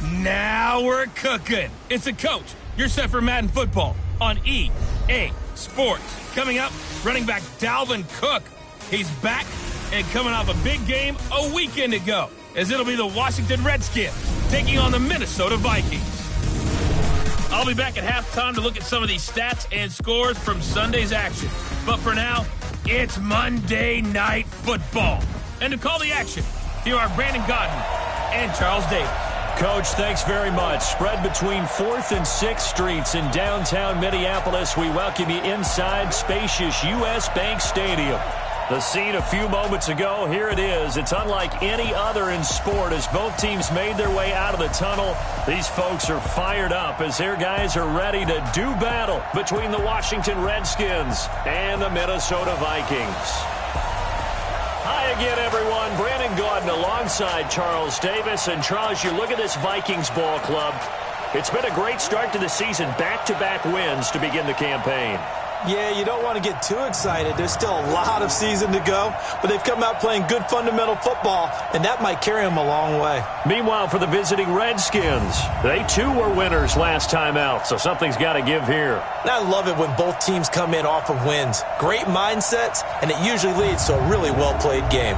Now we're cooking. It's a coach. You're set for Madden football on EA Sports. Coming up, running back Dalvin Cook. He's back and coming off a big game a weekend ago, as it'll be the Washington Redskins taking on the Minnesota Vikings. I'll be back at halftime to look at some of these stats and scores from Sunday's action. But for now, it's Monday Night Football. And to call the action, here are Brandon Godden and Charles Davis. Coach, thanks very much. Spread between 4th and 6th Streets in downtown Minneapolis. We welcome you inside spacious U.S. Bank Stadium. The scene a few moments ago, here it is. It's unlike any other in sport as both teams made their way out of the tunnel. These folks are fired up as their guys are ready to do battle between the Washington Redskins and the Minnesota Vikings. Hi again, everyone. Brandon Gaudin alongside Charles Davis. And Charles, you look at this Vikings ball club. It's been a great start to the season. Back-to-back wins to begin the campaign. Yeah, you don't want to get too excited. There's still a lot of season to go, but they've come out playing good fundamental football, and that might carry them a long way. Meanwhile, for the visiting Redskins, they too were winners last time out, so something's got to give here. And I love it when both teams come in off of wins. Great mindsets, and it usually leads to a really well-played game.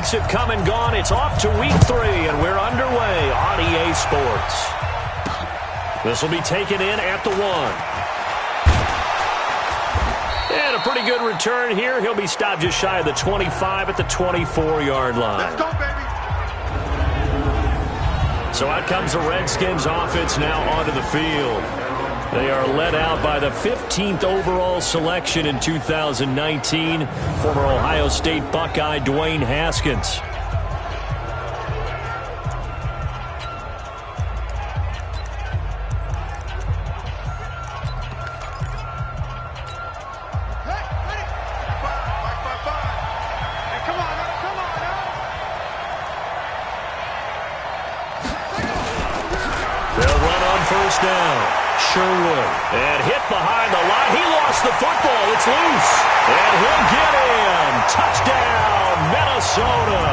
Have come and gone. It's off to week 3, and we're underway on EA Sports. This will be taken in at the 1. And a pretty good return here. He'll be stopped just shy of the 25 at the 24-yard line. Let's go, baby. So out comes the Redskins offense now onto the field. They are led out by the 15th overall selection in 2019, former Ohio State Buckeye Dwayne Haskins. They'll run on first down. Sherwood. And hit behind the line. He lost the football. It's loose. And he'll get in. Touchdown, Minnesota.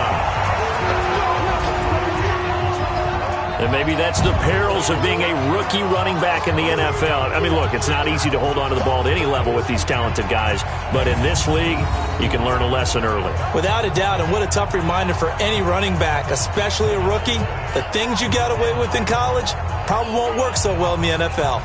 And maybe that's the perils of being a rookie running back in the NFL. I mean, look, it's not easy to hold on to the ball at any level with these talented guys. But in this league, you can learn a lesson early. Without a doubt, and what a tough reminder for any running back, especially a rookie. The things you got away with in college probably won't work so well in the NFL.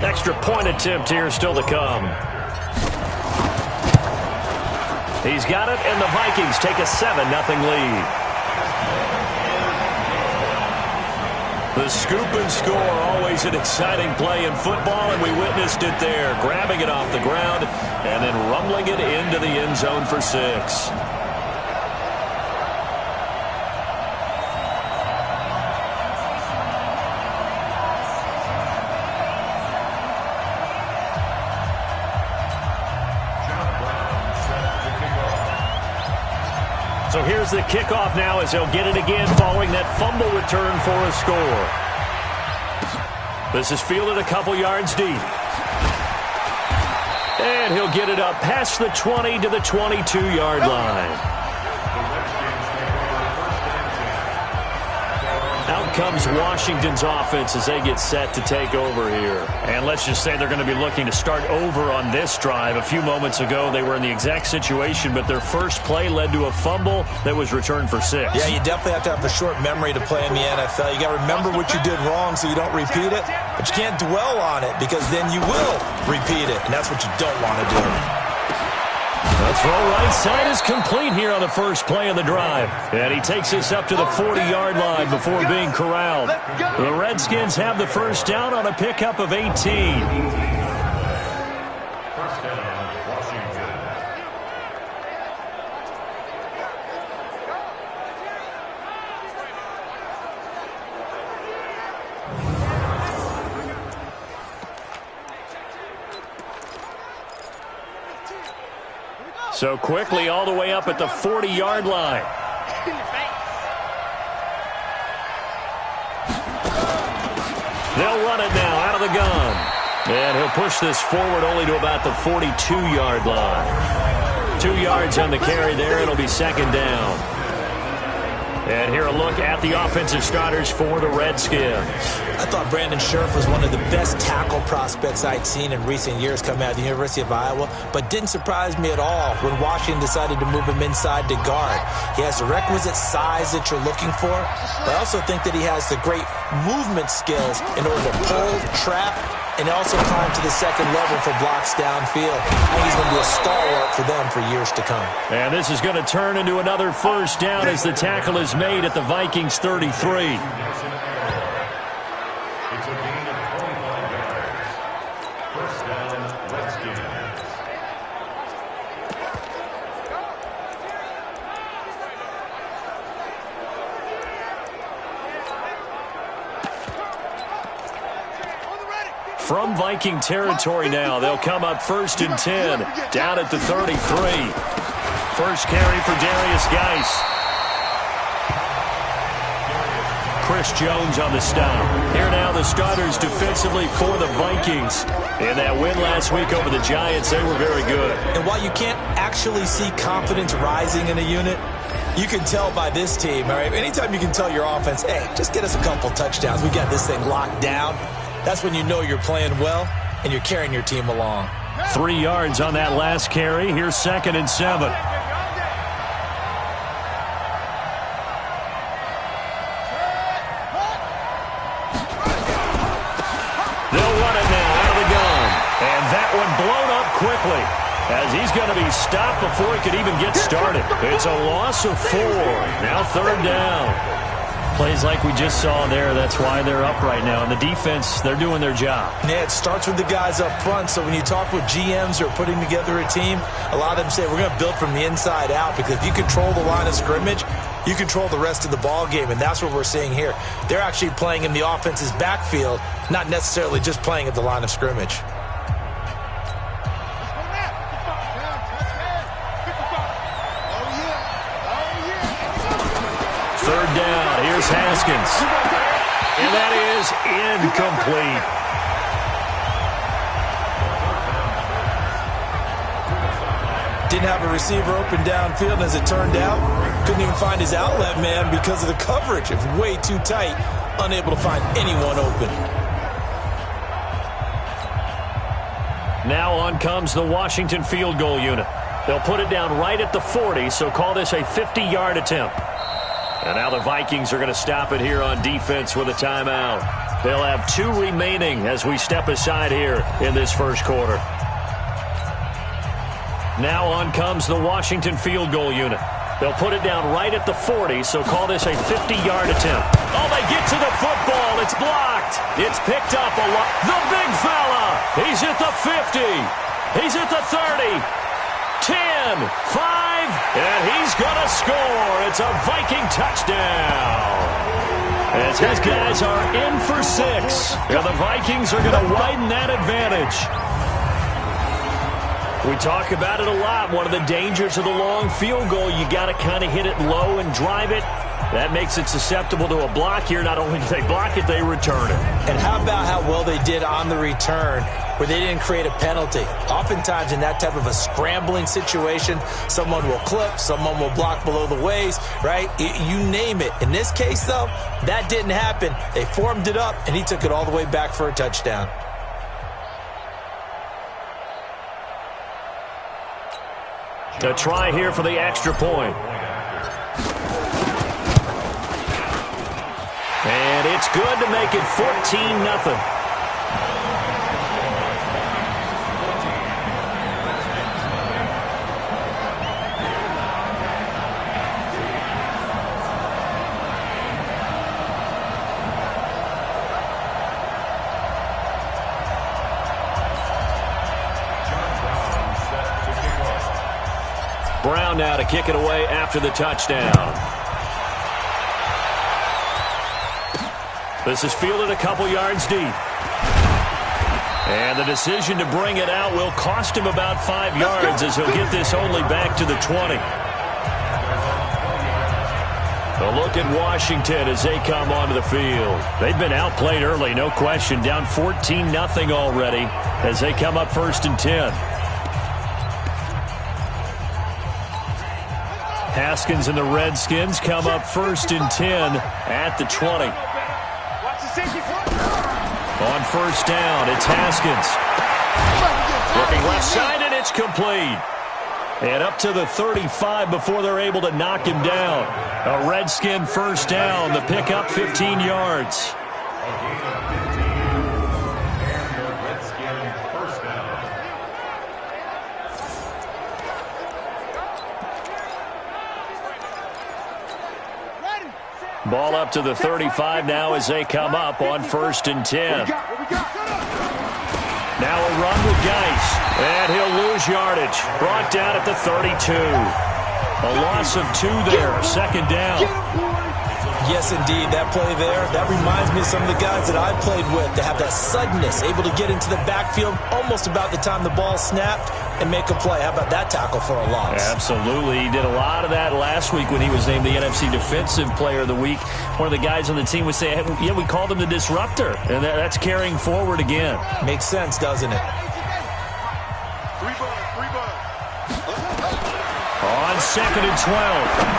Extra point attempt here still to come. He's got it, and the Vikings take a 7-0 lead. The scoop and score, always an exciting play in football, and we witnessed it there, grabbing it off the ground and then rumbling it into the end zone for 6. So here's the kickoff now as they'll get it again following that fumble return for a score. This is fielded a couple yards deep. And he'll get it up past the 20 to the 22-yard line. Out comes Washington's offense as they get set to take over here. And let's just say they're going to be looking to start over on this drive. A few moments ago, they were in the exact situation, but their first play led to a fumble that was returned for 6. Yeah, you definitely have to have a short memory to play in the NFL. You got to remember what you did wrong so you don't repeat it, but you can't dwell on it because then you will repeat it, and that's what you don't want to do. The throw right side is complete here on the first play of the drive. And he takes us up to the 40-yard line before being corralled. The Redskins have the first down on a pickup of 18. So quickly all the way up at the 40-yard line. They'll run it now out of the gun. And he'll push this forward only to about the 42-yard line. 2 yards on the carry there. It'll be second down. And here a look at the offensive starters for the Redskins. I thought Brandon Scherff was one of the best tackle prospects I'd seen in recent years coming out of the University of Iowa, but didn't surprise me at all when Washington decided to move him inside to guard. He has the requisite size that you're looking for, but I also think that he has the great movement skills in order to pull, trap, and also climb to the second level for blocks downfield. I think he's going to be a stalwart for them for years to come. And this is going to turn into another first down as the tackle is made at the Vikings 33. From Viking territory now, they'll come up 1st and 10, down at the 33. First carry for Darius Geis. Chris Jones on the stop. Here now the starters defensively for the Vikings. In that win last week over the Giants, they were very good. And while you can't actually see confidence rising in a unit, you can tell by this team, all right? Anytime you can tell your offense, hey, just get us a couple touchdowns. We got this thing locked down. That's when you know you're playing well and you're carrying your team along. 3 yards on that last carry. Here's 2nd and 7. They'll run it now out of the gun. And that one blown up quickly as he's going to be stopped before he could even get started. It's a loss of 4. Now 3rd down. Plays like we just saw there, that's why they're up right now. And the defense, they're doing their job. Yeah, it starts with the guys up front. So when you talk with GMs who are putting together a team, a lot of them say we're going to build from the inside out, because if you control the line of scrimmage, you control the rest of the ball game, and that's what we're seeing here. They're actually playing in the offense's backfield, not necessarily just playing at the line of scrimmage. Third down. Here's Haskins. And that is incomplete. Didn't have a receiver open downfield, as it turned out. Couldn't even find his outlet man because of the coverage. It's way too tight. Unable to find anyone open. Now on comes the Washington field goal unit. They'll put it down right at the 40, so call this a 50-yard attempt. And now the Vikings are going to stop it here on defense with a timeout. They'll have 2 remaining as we step aside here in this first quarter. Now on comes the Washington field goal unit. They'll put it down right at the 40, so call this a 50-yard attempt. Oh, they get to the football. It's blocked. It's picked up a lot. The big fella. He's at the 50. He's at the 30. 10, 5, and he's going to score. It's a Viking touchdown. As his guys are in for 6. And the Vikings are going to widen that advantage. We talk about it a lot. One of the dangers of the long field goal, you got to kind of hit it low and drive it. That makes it susceptible to a block here. Not only do they block it, they return it. And how about how well they did on the return, where they didn't create a penalty? Oftentimes in that type of a scrambling situation, someone will clip, someone will block below the waist, right? You name it. In this case, though, that didn't happen. They formed it up, and he took it all the way back for a touchdown. A try here for the extra point. And it's good to make it 14-0. Brown now to kick it away after the touchdown. This is fielded a couple yards deep. And the decision to bring it out will cost him about 5 yards as he'll get this only back to the 20. A look at Washington as they come onto the field. They've been outplayed early, no question. Down 14-0 already as they come up 1st and 10. Haskins and the Redskins come up 1st and 10 at the 20. On 1st down, it's Haskins. Looking left side, and it's complete. And up to the 35 before they're able to knock him down. A Redskin 1st down, the pickup 15 yards. Ball up to the 35 now as they come up on 1st and 10. Now a run with Geis, and he'll lose yardage. Brought down at the 32. A loss of 2 there, 2nd down. Yes, indeed. That play there, that reminds me of some of the guys that I've played with. They have that suddenness, able to get into the backfield almost about the time the ball snapped and make a play. How about that tackle for a loss? Absolutely. He did a lot of that last week when he was named the NFC Defensive Player of the Week. One of the guys on the team would say, hey, yeah, we called him the disruptor. And that's carrying forward again. Makes sense, doesn't it? On 2nd and 12,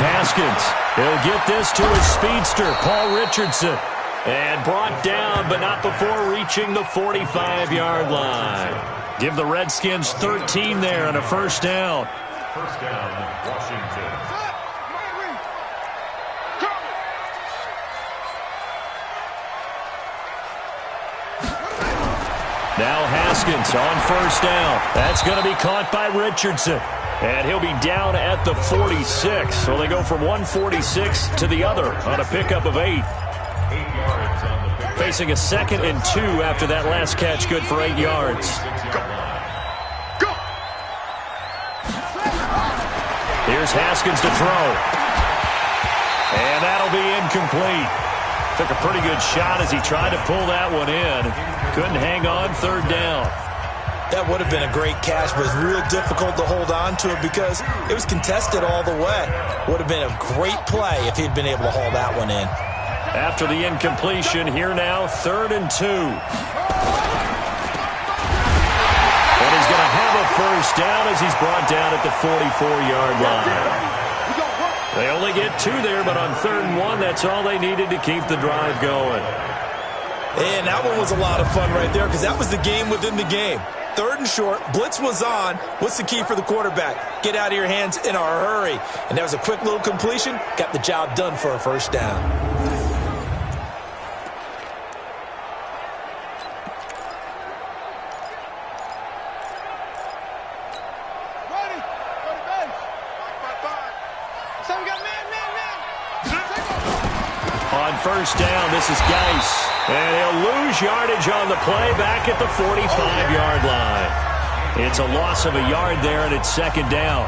Haskins. He'll get this to his speedster, Paul Richardson. And brought down, but not before reaching the 45-yard line. Give the Redskins 13 there and a 1st down. 1st down, Washington. Now Haskins on 1st down. That's going to be caught by Richardson. And he'll be down at the 46. So they go from 146 to the other on a pickup of 8. 8 yards on the pickup. Facing a 2nd and 2 after that last catch, good for 8 yards. Go. Here's Haskins to throw. And that'll be incomplete. Took a pretty good shot as he tried to pull that one in. Couldn't hang on 3rd down. That would have been a great catch, but it's real difficult to hold on to it because it was contested all the way. Would have been a great play if he'd been able to haul that one in. After the incompletion, here now, 3rd and 2. And he's going to have a 1st down as he's brought down at the 44-yard line. They only get 2 there, but on 3rd and 1, that's all they needed to keep the drive going. And that one was a lot of fun right there because that was the game within the game. 3rd and short, blitz was on. What's the key for the quarterback? Get out of your hands in a hurry. And that was a quick little completion. Got the job done for a 1st down. On 1st down, this is Geis. And he'll lose yardage on the play back at the 45-yard line. It's a loss of a yard there, and it's 2nd down.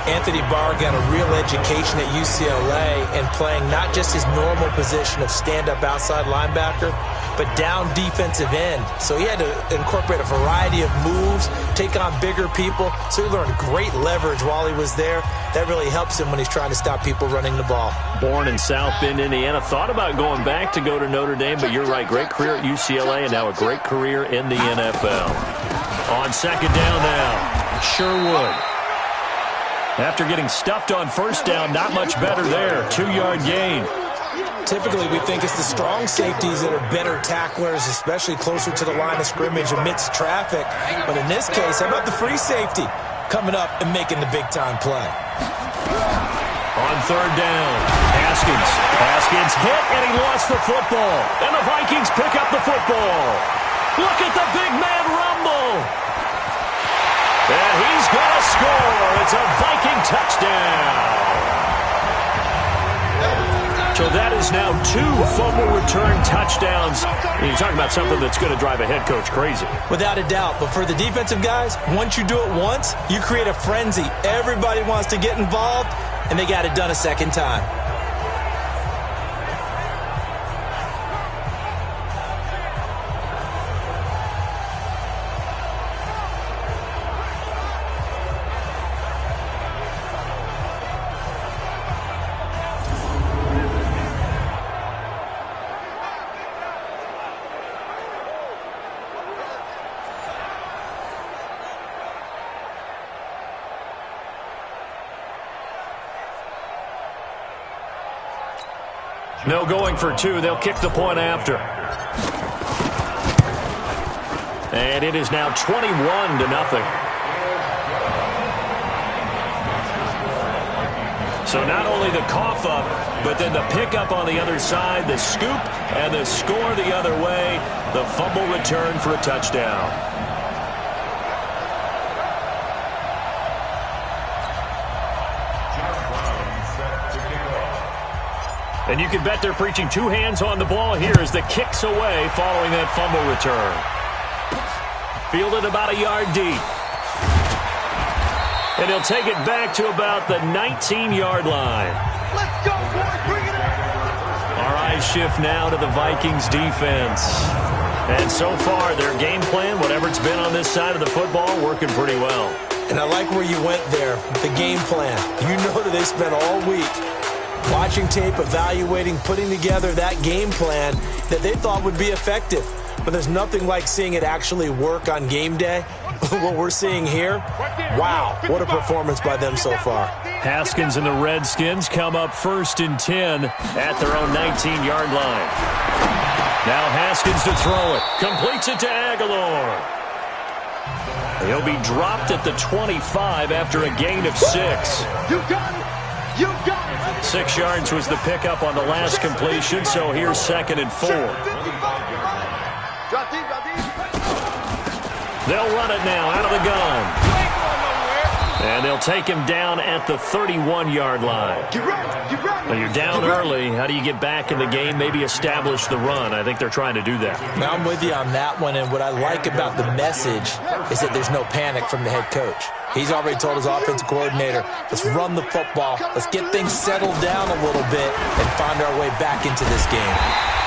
Anthony Barr got a real education at UCLA and playing not just his normal position of stand-up outside linebacker, but down defensive end. So he had to incorporate a variety of moves, take on bigger people. So he learned great leverage while he was there. That really helps him when he's trying to stop people running the ball. Born in South Bend, Indiana. Thought about going back to go to Notre Dame, but you're right. Great career at UCLA and now a great career in the NFL. On 2nd down now, Sherwood. After getting stuffed on 1st down, not much better there. 2-yard gain. Typically, we think it's the strong safeties that are better tacklers, especially closer to the line of scrimmage amidst traffic. But in this case, how about the free safety coming up and making the big-time play? On 3rd down, Haskins hit, and he lost the football. And the Vikings pick up the football. Look at the big man rumble. And he's going to score. It's a Viking touchdown. So that is now 2 fumble return touchdowns. You're talking about something that's going to drive a head coach crazy. Without a doubt. But for the defensive guys, once you do it once, you create a frenzy. Everybody wants to get involved, and they got it done a second time. No going for 2. They'll kick the point after. And it is now 21-0. So not only the cough up, but then the pickup on the other side, the scoop, and the score the other way. The fumble return for a touchdown. And you can bet they're preaching 2 hands on the ball here as the kick's away following that fumble return. Fielded about a yard deep. And he'll take it back to about the 19-yard line. Let's go, boys. Bring it on. Our eyes shift now to the Vikings defense. And so far, their game plan, whatever it's been on this side of the football, working pretty well. And I like where you went there, the game plan. You know that they spent all week watching tape, evaluating, putting together that game plan that they thought would be effective. But there's nothing like seeing it actually work on game day. What we're seeing here, wow, what a performance by them so far. Haskins and the Redskins come up 1st and 10 at their own 19-yard line. Now Haskins to throw it. Completes it to Aguilar. He'll be dropped at the 25 after a gain of 6. You got it. You got it. 6 yards was the pickup on the last completion, so here's 2nd and 4. Drop deep, drop deep. They'll run it now out of the gun. And they'll take him down at the 31-yard line. Get ready, get ready. Well, you're down early. How do you get back in the game, maybe establish the run? I think they're trying to do that. Now, I'm with you on that one, and what I like about the message is that there's no panic from the head coach. He's already told his offensive coordinator, let's run the football, let's get things settled down a little bit and find our way back into this game.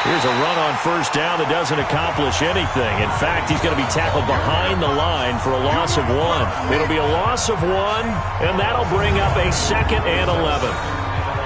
Here's a run on 1st down that doesn't accomplish anything. In fact, he's going to be tackled behind the line for a loss of 1. It'll be a loss of 1, and that'll bring up a 2nd and 11.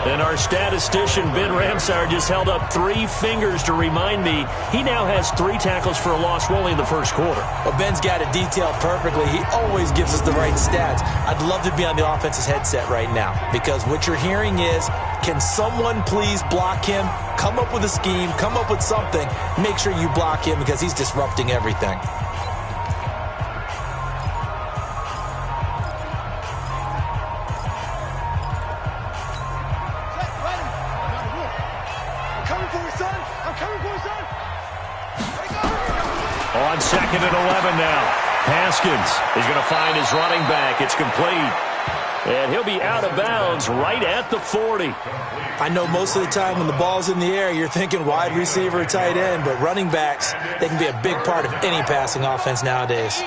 And our statistician, Ben Ramsauer, just held up 3 fingers to remind me he now has 3 tackles for a loss only in the 1st quarter. Well, Ben's got it detailed perfectly. He always gives us the right stats. I'd love to be on the offense's headset right now because what you're hearing is, can someone please block him? Come up with a scheme. Come up with something. Make sure you block him because he's disrupting everything. On 2nd and 11 now. Haskins is going to find his running back. It's complete. And he'll be out of bounds right at the 40. I know most of the time when the ball's in the air, you're thinking wide receiver, tight end, but running backs, they can be a big part of any passing offense nowadays.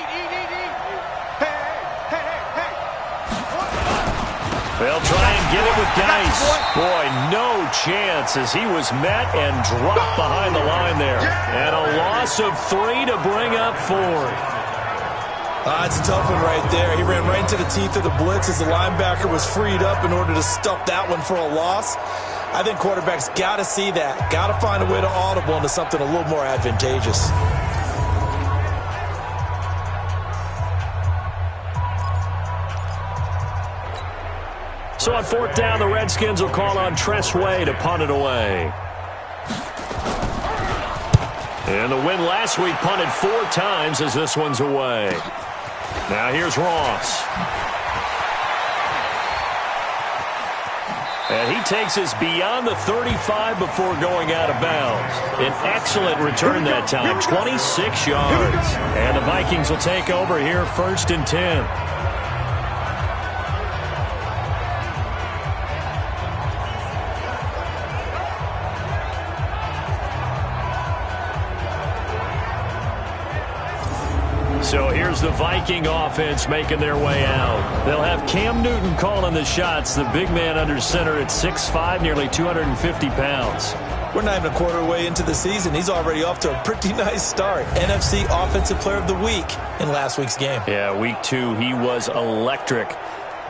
They'll try and get it with Geis. Boy, no chance as he was met and dropped behind the line there. And a loss of 3 to bring up 4th. It's a tough one right there. He ran right into the teeth of the blitz as the linebacker was freed up in order to stuff that one for a loss. I think quarterbacks got to see that. Got to find a way to audible into something a little more advantageous. So on 4th down, the Redskins will call on Tressway to punt it away. And the win last week punted 4 times as this one's away. Now here's Ross. And he takes us beyond the 35 before going out of bounds. An excellent return that time, 26 yards. And the Vikings will take over here 1st and 10. So here's the Viking offense making their way out. They'll have Cam Newton calling the shots, the big man under center at 6'5", nearly 250 pounds. We're not even a quarter way into the season. He's already off to a pretty nice start. NFC Offensive Player of the Week in last week's game. Yeah, week 2, he was electric.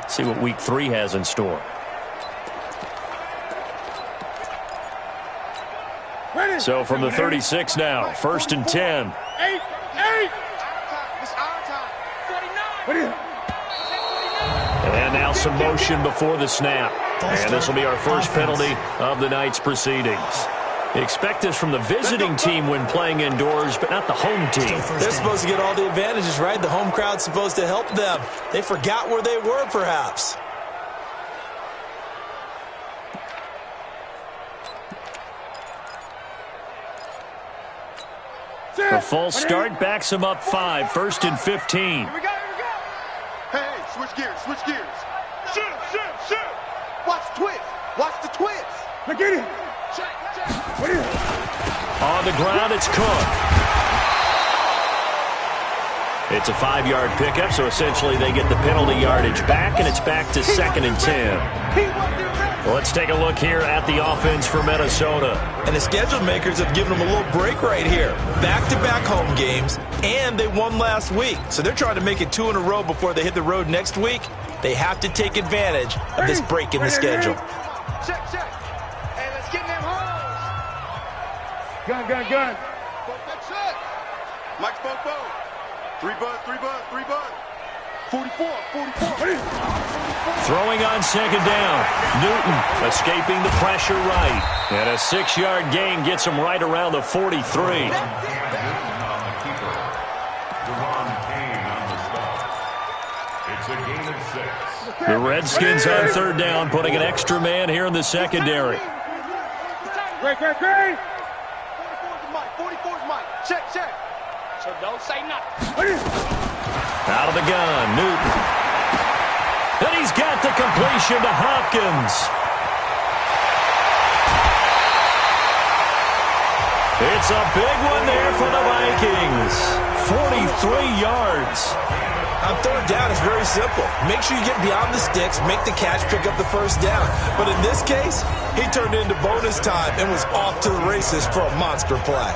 See what week 3 has in store. So from the 36 now, 1st and 10. And now some motion before the snap. And this will be our first penalty of the night's proceedings. Expect this from the visiting team when playing indoors, but not the home team. They're supposed to get all the advantages, right? The home crowd's supposed to help them. They forgot where they were, perhaps. The false start backs him up 5, 1st and 15. Here we go. Hey, switch gears. Shoot. Watch the twist. Look at it. On the ground, it's Cook. It's a 5-yard pickup, so essentially they get the penalty yardage back, and it's back to 2nd and 10. Well, let's take a look here at the offense for Minnesota. And the schedule makers have given them a little break right here. Back-to-back home games, and they won last week. So they're trying to make it 2 in a row before they hit the road next week. They have to take advantage of this break in the schedule. Check. Hey, let's get in them holes. Gun. That's it. Mike Bobo. 3 bud. 44. Throwing on 2nd down. Newton escaping the pressure right. And a 6-yard gain gets him right around the 43. The Redskins on 3rd down, putting an extra man here in the secondary. Great. 44's Mike. Check. So don't say nothing. Out of the gun, Newton. And he's got the completion to Hopkins. It's a big one there for the Vikings. 43 yards. On 3rd down, it's very simple. Make sure you get beyond the sticks, make the catch, pick up the 1st down. But in this case, he turned it into bonus time and was off to the races for a monster play.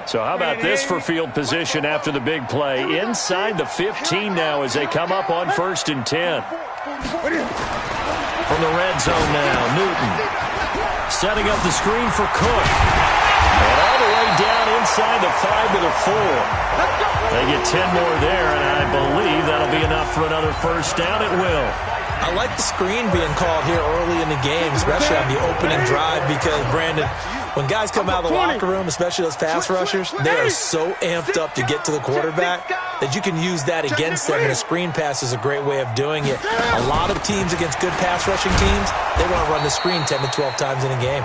So how about this for field position after the big play? Inside the 15 now as they come up on 1st and 10. From the red zone now, Newton setting up the screen for Cook. And all the way down inside the 5 to the 4. They get 10 more there, and I believe that'll be enough for another 1st down. It will. I like the screen being called here early in the game, especially on the opening drive, because, Brandon, when guys come out of the locker room, especially those pass rushers, they are so amped up to get to the quarterback that you can use that against them, and a screen pass is a great way of doing it. A lot of teams against good pass rushing teams, they want to run the screen 10 to 12 times in a game.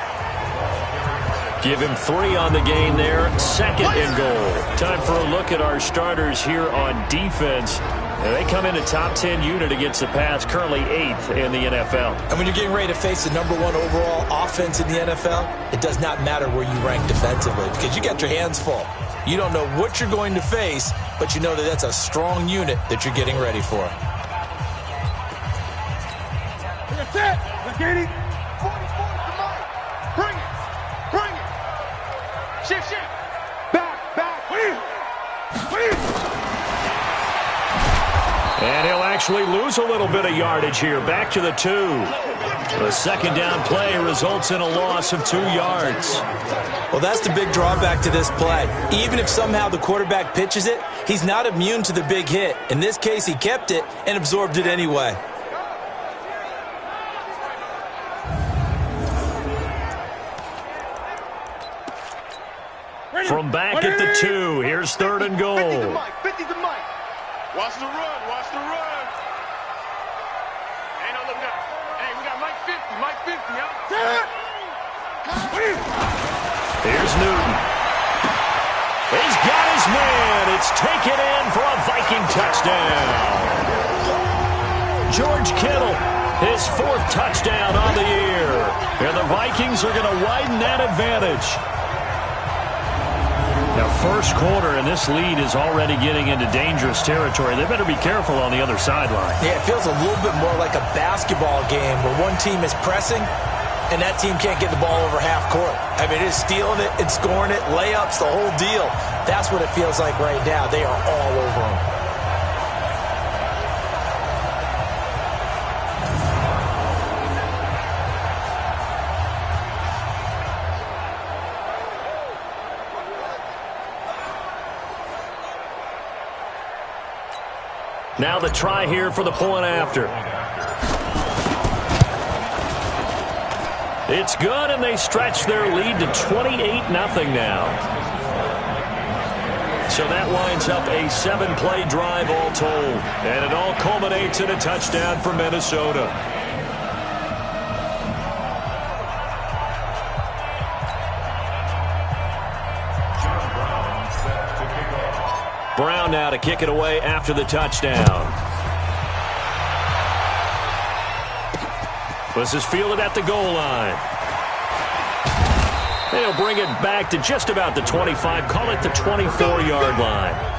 Give him 3 on the game there. 2nd and goal. Time for a look at our starters here on defense. They come in a top 10 unit against the pass, currently 8th in the NFL. And when you're getting ready to face the #1 overall offense in the NFL, it does not matter where you rank defensively because you got your hands full. You don't know what you're going to face, but you know that that's a strong unit that you're getting ready for. That's it. Look at it. 44 to Mike. Bring it. Shift. Back. Win. And he'll actually lose a little bit of yardage here. Back to the 2. The 2nd down play results in a loss of 2 yards. Well, that's the big drawback to this play. Even if somehow the quarterback pitches it, he's not immune to the big hit. In this case, he kept it and absorbed it anyway. From back at the 2, here's 3rd and goal. 50 to Mike. 50 to Mike. Watch the run. Watch the run. Hey, no, look up. Hey, we got Mike 50. Mike 50, huh? Here's Newton. He's got his man. It's taken in for a Viking touchdown. George Kittle, his 4th touchdown on the year. And the Vikings are going to widen that advantage. Now, first quarter, and this lead is already getting into dangerous territory. They better be careful on the other sideline. Yeah, it feels a little bit more like a basketball game where one team is pressing and that team can't get the ball over half court. I mean, it's stealing it, it's scoring it, layups, the whole deal. That's what it feels like right now. They are all over them. Now the try here for the point after. It's good, and they stretch their lead to 28-0 now. So that winds up a 7-play drive all told. And it all culminates in a touchdown for Minnesota. Brown now to kick it away after the touchdown. This is fielded at the goal line. They'll bring it back to just about the 25, call it the 24-yard line.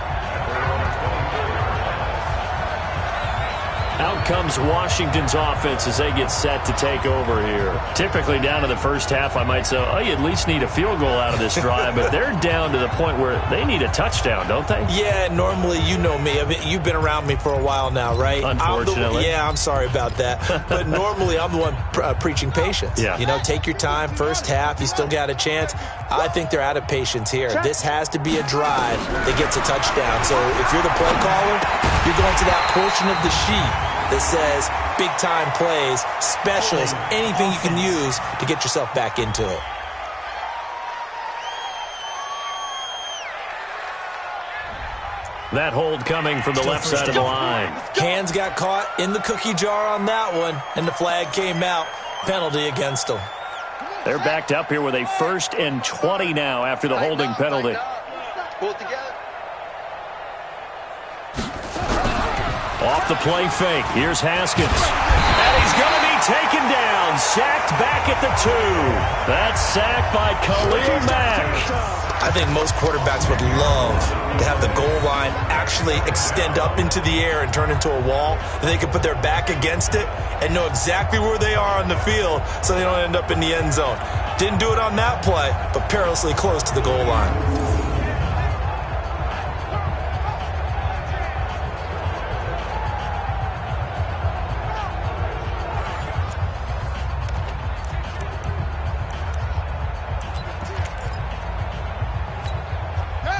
Out comes Washington's offense as they get set to take over here. Typically down to the first half, I might say, oh, you at least need a field goal out of this drive, but they're down to the point where they need a touchdown, don't they? Yeah, normally, you know me. I mean, you've been around me for a while now, right? Unfortunately. I'm sorry about that. But normally, I'm the one preaching patience. Yeah. You know, take your time. First half, you still got a chance. I think they're out of patience here. This has to be a drive that gets a touchdown. So if you're the play caller, you're going to that portion of the sheet that says big-time plays, specials, anything you can use to get yourself back into it. That hold coming from the left side of the line. Hands got caught in the cookie jar on that one, and the flag came out. Penalty against them. They're backed up here with a 1st and 20 now after the holding penalty. Pull it together. Off the play fake. Here's Haskins. And he's going to be taken down. Sacked back at the 2. That's sacked by Khalil Mack. I think most quarterbacks would love to have the goal line actually extend up into the air and turn into a wall, and they can put their back against it and know exactly where they are on the field so they don't end up in the end zone. Didn't do it on that play, but perilously close to the goal line.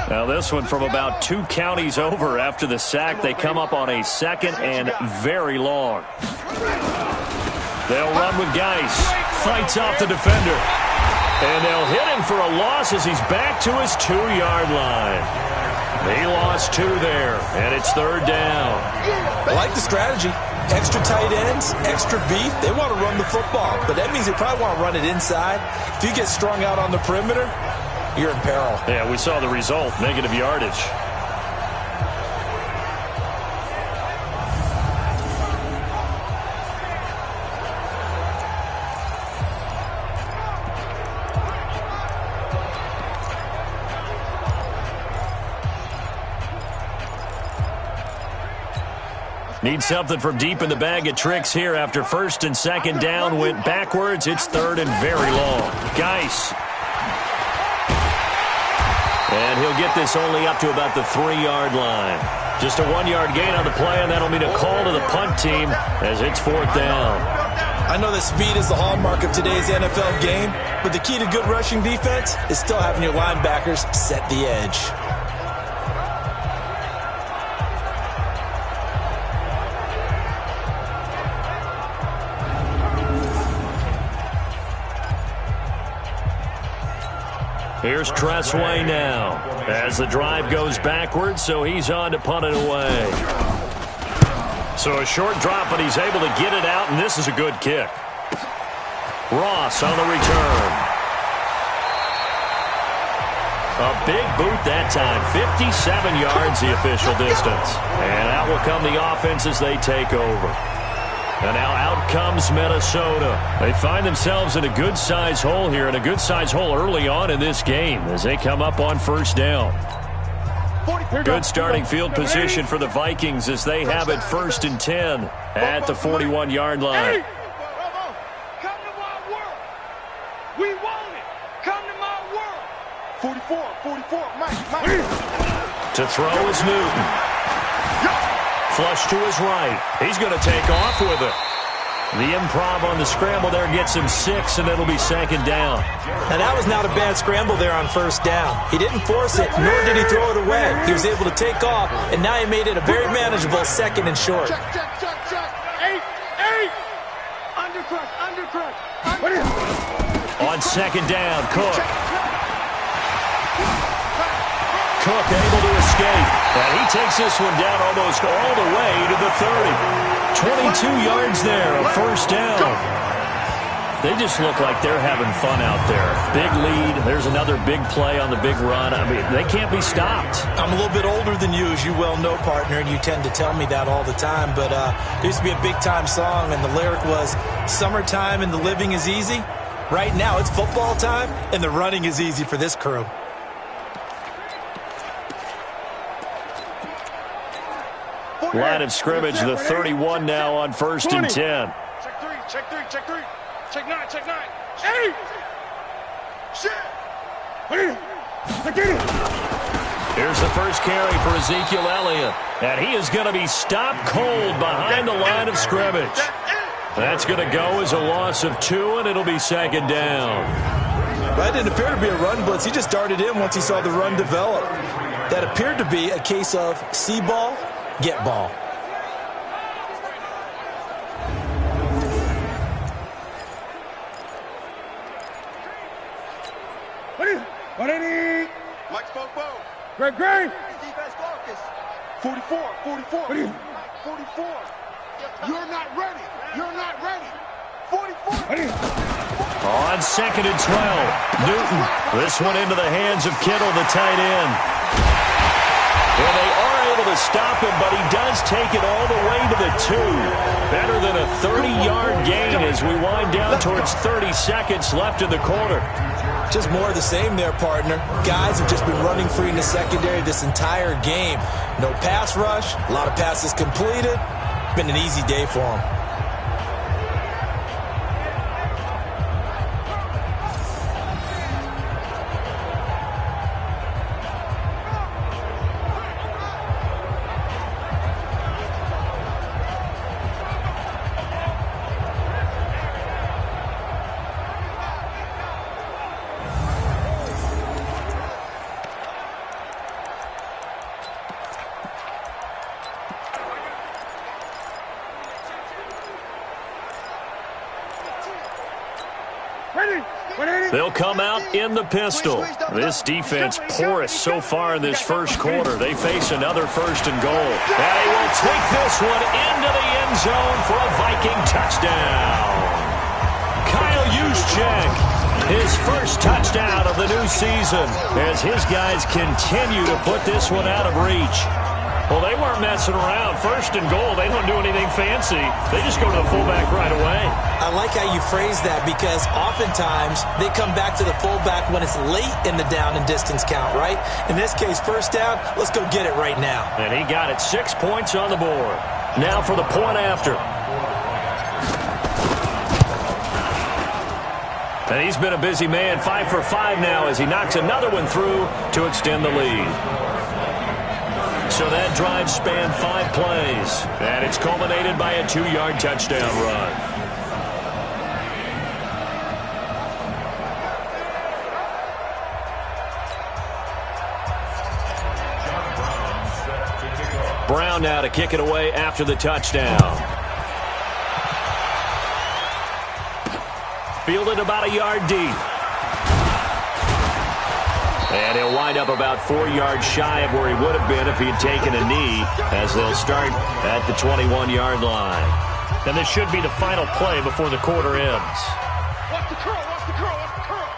Now this one from about 2 counties over after the sack. They come up on a 2nd and very long. They'll run with Geis. Fights off the defender. And they'll hit him for a loss as he's back to his 2-yard line. He lost 2 there, and it's 3rd down. I like the strategy. Extra tight ends, extra beef. They want to run the football, but that means they probably want to run it inside. If you get strung out on the perimeter, you're in peril. Yeah, we saw the result, negative yardage. Need something from deep in the bag of tricks here after 1st and 2nd down went backwards. It's 3rd and very long. Geis. And he'll get this only up to about the 3-yard line. Just a 1-yard gain on the play, and that'll mean a call to the punt team as it's 4th down. I know that speed is the hallmark of today's NFL game, but the key to good rushing defense is still having your linebackers set the edge. Here's Tressway now as the drive goes backwards, so he's on to punt it away. So a short drop, but he's able to get it out, and this is a good kick. Ross on the return. A big boot that time. 57 yards the official distance. And out will come the offense as they take over. And now out comes Minnesota. They find themselves in a good-size hole here, and a good-size hole early on in this game as they come up on first down. Good starting field position for the Vikings as they have it 1st and 10 at the 41-yard line. Come to my world. We want it. Come to my world. 44, Mike. To throw is Newton. Flush to his right. He's going to take off with it. The improv on the scramble there gets him 6, and it'll be 2nd down. And that was not a bad scramble there on 1st down. He didn't force it, nor did he throw it away. He was able to take off, and now he made it a very manageable 2nd and short. Check. 8. Undercut. On 2nd down, Cook. Cook able to escape. And he takes this one down almost all the way to the 30. 22 yards there, a 1st down. They just look like they're having fun out there. Big lead. There's another big play on the big run. I mean, they can't be stopped. I'm a little bit older than you, as you well know, partner, and you tend to tell me that all the time. But there used to be a big-time song, and the lyric was, "Summertime and the living is easy." Right now, it's football time, and the running is easy for this crew. Line of scrimmage, the 31 now on 1st and 10. Check three. Check 9. 8. Shit. Here's the first carry for Ezekiel Elliott. And he is going to be stopped cold behind the line of scrimmage. That's going to go as a loss of 2, and it'll be 2nd down. That didn't appear to be a run blitz. He just darted in once he saw the run develop. That appeared to be a case of see ball, get ball. What do you need? Mike spoke. Great. Defense focus. 44. 44. You're not ready. 44. On 2nd and 12, Newton. This one into the hands of Kittle, the tight end. Well, they are able to stop him, but he does take it all the way to the 2. Better than a 30-yard gain as we wind down towards 30 seconds left in the quarter. Just more of the same there, partner. Guys have just been running free in the secondary this entire game. No pass rush, a lot of passes completed. Been an easy day for them. They'll come out in the pistol. This defense porous so far in this first quarter. They face another 1st and goal. And he will take this one into the end zone for a Viking touchdown. Kyle Juszczyk, his first touchdown of the new season as his guys continue to put this one out of reach. Well, they weren't messing around. 1st and goal, they don't do anything fancy. They just go to the fullback right away. I like how you phrase that because oftentimes they come back to the fullback when it's late in the down and distance count, right? In this case, 1st down, let's go get it right now. And he got it. 6 points on the board. Now for the point after. And he's been a busy man. 5 for 5 now as he knocks another one through to extend the lead. So that drive spanned 5 plays, and it's culminated by a 2-yard touchdown run. Brown now to kick it away after the touchdown. Fielded about a yard deep. And he'll wind up about 4 yards shy of where he would have been if he had taken a knee, as they'll start at the 21-yard line. And this should be the final play before the quarter ends. Watch the curl, watch the curl, watch the curl.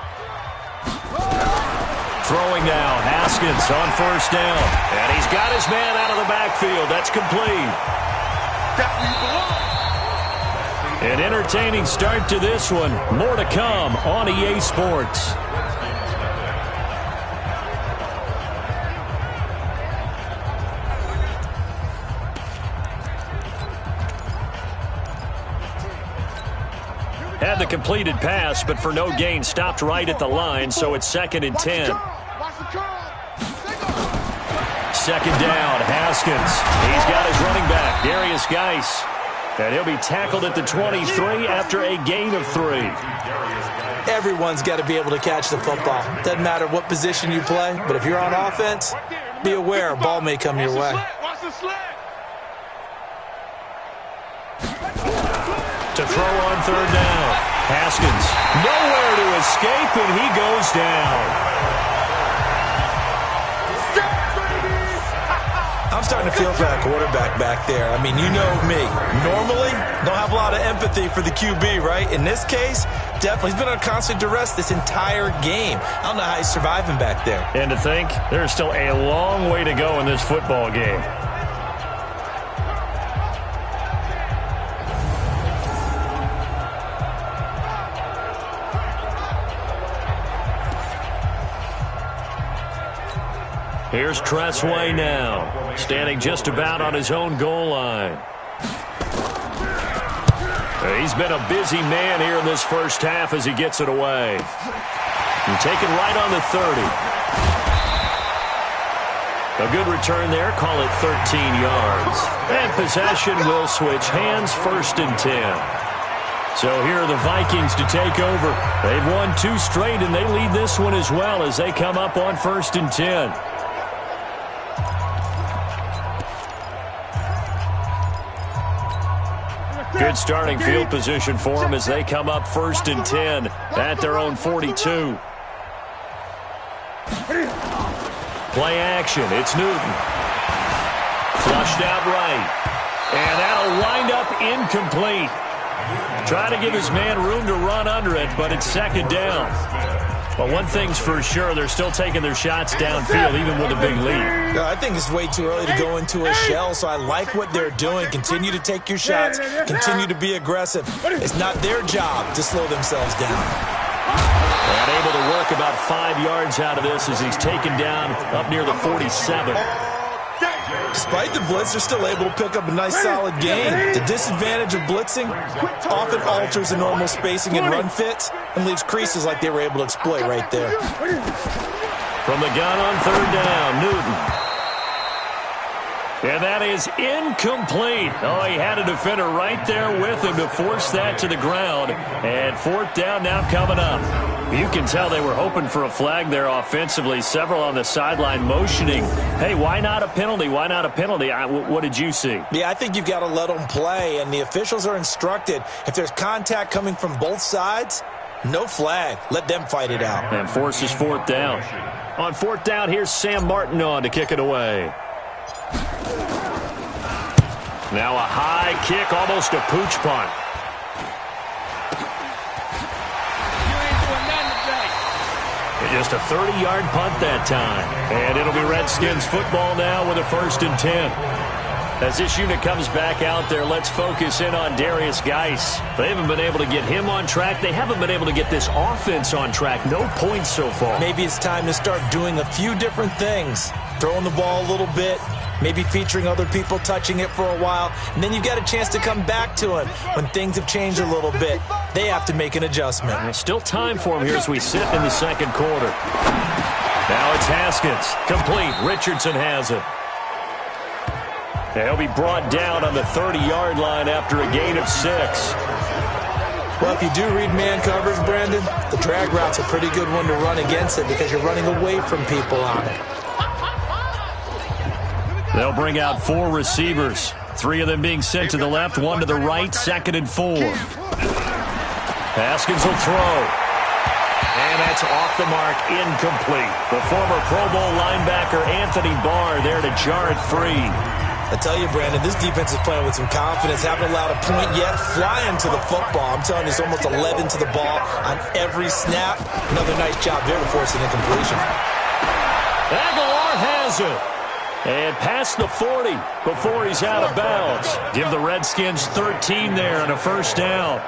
Throwing now, Haskins on first down. And he's got his man out of the backfield. That's complete. That's where you belong. An entertaining start to this one. More to come on EA Sports. Had the completed pass, but for no gain, stopped right at the line, so it's 2nd and 10. Second down, Haskins. He's got his running back, Darius Geis. And he'll be tackled at the 23 after a gain of 3. Everyone's got to be able to catch the football. Doesn't matter what position you play, but if you're on offense, be aware a ball may come your way. Watch the sled. To throw on third down. Haskins nowhere to escape, and he goes down. I'm starting to feel for that quarterback back there. I mean, you know me. Normally, don't have a lot of empathy for the QB, right? In this case, definitely. He's been on constant duress this entire game. I don't know how he's surviving back there. And to think, there's still a long way to go in this football game. Here's Tressway now, standing just about on his own goal line. He's been a busy man here in this first half as he gets it away. And taken right on the 30. A good return there, call it 13 yards. And possession will switch hands, 1st and 10. So here are the Vikings to take over. They've won 2 straight, and they lead this one as well as they come up on 1st and 10. Good starting field position for them as they come up 1st and 10 at their own 42. Play action. It's Newton. Flushed out right. And that'll wind up incomplete. Trying to give his man room to run under it, but it's 2nd down. But one thing's for sure, they're still taking their shots downfield, even with a big lead. I think it's way too early to go into a shell, so I like what they're doing. Continue to take your shots. Continue to be aggressive. It's not their job to slow themselves down. And able to work about 5 yards out of this as he's taken down up near the 47. Despite the blitz, they're still able to pick up a nice, solid gain. The disadvantage of blitzing often alters the normal spacing and run fits and leaves creases like they were able to exploit right there. From the gun on 3rd down, Newton. And that is incomplete. Oh, he had a defender right there with him to force that to the ground. And 4th down now coming up. You can tell they were hoping for a flag there offensively. Several on the sideline motioning. Hey, why not a penalty? Why not a penalty? What did you see? Yeah, I think you've got to let them play, and the officials are instructed. If there's contact coming from both sides, no flag. Let them fight it out. And forces 4th down. On 4th down, here's Sam Martin on to kick it away. Now a high kick, almost a pooch punt. Just a 30-yard punt that time. And it'll be Redskins football now with a 1st and 10. As this unit comes back out there, let's focus in on Darius Geis. They haven't been able to get him on track. They haven't been able to get this offense on track. No points so far. Maybe it's time to start doing a few different things. Throwing the ball a little bit, maybe featuring other people touching it for a while, and then you've got a chance to come back to him when things have changed a little bit. They have to make an adjustment. There's still time for him here as we sit in the 2nd quarter. Now it's Haskins. Complete. Richardson has it. He'll be brought down on the 30-yard line after a gain of 6. Well, if you do read man coverage, Brandon, the drag route's a pretty good one to run against it because you're running away from people on it. They'll bring out 4 receivers. 3 of them being sent to the left, 1 to the right, 2nd and 4. Haskins will throw. And that's off the mark, incomplete. The former Pro Bowl linebacker Anthony Barr there to jar it free. I tell you, Brandon, this defense is playing with some confidence. Haven't allowed a point yet. Flying to the football. I'm telling you, it's almost 11 to the ball on every snap. Another nice job there to force an incompletion. Aguilar has it. And past the 40 before he's out of bounds. Give the Redskins 13 there on a first down.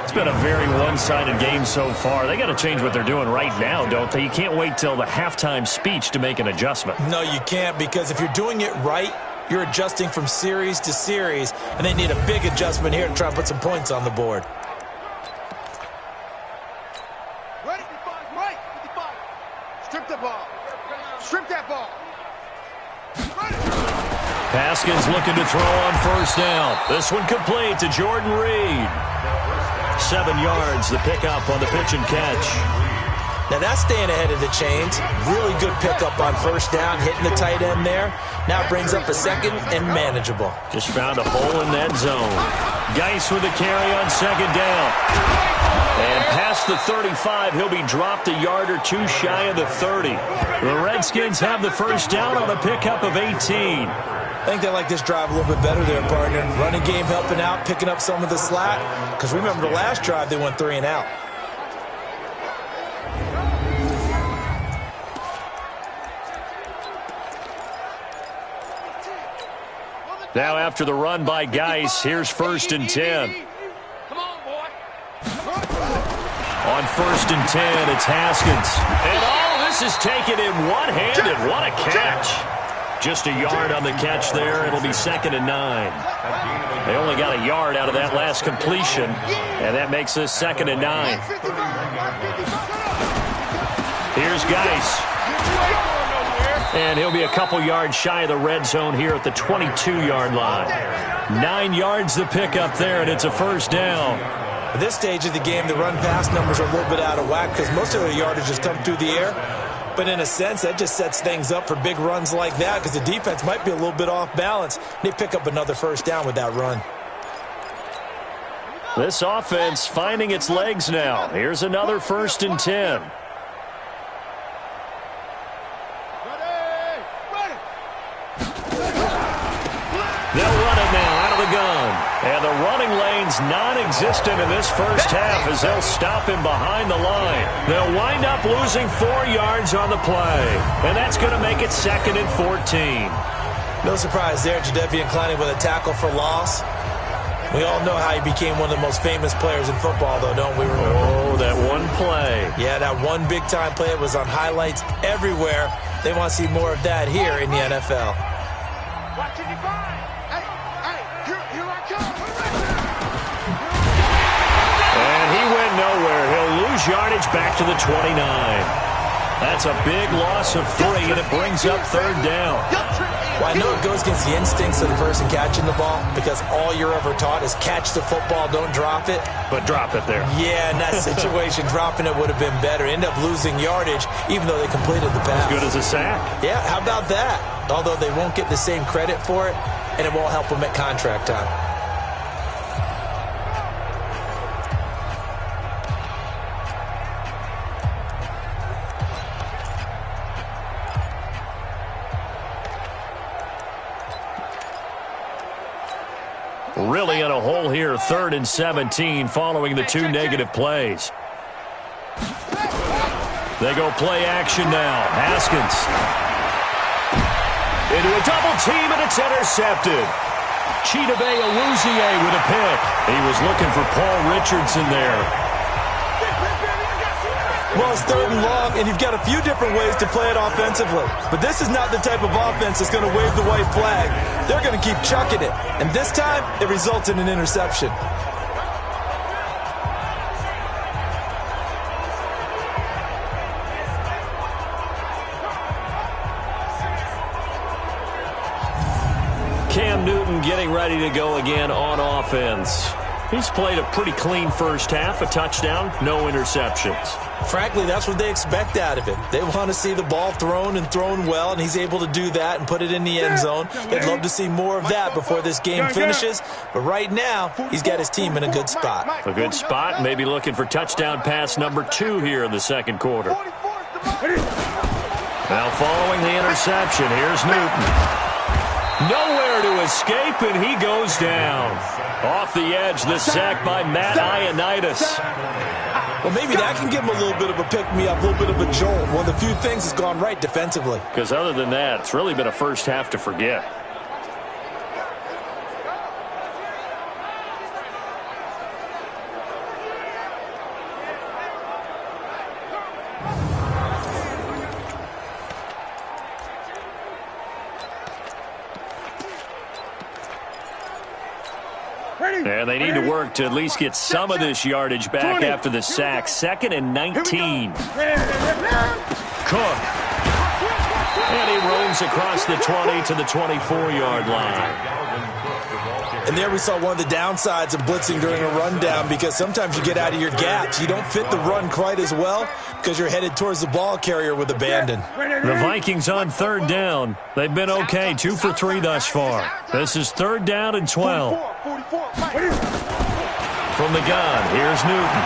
It's been a very one-sided game so far. They got to change what they're doing right now, don't they? You can't wait till the halftime speech to make an adjustment. No, you can't, because if you're doing it right, you're adjusting from series to series, and they need a big adjustment here to try and put some points on the board. Right, 55, right, 55. Strip the ball. Strip that ball. Haskins looking to throw on first down. This one complete to Jordan Reed. 7 yards, the pickup on the pitch and catch. Now that's staying ahead of the chains. Really good pickup on first down, hitting the tight end there. Now brings up a second and manageable. Just found a hole in that zone. Geis with a carry on second down. And past the 35, he'll be dropped a yard or two shy of the 30. The Redskins have the first down on a pickup of 18. I think they like this drive a little bit better there, partner. Running game helping out, picking up some of the slack. Because remember the last drive, they went 3 and out. Now after the run by Geis, here's first and 10. Come on, boy. On first and 10, it's Haskins. And all this is taken in one-handed. What a catch. Just a yard on the catch there. It'll be second and 9. They only got a yard out of that last completion, and that makes this second and 9. Here's Geis. And he'll be a couple yards shy of the red zone here at the 22-yard line. 9 yards the pickup there, and it's a first down. At this stage of the game, the run-pass numbers are a little bit out of whack because most of the yardage has come through the air. But in a sense, that just sets things up for big runs like that because the defense might be a little bit off balance. They pick up another first down with that run. This offense finding its legs now. Here's another first and 10. They'll run it now out of the gun. And the running lane's non-existent in this first half as they'll stop him behind the line. They'll wind up losing 4 yards on the play. And that's going to make it second and 14. No surprise there, Jadeveon Clowney with a tackle for loss. We all know how he became one of the most famous players in football, though, don't we remember? Oh, that one play. Yeah, that one big-time play. It was on highlights everywhere. They want to see more of that here in the NFL. Watch it, here I come. And he went nowhere. He'll lose yardage back to the 29. That's a big loss of 3, and it brings up third down. Well, I know it goes against the instincts of the person catching the ball because all you're ever taught is catch the football, don't drop it. But drop it there. Yeah, in that situation, dropping it would have been better. End up losing yardage even though they completed the pass. As good as a sack. Yeah, how about that? Although they won't get the same credit for it, and it won't help them at contract time. Really in a hole here, 3rd and 17 following the 2 negative plays. They go play action now. Haskins. Into a double team, and it's intercepted. Chidobe Awuzie with a pick. He was looking for Paul Richardson there. Well, it's 3rd and long, and you've got a few different ways to play it offensively. But this is not the type of offense that's going to wave the white flag. They're going to keep chucking it. And this time, it results in an interception. Cam Newton getting ready to go again on offense. He's played a pretty clean first half, a touchdown, no interceptions. Frankly, that's what they expect out of him. They want to see the ball thrown and thrown well, and he's able to do that and put it in the end zone. They'd love to see more of that before this game finishes. But right now, he's got his team in a good spot. A good spot, maybe looking for touchdown pass number 2 here in the second quarter. Now following the interception, here's Newton. Nowhere to escape, and he goes down. Off the edge, the sack by Matt Ioannidis. Well, maybe that can give him a little bit of a pick-me-up, a little bit of a jolt. One of the few things that's gone right defensively. Because other than that, it's really been a first half to forget. And they need to work to at least get some of this yardage back after the sack. 2nd and 19. Cook. And he roams across the 20 to the 24-yard line. And there we saw one of the downsides of blitzing during a rundown, because sometimes you get out of your gaps. You don't fit the run quite as well because you're headed towards the ball carrier with abandon. The Vikings on 3rd down. They've been okay, 2 for 3 thus far. This is 3rd down and 12. From the gun, here's Newton.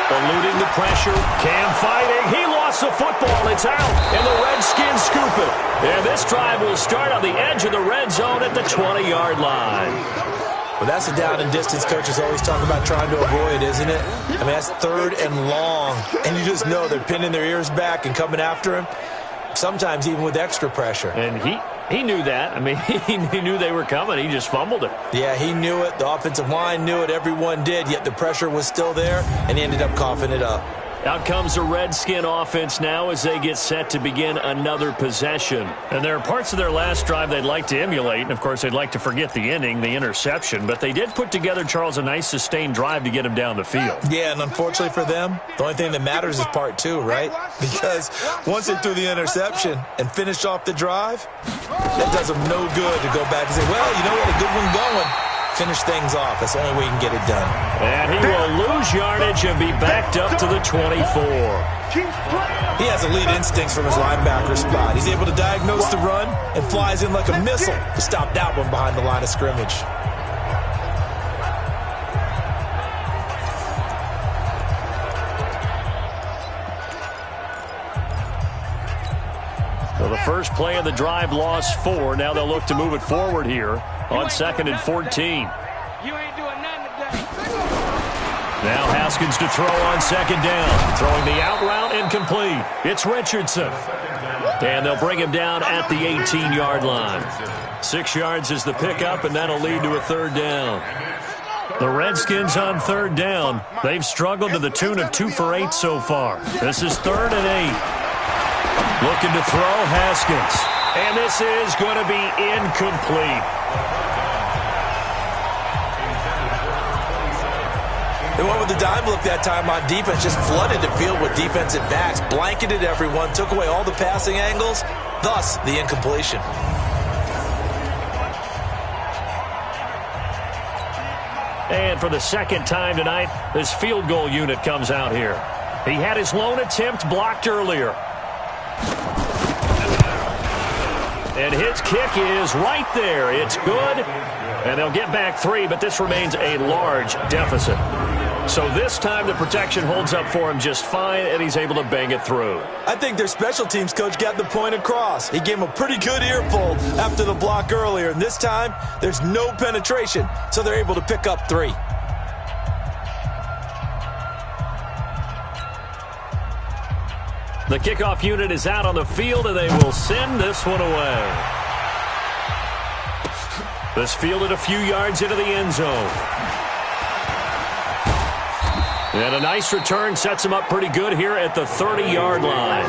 Eluding the pressure. Cam fighting. He lost the football. It's out. And the Redskins scoop it. And this drive will start on the edge of the red zone at the 20-yard line. Well, that's a down and distance coaches always talk about trying to avoid, isn't it? I mean, that's 3rd and long. And you just know they're pinning their ears back and coming after him. Sometimes even with extra pressure. And he knew that. I mean, he knew they were coming. He just fumbled it. Yeah, he knew it. The offensive line knew it. Everyone did. Yet the pressure was still there, and he ended up coughing it up. Out comes the Redskin offense now as they get set to begin another possession. And there are parts of their last drive they'd like to emulate. And, of course, they'd like to forget the inning, the interception. But they did put together, Charles, a nice sustained drive to get him down the field. Yeah, and unfortunately for them, the only thing that matters is part 2, right? Because once they threw the interception and finished off the drive, that does them no good to go back and say, well, you know what, a good one going. Finish things off. That's the only way you can get it done. And he will lose yardage and be backed up to the 24. He has elite instincts from his linebacker spot. He's able to diagnose the run and flies in like a missile to stop that one behind the line of scrimmage. So the first play of the drive lost 4. Now they'll look to move it forward here on 2nd and 14. You ain't doing nothing today. Now Haskins to throw on 2nd down. Throwing the out route incomplete. It's Richardson. And they'll bring him down at the 18-yard line. 6 yards is the pickup, and that'll lead to a 3rd down. The Redskins on 3rd down. They've struggled to the tune of 2 for 8 so far. This is 3rd and 8. Looking to throw, Haskins. And this is going to be incomplete. They went with the dime look that time on defense, just flooded the field with defensive backs, blanketed everyone, took away all the passing angles, thus the incompletion. And for the 2nd time tonight, this field goal unit comes out here. He had his lone attempt blocked earlier. And his kick is right there. It's good. And they'll get back 3, but this remains a large deficit. So this time the protection holds up for him just fine, and he's able to bang it through. I think their special teams coach got the point across. He gave him a pretty good earful after the block earlier. And this time, there's no penetration, so they're able to pick up 3. The kickoff unit is out on the field, and they will send this one away. This fielded a few yards into the end zone. And a nice return sets him up pretty good here at the 30-yard line.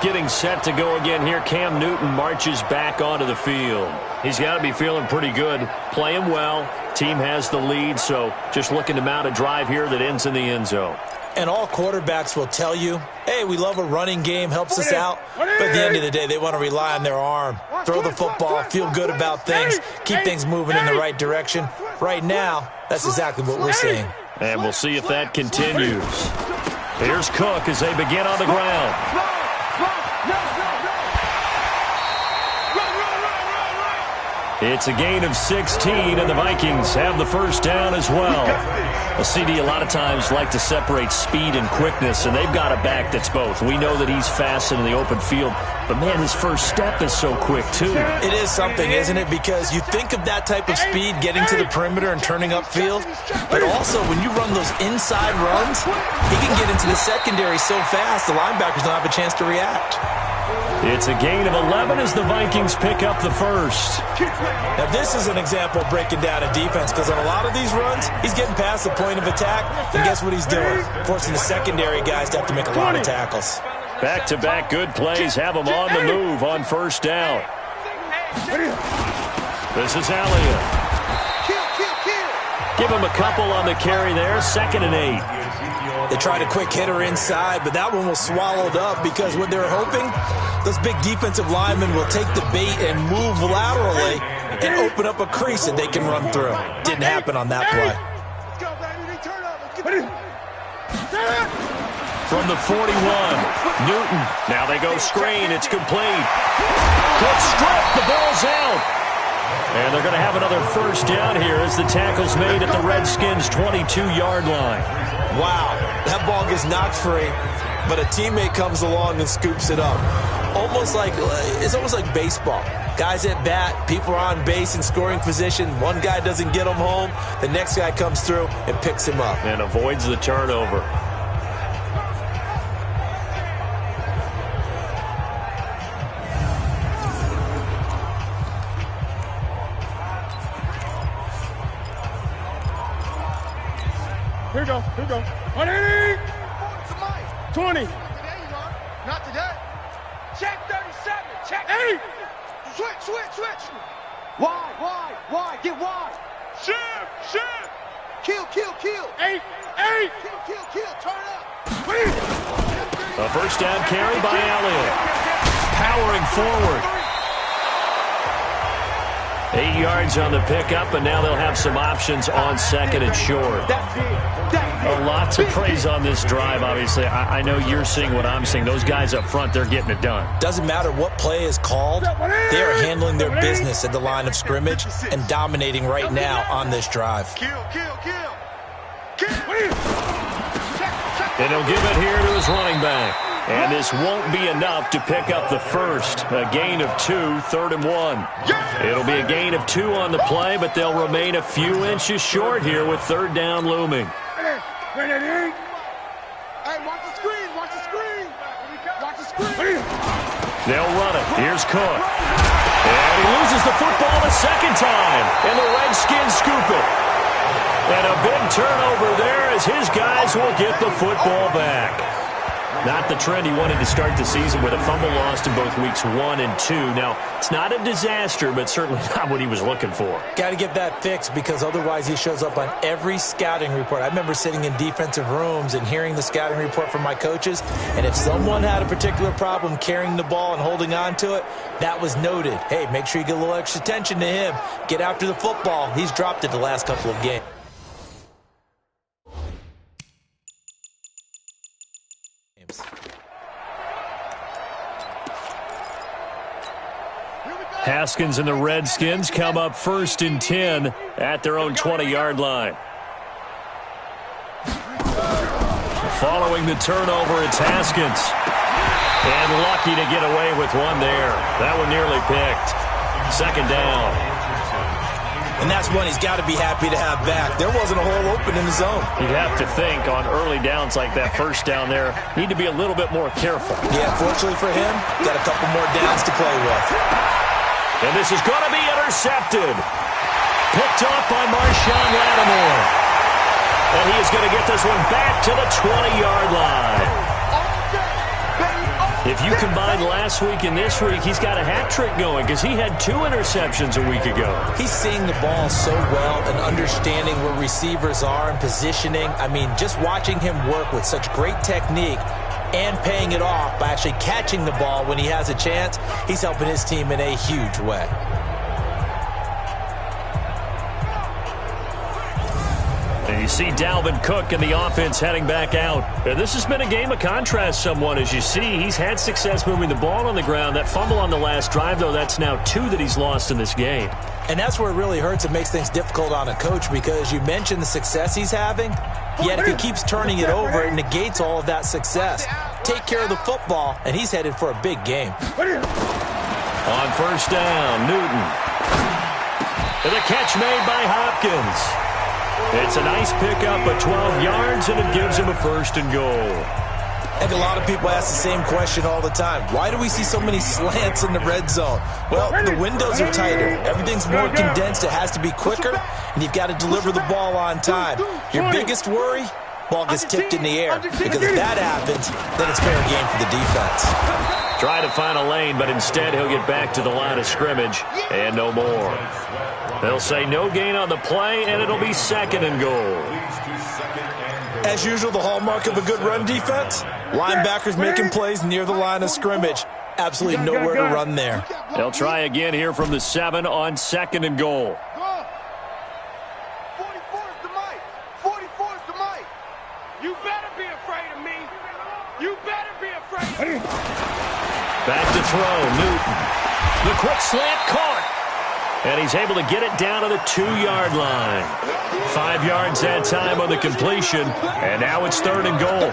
Getting set to go again here, Cam Newton marches back onto the field. He's got to be feeling pretty good, playing well. Team has the lead, so just looking to mount a drive here that ends in the end zone. And all quarterbacks will tell you, hey, we love a running game, helps us out. But at the end of the day, they want to rely on their arm. Throw the football, feel good about things, keep things moving in the right direction. Right now, that's exactly what we're seeing. And we'll see if that continues. Here's Cook as they begin on the ground. It's a gain of 16, and the Vikings have the first down as well. A CD a lot of times like to separate speed and quickness, and they've got a back that's both. We know that he's fast in the open field, but, man, his first step is so quick, too. It is something, isn't it? Because you think of that type of speed, getting to the perimeter and turning upfield, but also when you run those inside runs, he can get into the secondary so fast the linebackers don't have a chance to react. It's a gain of 11 as the Vikings pick up the first. Now, this is an example of breaking down a defense, because on a lot of these runs, he's getting past the point of attack, and guess what he's doing? Forcing the secondary guys to have to make a lot of tackles. Back-to-back good plays have them on the move on first down. This is Elliott. Give him a couple on the carry there, 2nd and 8. They tried a quick hitter inside, but that one was swallowed up because what they were hoping, those big defensive linemen will take the bait and move laterally and open up a crease that they can run through. Didn't happen on that play. From the 41, Newton. Now they go screen. It's complete. Quick strip. The ball's out. And they're going to have another first down here as the tackle's made at the Redskins' 22-yard line. Wow, that ball gets knocked free, but a teammate comes along and scoops it up. It's almost like baseball. Guys at bat, people are on base in scoring position. One guy doesn't get him home. The next guy comes through and picks him up. And avoids the turnover. Here we go. 180! 20. Not today. Check 37. Check 8. Switch. Wide. Get wide. Shift. Kill. 8. Kill. Turn up. A first down carry by Elliott. Powering forward. 8 yards on the pickup, and now they'll have some options on 2nd and short. A lot to praise on this drive, obviously. I know you're seeing what I'm seeing. Those guys up front, they're getting it done. Doesn't matter what play is called, they are handling their business at the line of scrimmage and dominating right now on this drive. Kill. And he'll give it here to his running back. And this won't be enough to pick up the first. A gain of 2, 3rd and 1. It'll be a gain of 2 on the play, but they'll remain a few inches short here with 3rd down looming. Hey, watch the screen. They'll run it. Here's Cook. And he loses the football a second time. And the Redskins scoop it. And a big turnover there as his guys will get the football back. Not the trend he wanted to start the season with a fumble lost in both weeks 1 and 2. Now, it's not a disaster, but certainly not what he was looking for. Got to get that fixed because otherwise he shows up on every scouting report. I remember sitting in defensive rooms and hearing the scouting report from my coaches, and if someone had a particular problem carrying the ball and holding on to it, that was noted. Hey, make sure you get a little extra attention to him. Get after the football. He's dropped it the last couple of games. Haskins and the Redskins come up 1st and 10 at their own 20-yard line. Following the turnover, it's Haskins. And lucky to get away with one there. That one nearly picked. 2nd down. And that's one he's got to be happy to have back. There wasn't a hole open in the zone. You'd have to think on early downs like that first down there, need to be a little bit more careful. Yeah, fortunately for him, got a couple more downs to play with. And this is going to be intercepted. Picked off by Marshawn Lattimore. And he is going to get this one back to the 20-yard line. If you combine last week and this week, he's got a hat trick going because he had 2 interceptions a week ago. He's seeing the ball so well and understanding where receivers are and positioning. I mean, just watching him work with such great technique and paying it off by actually catching the ball when he has a chance, he's helping his team in a huge way. And you see Dalvin Cook and the offense heading back out. And this has been a game of contrast somewhat. As you see, he's had success moving the ball on the ground. That fumble on the last drive, though, that's now 2 that he's lost in this game. And that's where it really hurts. It makes things difficult on a coach because you mentioned the success he's having, yet if he keeps turning it over, it negates all of that success. Take care of the football, and he's headed for a big game. On first down, Newton. And the catch made by Hopkins. It's a nice pickup of 12 yards, and it gives him a 1st and goal. And a lot of people ask the same question all the time. Why do we see so many slants in the red zone? Well, the windows are tighter. Everything's more condensed. It has to be quicker, and you've got to deliver the ball on time. Your biggest worry? Ball gets tipped in the air. Because if that happens, then it's fair game for the defense. Try to find a lane, but instead he'll get back to the line of scrimmage and no more. They'll say no gain on the play, and it'll be 2nd and goal. As usual, the hallmark of a good run defense, linebackers making plays near the line of scrimmage. Absolutely nowhere to run there. They'll try again here from the 7 on 2nd and goal. 44 is the mic. 44 is the mic. You better be afraid of me. You better be afraid of me. Back to throw, Newton. The quick slant caught. And he's able to get it down to the 2-yard line. 5 yards that time on the completion, and now it's 3rd and goal.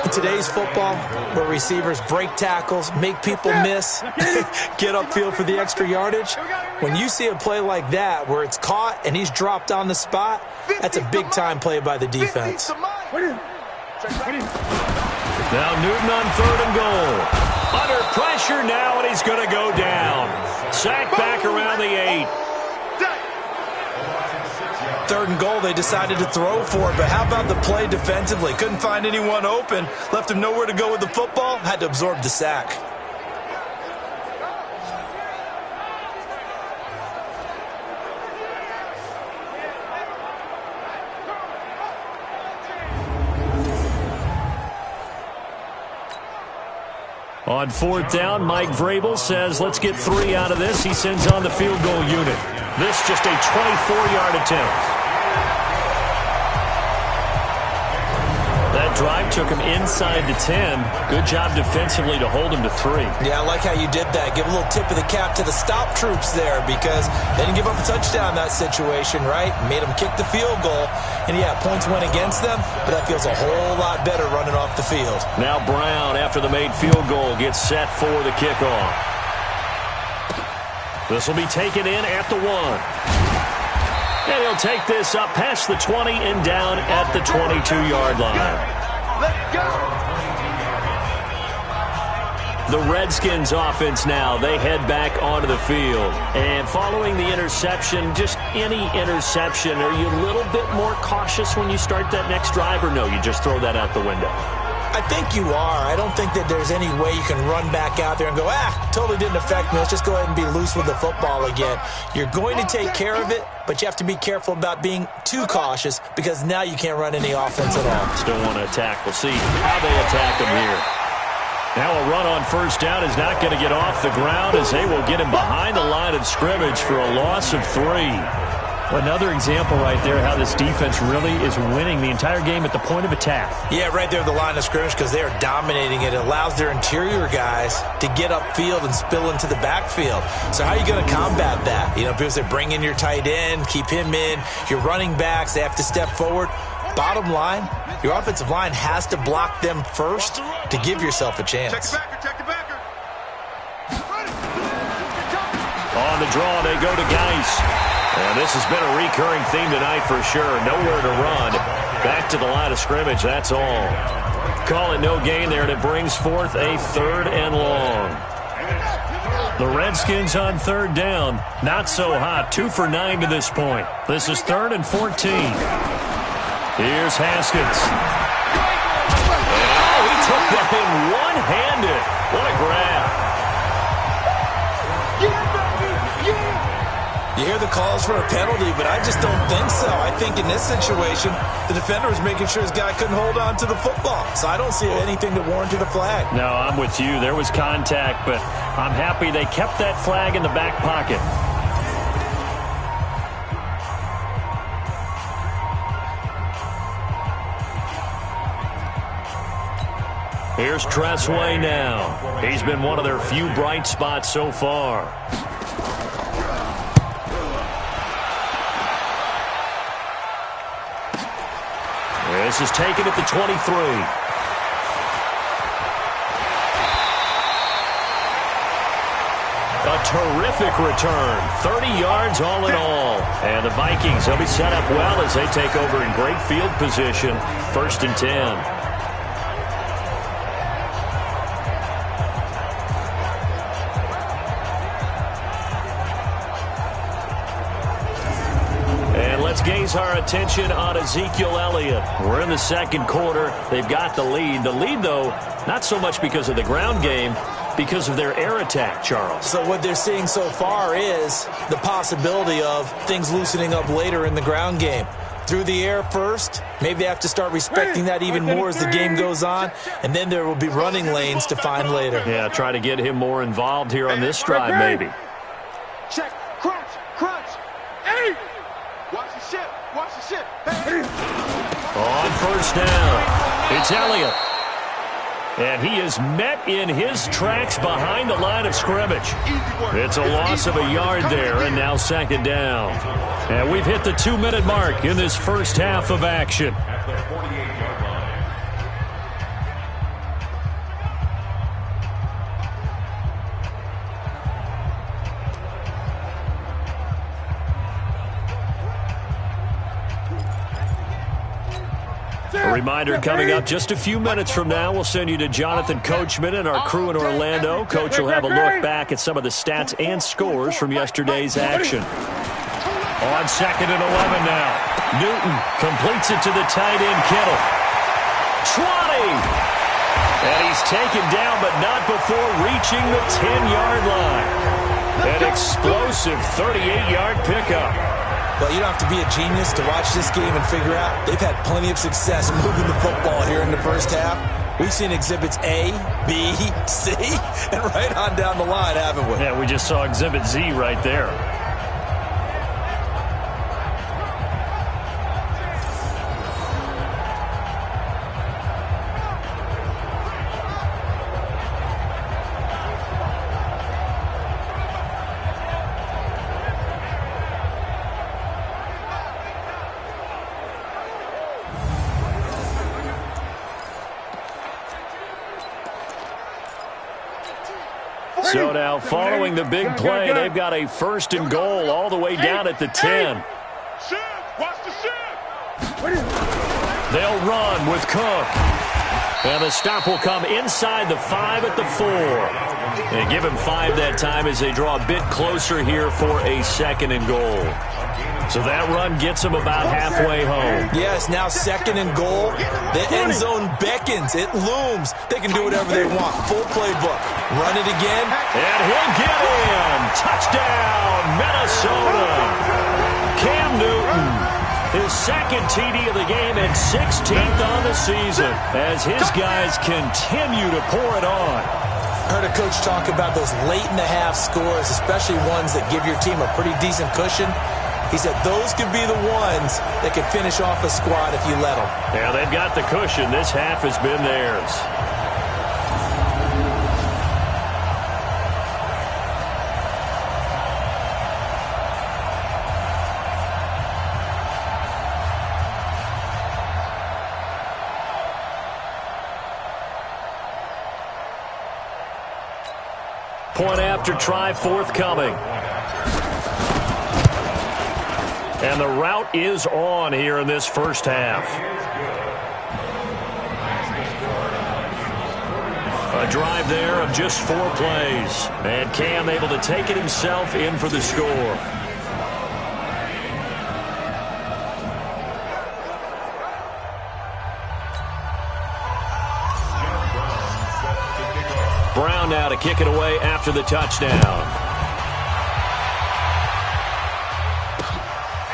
In today's football, where receivers break tackles, make people miss, get upfield for the extra yardage, when you see a play like that where it's caught and he's dropped on the spot, that's a big-time play by the defense. Now Newton on 3rd and goal. Under pressure now, and he's going to go down. Sacked back around the 8. 3rd and goal, they decided to throw for it, but how about the play defensively? Couldn't find anyone open, left him nowhere to go with the football, had to absorb the sack. On 4th down, Mike Vrabel says, let's get 3 out of this. He sends on the field goal unit. This just a 24-yard attempt. That drive took him inside the 10. Good job defensively to hold him to 3. Yeah, I like how you did that. Give a little tip of the cap to the stop troops there because they didn't give up a touchdown in that situation, right? Made them kick the field goal. And, yeah, points went against them, but that feels a whole lot better running off the field. Now Brown, after the made field goal, gets set for the kickoff. This will be taken in at the 1. And he'll take this up past the 20 and down at the 22-yard line. Let's go. The Redskins offense now, they head back onto the field. And following the interception, just any interception, are you a little bit more cautious when you start that next drive, or no, you just throw that out the window? I think you are. I don't think that there's any way you can run back out there and go, totally didn't affect me. Let's just go ahead and be loose with the football again. You're going to take care of it, but you have to be careful about being too cautious because now you can't run any offense at all. Still want to attack. We'll see how they attack him here. Now a run on 1st down is not going to get off the ground as they will get him behind the line of scrimmage for a loss of 3. Another example right there how this defense really is winning the entire game at the point of attack. Yeah, right there at the line of scrimmage because they are dominating it. It allows their interior guys to get upfield and spill into the backfield. So how are you going to combat that? You know, people say bring in your tight end, keep him in. Your running backs, they have to step forward. Bottom line, your offensive line has to block them first to give yourself a chance. Check the backer. On the draw, they go to Geis. And this has been a recurring theme tonight for sure. Nowhere to run. Back to the line of scrimmage, that's all. Call it no gain there, and it brings forth a 3rd and long. The Redskins on 3rd down. Not so hot. 2 for 9 to this point. This is 3rd and 14. Here's Haskins. Oh, he took that in one-handed. What calls for a penalty, but I just don't think so. I think in this situation, the defender was making sure his guy couldn't hold on to the football. So I don't see anything that warranted a flag. No, I'm with you. There was contact, but I'm happy they kept that flag in the back pocket. Here's Tressway now. He's been one of their few bright spots so far. This is taken at the 23. A terrific return. 30 yards all in all. And the Vikings, they'll be set up well as they take over in great field position. 1st and 10. Gaze our attention on Ezekiel Elliott. We're in the second quarter. They've got the lead. The lead, though, not so much because of the ground game, because of their air attack, Charles. So what they're seeing so far is the possibility of things loosening up later in the ground game. Through the air first, maybe they have to start respecting that even more as the game goes on, and then there will be running lanes to find later. Yeah, try to get him more involved here on this drive, maybe. Check, crunch, crunch. Hey! Watch the ship, watch the ship. Hey. On 1st down, it's Elliott. And he is met in his tracks behind the line of scrimmage. It's a loss of a yard there, and now 2nd down. And we've hit the 2-minute mark in this first half of action. At the 48-yard line. A reminder coming up just a few minutes from now. We'll send you to Jonathan Coachman and our crew in Orlando. Coach will have a look back at some of the stats and scores from yesterday's action. On 2nd and 11 now. Newton completes it to the tight end, Kittle. 20! And he's taken down, but not before reaching the 10-yard line. An explosive 38-yard pickup. Well, you don't have to be a genius to watch this game and figure out they've had plenty of success moving the football here in the first half. We've seen exhibits A, B, C, and right on down the line, haven't we? Yeah, we just saw exhibit Z right there. So now, following the big play, they've got a 1st and goal all the way down at the 10. Ship! Watch the ship! They'll run with Cook. And the stop will come inside the 5 at the 4. And give him 5 that time as they draw a bit closer here for a 2nd and goal. So that run gets them about halfway home. Yes, now 2nd and goal. The end zone beckons. It looms. They can do whatever they want. Full playbook. Run it again. And he'll get in. Touchdown, Minnesota. Cam Newton. His 2nd TD of the game and 16th on the season as his guys continue to pour it on. Heard a coach talk about those late-in-the-half scores, especially ones that give your team a pretty decent cushion. He said those could be the ones that could finish off a squad if you let them. Yeah, they've got the cushion. This half has been theirs. Point after try forthcoming. And the route is on here in this first half. A drive there of just 4 plays. And Cam able to take it himself in for the score. Brown now to kick it away after the touchdown.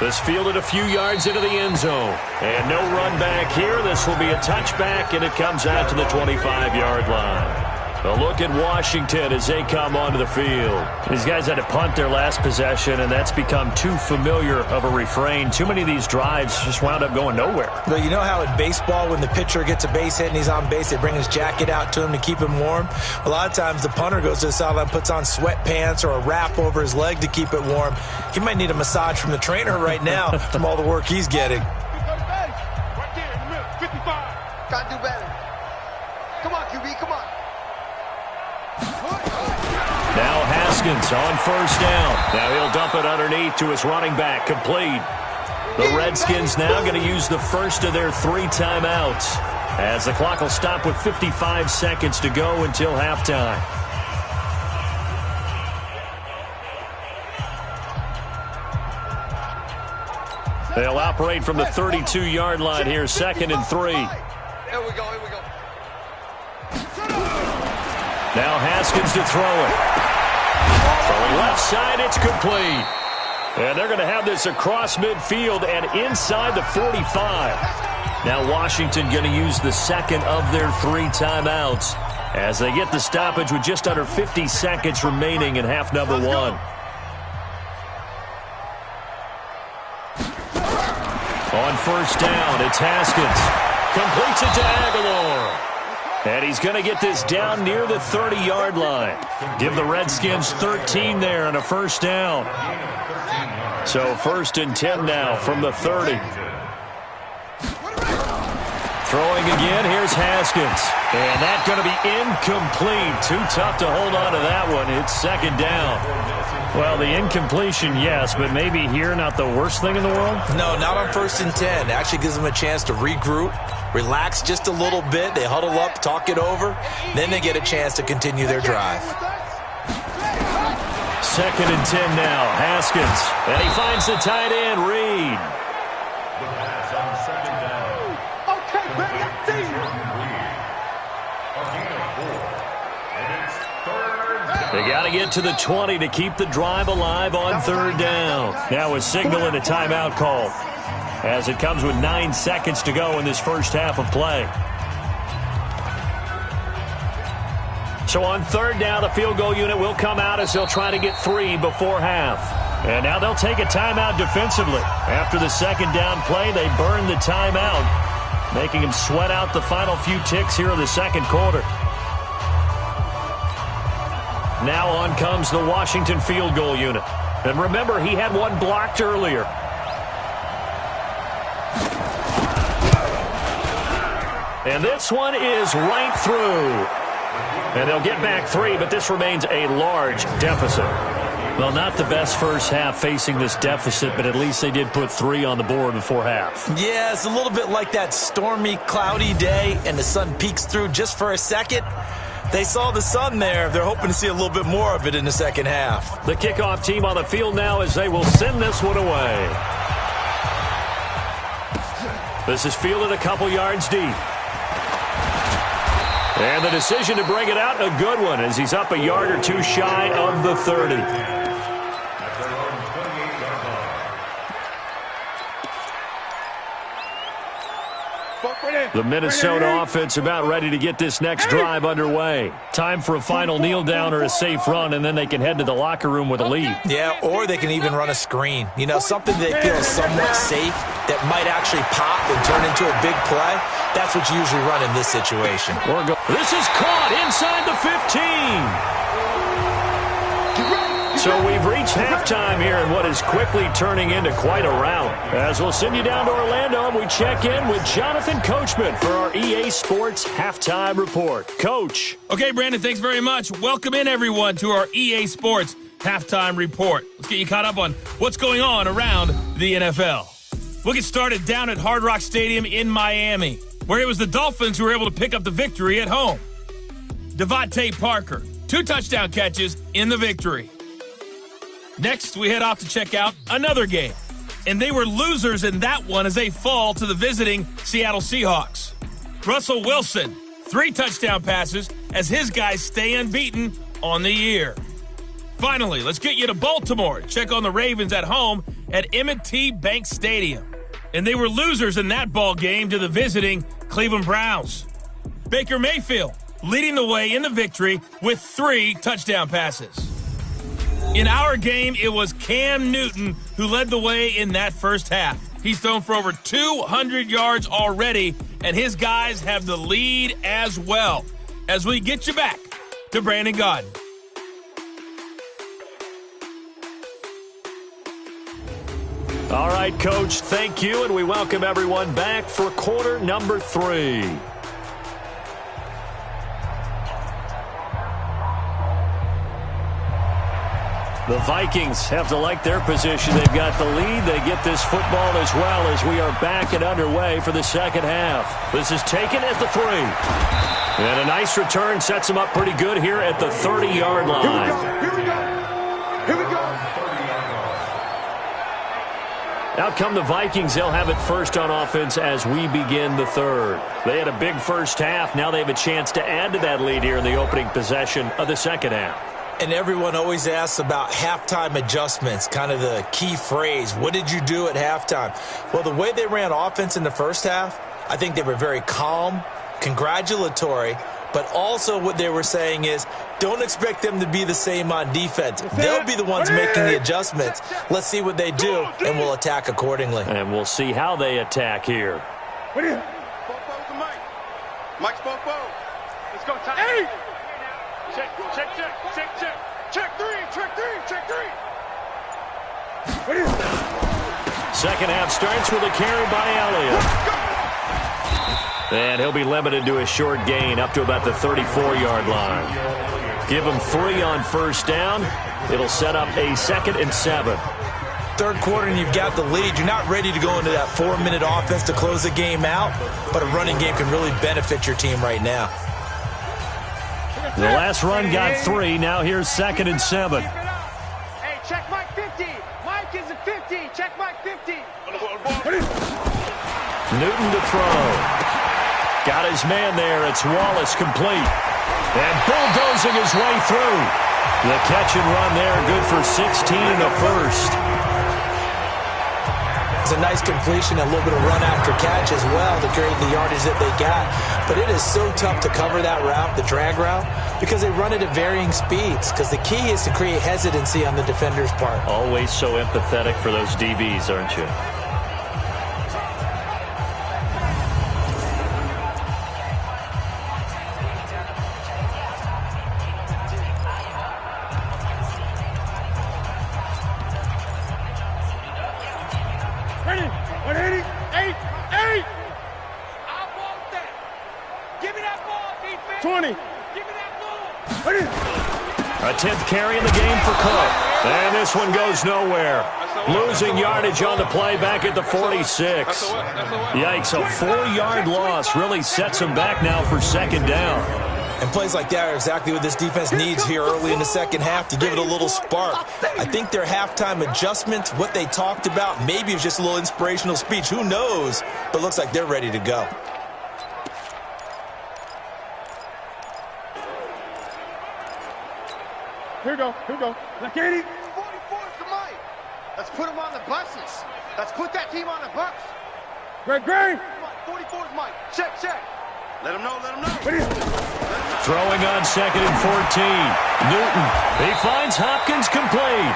This fielded a few yards into the end zone. And no run back here. This will be a touchback, and it comes out to the 25-yard line. A look at Washington as they come onto the field. These guys had to punt their last possession, and that's become too familiar of a refrain. Too many of these drives just wound up going nowhere. But you know how in baseball, when the pitcher gets a base hit and he's on base, they bring his jacket out to him to keep him warm? A lot of times the punter goes to the sideline, puts on sweatpants or a wrap over his leg to keep it warm. He might need a massage from the trainer right now from all the work he's getting. Right there in the middle, 55. Gotta do better. Come on, QB, come on. Now Haskins on first down. Now he'll dump it underneath to his running back. Complete. The Redskins now going to use the first of their 3 timeouts, as the clock will stop with 55 seconds to go until halftime. They'll operate from the 32-yard line here, 2nd and 3. Here we go, here we go. Now Haskins to throw it. From left side, it's complete. And they're going to have this across midfield and inside the 45. Now Washington going to use the second of their 3 timeouts as they get the stoppage with just under 50 seconds remaining in half number 1. On first down, it's Haskins. Completes it to Aguilar. And he's going to get this down near the 30-yard line. Give the Redskins 13 there and a first down. So 1st and 10 now from the 30. Throwing again, here's Haskins. And that's going to be incomplete. Too tough to hold on to that one. It's 2nd down. Well, the incompletion, yes, but maybe here not the worst thing in the world? No, not on 1st and 10. It actually gives them a chance to regroup, relax just a little bit. They huddle up, talk it over. Then they get a chance to continue their drive. 2nd and 10 now. Haskins. And he finds the tight end, Reed. The pass on 2nd down. Okay, baby, I see you. A gain of 4. And it's 3rd down. They got to get to the 20 to keep the drive alive on 3rd down. Now a signal and a timeout call, as it comes with 9 seconds to go in this first half of play. So on 3rd down, the field goal unit will come out as they'll try to get 3 before half. And now they'll take a timeout defensively. After the 2nd down play, they burn the timeout, making them sweat out the final few ticks here in the 2nd quarter. Now on comes the Washington field goal unit. And remember, he had one blocked earlier. And this one is right through. And they'll get back 3, but this remains a large deficit. Well, not the best first half facing this deficit, but at least they did put 3 on the board before half. Yeah, it's a little bit like that stormy, cloudy day, and the sun peeks through just for a second. They saw the sun there. They're hoping to see a little bit more of it in the second half. The kickoff team on the field now as they will send this one away. This is fielded a couple yards deep. And the decision to bring it out, a good one, as he's up a yard or 2 shy of the 30. The Minnesota offense about ready to get this next drive underway. Time for a final kneel down or a safe run, and then they can head to the locker room with a lead. Yeah, or they can even run a screen. You know, something they feel is somewhat safe that might actually pop and turn into a big play. That's what you usually run in this situation. This is caught inside the 15. So we've reached halftime here in what is quickly turning into quite a rout. As we'll send you down to Orlando, and we check in with Jonathan Coachman for our EA Sports Halftime Report. Coach. Okay, Brandon, thanks very much. Welcome in, everyone, to our EA Sports Halftime Report. Let's get you caught up on what's going on around the NFL. We'll get started down at Hard Rock Stadium in Miami, where it was the Dolphins who were able to pick up the victory at home. Devontae Parker, 2 touchdown catches in the victory. Next, we head off to check out another game. And they were losers in that one as they fall to the visiting Seattle Seahawks. Russell Wilson, 3 touchdown passes as his guys stay unbeaten on the year. Finally, let's get you to Baltimore. Check on the Ravens at home at M&T Bank Stadium. And they were losers in that ball game to the visiting Cleveland Browns. Baker Mayfield leading the way in the victory with 3 touchdown passes. In our game, it was Cam Newton who led the way in that first half. He's thrown for over 200 yards already, and his guys have the lead as well. As we get you back to Brandon Gaudin. All right, Coach, thank you, and we welcome everyone back for quarter number 3. The Vikings have to like their position. They've got the lead. They get this football as well as we are back and underway for the second half. This is taken at the 3. And a nice return sets them up pretty good here at the 30-yard line. Here we go. Out come the Vikings. They'll have it first on offense as we begin the 3rd. They had a big first half. Now they have a chance to add to that lead here in the opening possession of the second half. And everyone always asks about halftime adjustments, kind of the key phrase. What did you do at halftime? Well, the way they ran offense in the first half, I think they were very calm, congratulatory, but also what they were saying is don't expect them to be the same on defense. They'll be the ones making the adjustments. Let's see what they do, and we'll attack accordingly. And we'll see how they attack here. What are you? Bofo's to Mike. Mike's Bofo. Let's go, Ty. Hey! Check. Check 3. What are you? Second half starts with a carry by Elliott. And he'll be limited to a short gain up to about the 34-yard line. Give him 3 on first down. It'll set up a 2nd and 7. Third quarter and you've got the lead. You're not ready to go into that 4-minute offense to close the game out, but a running game can really benefit your team right now. The last run got 3. Now here's 2nd and 7. Hey, check Mike 50. Mike is a 50. Check Mike 50. Newton to throw. Got his man there. It's Wallace complete. And bulldozing his way through. The catch and run there, good for 16 in the first. It's a nice completion, a little bit of run after catch as well to create the yardage that they got. But it is so tough to cover that route, the drag route, because they run it at varying speeds. Because the key is to create hesitancy on the defender's part. Always so empathetic for those DBs, aren't you? Ready? 180. 8. I want that. Give me that ball, defense. 20. Give me that ball. Ready? A 10th carry in the game for Cook. And this one goes nowhere. Losing yardage on the play back at the 46. Yikes, a 4-yard loss really sets them back now for 2nd down. And plays like that are exactly what this defense needs here early in the second half to give it a little spark. I think their halftime adjustments, what they talked about, maybe it was just a little inspirational speech. Who knows? But looks like they're ready to go. Here we go. Look, 80. 44's to Mike. Let's put him on the buses. Let's put that team on the bus. Greg. 44's Mike. Check. Let him know. What are you? Throwing on 2nd and 14. Newton, he finds Hopkins complete.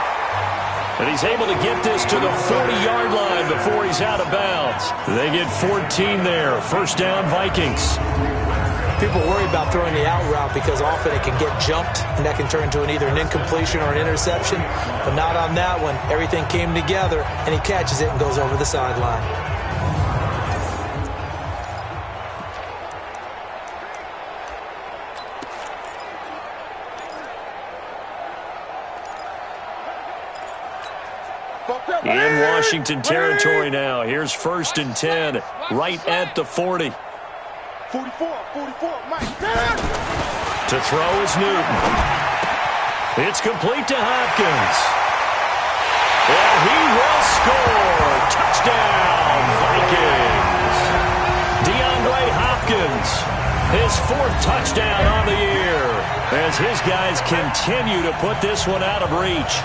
And he's able to get this to the 40-yard line before he's out of bounds. They get 14 there. First down, Vikings. People worry about throwing the out route because often it can get jumped, and that can turn into either an incompletion or an interception. But not on that one. Everything came together, and he catches it and goes over the sideline. In Washington territory now. Here's 1st and 10, right at the 40. 44, Mike. To throw is Newton. It's complete to Hopkins. And he will score. Touchdown, Vikings. DeAndre Hopkins, his 4th touchdown on the year, as his guys continue to put this one out of reach.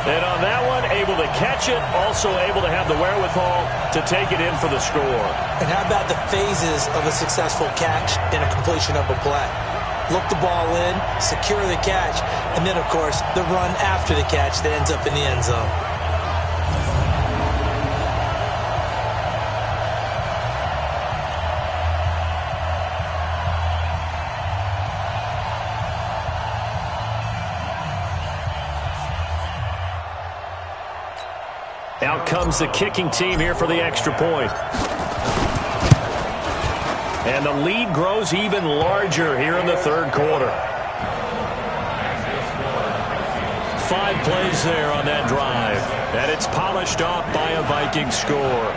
And on that one, able to catch it, also able to have the wherewithal to take it in for the score. And how about the phases of a successful catch and a completion of a play? Look the ball in, secure the catch, and then, of course, the run after the catch that ends up in the end zone. Out comes the kicking team here for the extra point. And the lead grows even larger here in the third quarter. 5 plays there on that drive. And it's polished off by a Viking score.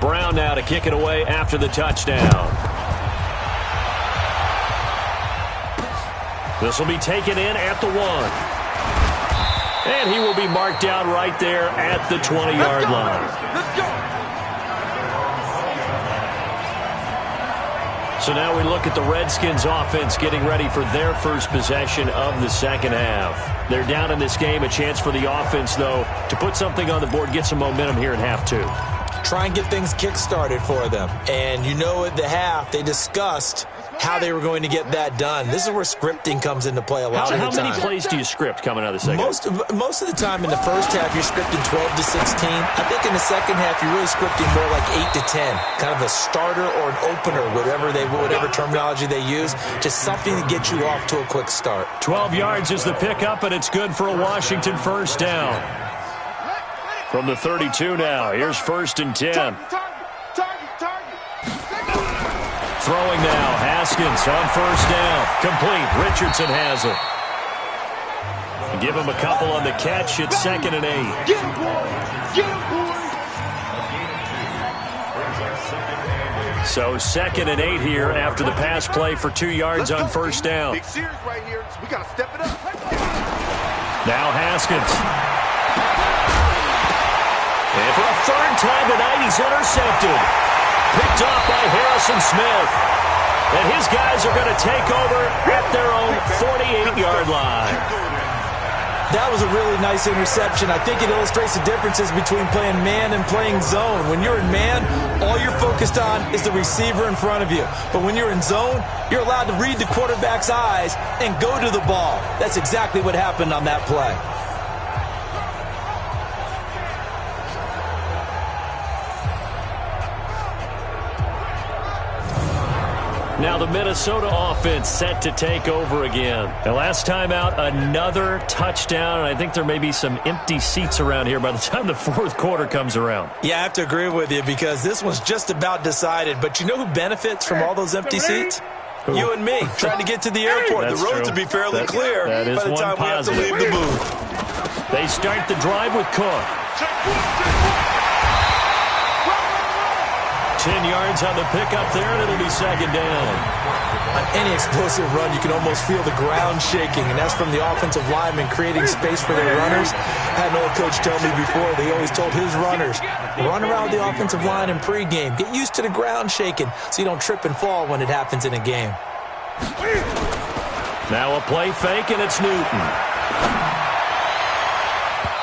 Brown now to kick it away after the touchdown. This will be taken in at the 1. And he will be marked down right there at the 20-yard line. Let's go. So now we look at the Redskins offense getting ready for their first possession of the second half. They're down in this game. A chance for the offense, though, to put something on the board, get some momentum here in half 2. Try and get things kick-started for them. And you know at the half, they discussed how they were going to get that done. This is where scripting comes into play a lot of the time. How many plays do you script coming out of the second half? Most of the time in the first half, you're scripting 12 to 16. I think in the second half, you're really scripting more like 8 to 10. Kind of a starter or an opener, whatever terminology they use. Just something to get you off to a quick start. 12 yards is the pickup, and it's good for a Washington first down. From the 32 now, here's 1st and 10. Throwing now, Haskins on 1st down. Complete, Richardson has it. Give him a couple on the catch, it's 2nd and 8. Get him, boy. Get him, boy. So 2nd and 8 here after the pass play for 2 yards on 1st down. Big series right here. We got to step it up. Now Haskins. And for a 3rd time tonight, he's intercepted. Picked off by Harrison Smith. And his guys are going to take over at their own 48-yard line. That was a really nice interception. I think it illustrates the differences between playing man and playing zone. When you're in man, all you're focused on is the receiver in front of you. But when you're in zone, you're allowed to read the quarterback's eyes and go to the ball. That's exactly what happened on that play. Now the Minnesota offense set to take over again. The last time out, another touchdown, and I think there may be some empty seats around here by the time the 4th quarter comes around. Yeah, I have to agree with you because this one's just about decided. But you know who benefits from all those empty seats? Who? You and me, trying to get to the airport. That's the roads true. will be fairly clear by the time we have to leave the booth. They start the drive with Cook. 10 yards on the pickup there, and it'll be 2nd down. On any explosive run, you can almost feel the ground shaking, and that's from the offensive linemen creating space for their runners. I had an old coach tell me before, they always told his runners, run around the offensive line in pregame. Get used to the ground shaking so you don't trip and fall when it happens in a game. Now a play fake, and it's Newton.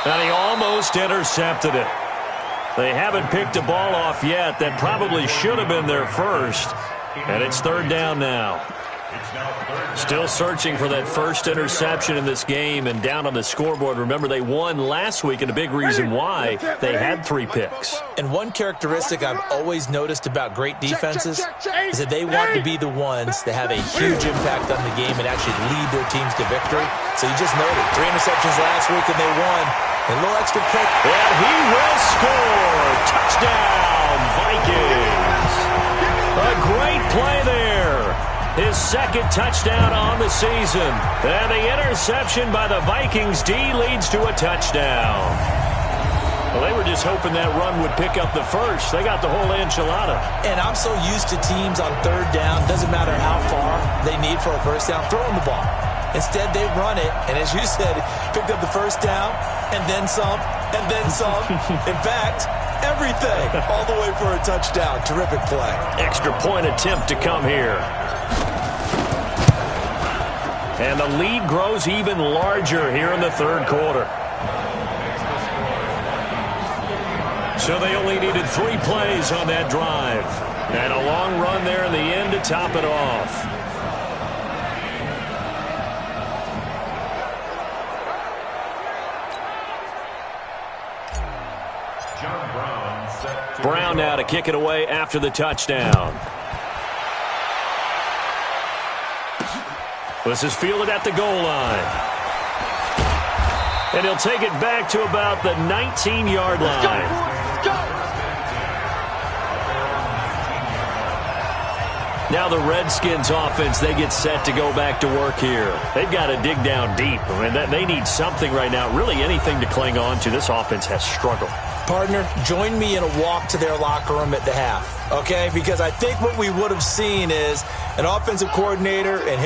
And he almost intercepted it. They haven't picked a ball off yet. That probably should have been their first. And it's 3rd down now. Still searching for that first interception in this game and down on the scoreboard. Remember, they won last week, and a big reason why they had 3 picks. And one characteristic I've always noticed about great defenses is that they want to be the ones that have a huge impact on the game and actually lead their teams to victory. So you just noted 3 interceptions last week, and they won. A little extra pick. And he will score. Touchdown, Vikings. A great play there. His 2nd touchdown on the season. And the interception by the Vikings D leads to a touchdown. Well, they were just hoping that run would pick up the first. They got the whole enchilada. And I'm so used to teams on 3rd down, doesn't matter how far they need for a first down, throw them the ball. Instead, they run it, and as you said, picked up the first down, and then some, and then some. In fact, everything, all the way for a touchdown. Terrific play. Extra point attempt to come here. And the lead grows even larger here in the third quarter. So they only needed 3 plays on that drive. And a long run there in the end to top it off. Brown now to kick it away after the touchdown. This is fielded at the goal line. And he'll take it back to about the 19-yard line. Now the Redskins offense, they get set to go back to work here. They've got to dig down deep. I mean, they need something right now, really anything to cling on to. This offense has struggled. Partner, join me in a walk to their locker room at the half, okay? Because I think what we would have seen is an offensive coordinator and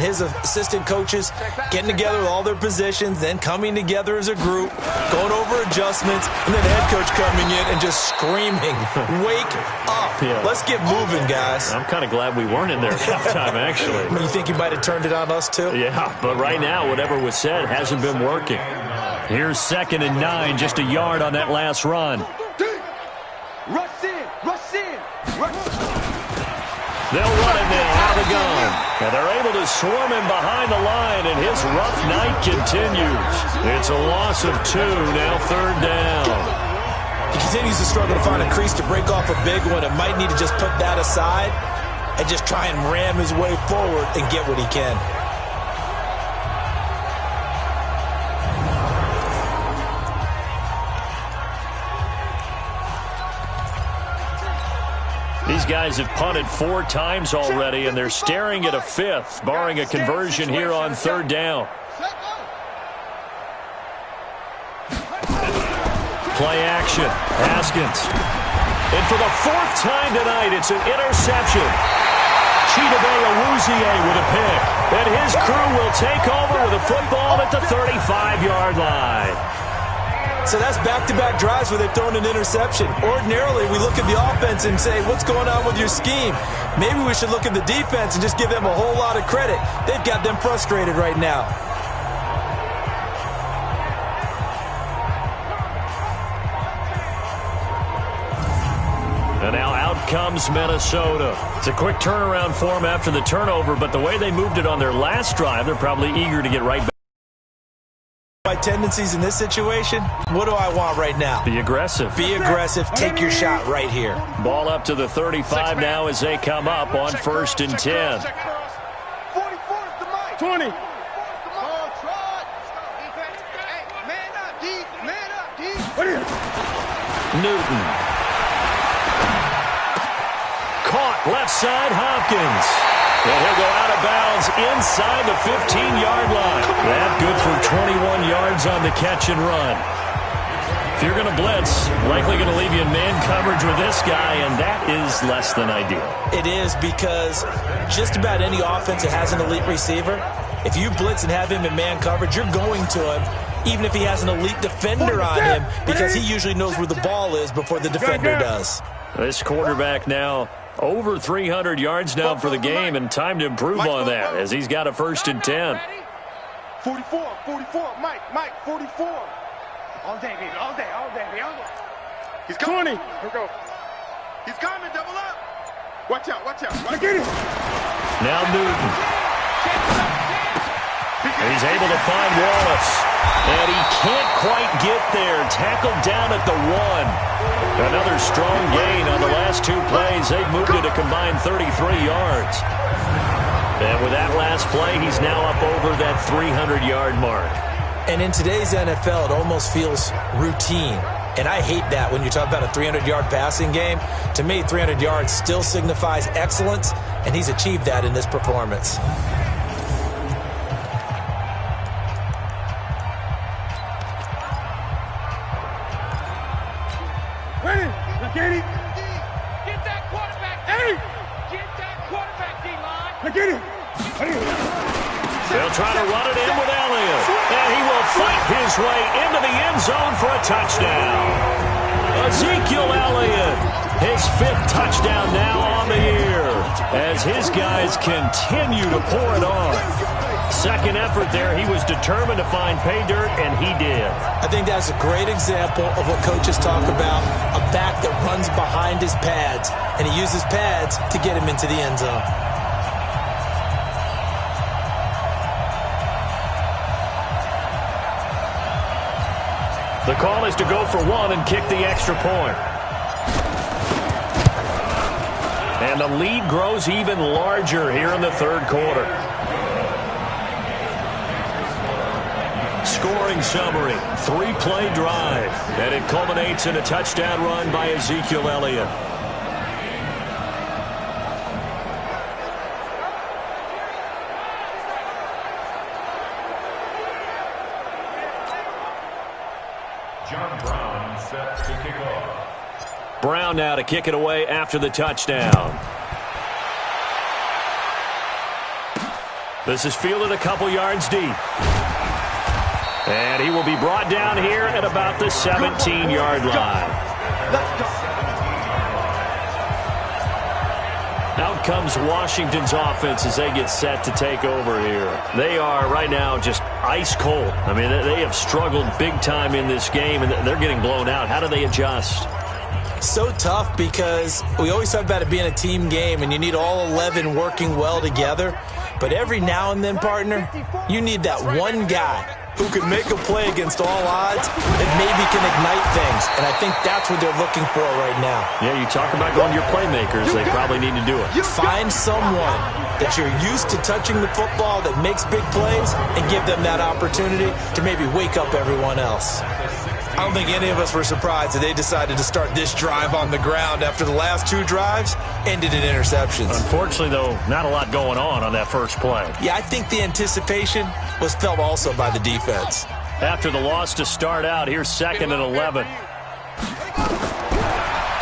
his assistant coaches getting together with all their positions, then coming together as a group, going over adjustments, and then the head coach coming in and just screaming, "Wake up. Yeah. Let's get moving, guys." I'm kind of glad we weren't in there at halftime, actually. You think you might have turned it on us, too? Yeah, but right now, whatever was said hasn't been working. Here's 2nd and 9, just a yard on that last run. Rush in, rush in, rush. They'll run it now out of the gun. And they're able to swarm him behind the line, and his rough night continues. It's a loss of 2, now 3rd down. He continues to struggle to find a crease to break off a big one and might need to just put that aside and just try and ram his way forward and get what he can. These guys have punted 4 times already, and they're staring at a 5th, barring a conversion here on 3rd down. Play action. Haskins. And for the 4th time tonight, it's an interception. Chidobe Awuzie with a pick. And his crew will take over with a football at the 35-yard line. So that's back-to-back drives where they've thrown an interception. Ordinarily, we look at the offense and say, what's going on with your scheme? Maybe we should look at the defense and just give them a whole lot of credit. They've got them frustrated right now. And now out comes Minnesota. It's a quick turnaround for them after the turnover, but the way they moved it on their last drive, they're probably eager to get right back. My tendencies in this situation, what do I want right now? Be aggressive. Be aggressive. Take your shot right here. Ball up to the 35 now as they come up on 1st and 10. 20. Newton. Caught left side, Hopkins. And he'll go out of bounds inside the 15-yard line. That good for 21 yards on the catch and run. If you're going to blitz, likely going to leave you in man coverage with this guy, and that is less than ideal. It is, because just about any offense that has an elite receiver, if you blitz and have him in man coverage, you're going to him, even if he has an elite defender on him, because he usually knows where the ball is before the defender does. This quarterback now over 300 yards now for the game, and time to improve on that as he's got a 1st and 10. 44, Mike, 44. All day, baby, all day. He's coming. 20. Here we go. He's coming, double up. Watch out. I get it. Now Newton. He's able to find Wallace. And he can't quite get there. Tackled down at the 1. Another strong gain on the last 2 plays. They've moved it a combined 33 yards. And with that last play, he's now up over that 300-yard mark. And in today's NFL, it almost feels routine. And I hate that when you talk about a 300-yard passing game. To me, 300 yards still signifies excellence, and he's achieved that in this performance. Ready? Get it. Get that quarterback. Hey. Get that quarterback, D-line. I get it. They'll trying to run it in with Elliott. And he will fight his way into the end zone for a touchdown. Ezekiel Elliott, his 5th touchdown now on the year, as his guys continue to pour it on. Second effort there, he was determined to find pay dirt, and he did. I think that's a great example of what coaches talk about, a back that runs behind his pads, and he uses pads to get him into the end zone. The call is to go for 1 and kick the extra point. And the lead grows even larger here in the third quarter. Scoring summary, 3-play drive, and it culminates in a touchdown run by Ezekiel Elliott. John Brown set to kick off. Brown now to kick it away after the touchdown. This is fielded a couple yards deep. And he will be brought down here at about the 17-yard line. Out comes Washington's offense as they get set to take over here. They are right now just ice cold. I mean, they have struggled big time in this game, and they're getting blown out. How do they adjust? So tough because we always talk about it being a team game, and you need all 11 working well together. But every now and then, partner, you need that one guy who can make a play against all odds and maybe can ignite things. And I think that's what they're looking for right now. Yeah, you talk about going to your playmakers. They probably need to do it. Find someone that you're used to touching the football that makes big plays and give them that opportunity to maybe wake up everyone else. I don't think any of us were surprised that they decided to start this drive on the ground after the last 2 drives ended in interceptions. Unfortunately, though, not a lot going on that first play. Yeah, I think the anticipation was felt also by the defense. After the loss to start out, here's 2nd and 11.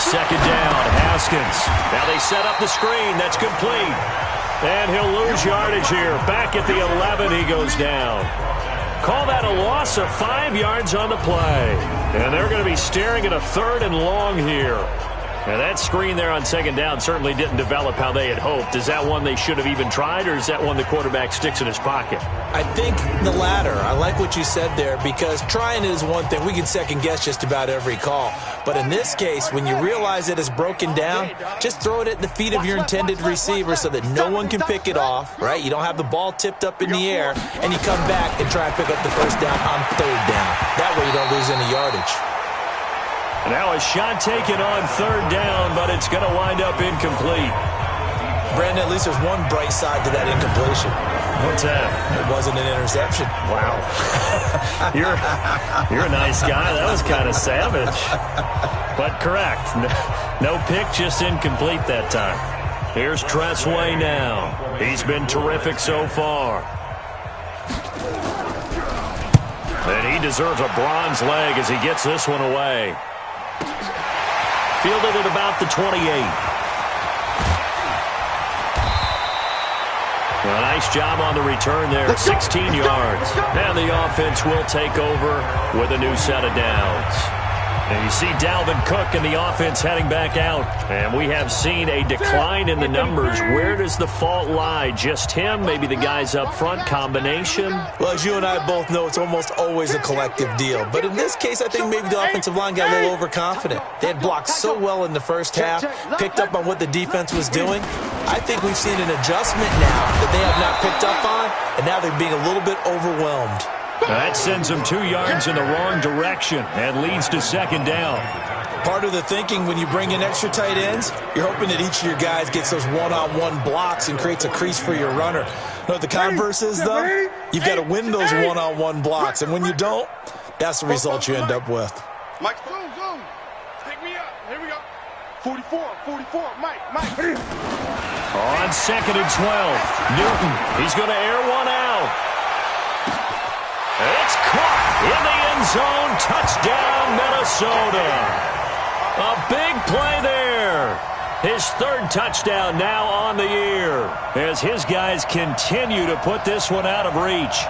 Second down, Haskins. Now they set up the screen. That's complete. And he'll lose yardage here. Back at the 11, he goes down. Call that a loss of 5 yards on the play. And they're going to be staring at a 3rd and long here. Now that screen there on 2nd down certainly didn't develop how they had hoped. Is that one they should have even tried, or is that one the quarterback sticks in his pocket? I think the latter. I like what you said there, because trying it is one thing. We can second guess just about every call. But in this case, when you realize it is broken down, just throw it at the feet of your intended receiver so that no one can pick it off, right? You don't have the ball tipped up in the air, and you come back and try and pick up the first down on 3rd down. That way you don't lose any yardage. Now a shot taken on 3rd down, but it's going to wind up incomplete. Brandon, at least there's one bright side to that incompletion. What's that? It wasn't an interception. Wow. You're a nice guy. That was kind of savage. But correct. No pick, just incomplete that time. Here's Tressway now. He's been terrific so far. And he deserves a bronze leg as he gets this one away. Fielded at about the 28. Well, nice job on the return there, 16 yards. And the offense will take over with a new set of downs. And you see Dalvin Cook and the offense heading back out. And we have seen a decline in the numbers. Where does the fault lie? Just him? Maybe the guys up front? Combination? Well, as you and I both know, it's almost always a collective deal. But in this case, I think maybe the offensive line got a little overconfident. They had blocked so well in the first half, picked up on what the defense was doing. I think we've seen an adjustment now that they have not picked up on, and now they're being a little bit overwhelmed. That sends them 2 yards in the wrong direction and leads to 2nd down. Part of the thinking when you bring in extra tight ends, you're hoping that each of your guys gets those one-on-one blocks and creates a crease for your runner. You know what the converse is, though? You've got to win those one-on-one blocks, and when you don't, that's the result you end up with. Mike, zoom. Pick me up. Here we go. 44, Mike. On 2nd and 12, Newton, he's going to air one out. It's caught in the end zone. Touchdown, Minnesota. A big play there. His third touchdown now on the year as his guys continue to put this one out of reach.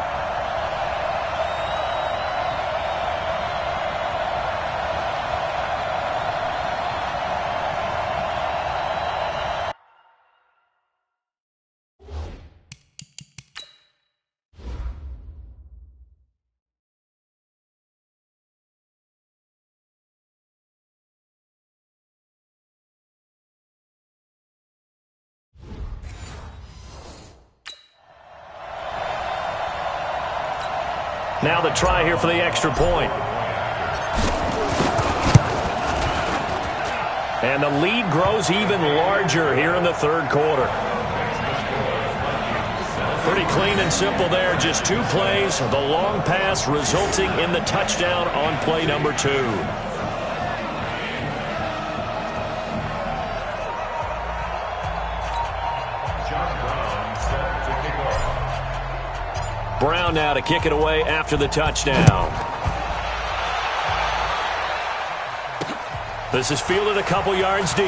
Now the try here for the extra point. And the lead grows even larger here in the third quarter. Pretty clean and simple there. Just 2 plays. The long pass resulting in the touchdown on play number 2. Brown now to kick it away after the touchdown. This is fielded a couple yards deep.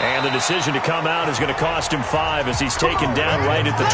And the decision to come out is going to cost him 5 as he's taken down right at the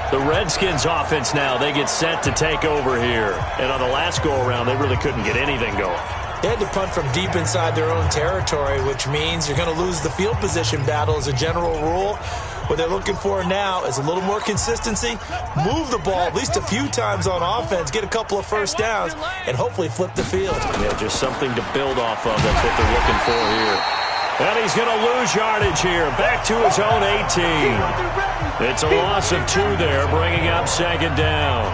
20. The Redskins offense now, they get set to take over here. And on the last go-around, they really couldn't get anything going. They had to punt from deep inside their own territory, which means you're going to lose the field position battle as a general rule. What they're looking for now is a little more consistency, move the ball at least a few times on offense, get a couple of first downs, and hopefully flip the field. Yeah, just something to build off of. That's what they're looking for here. And he's going to lose yardage here, back to his own 18. It's a loss of 2 there, bringing up second down.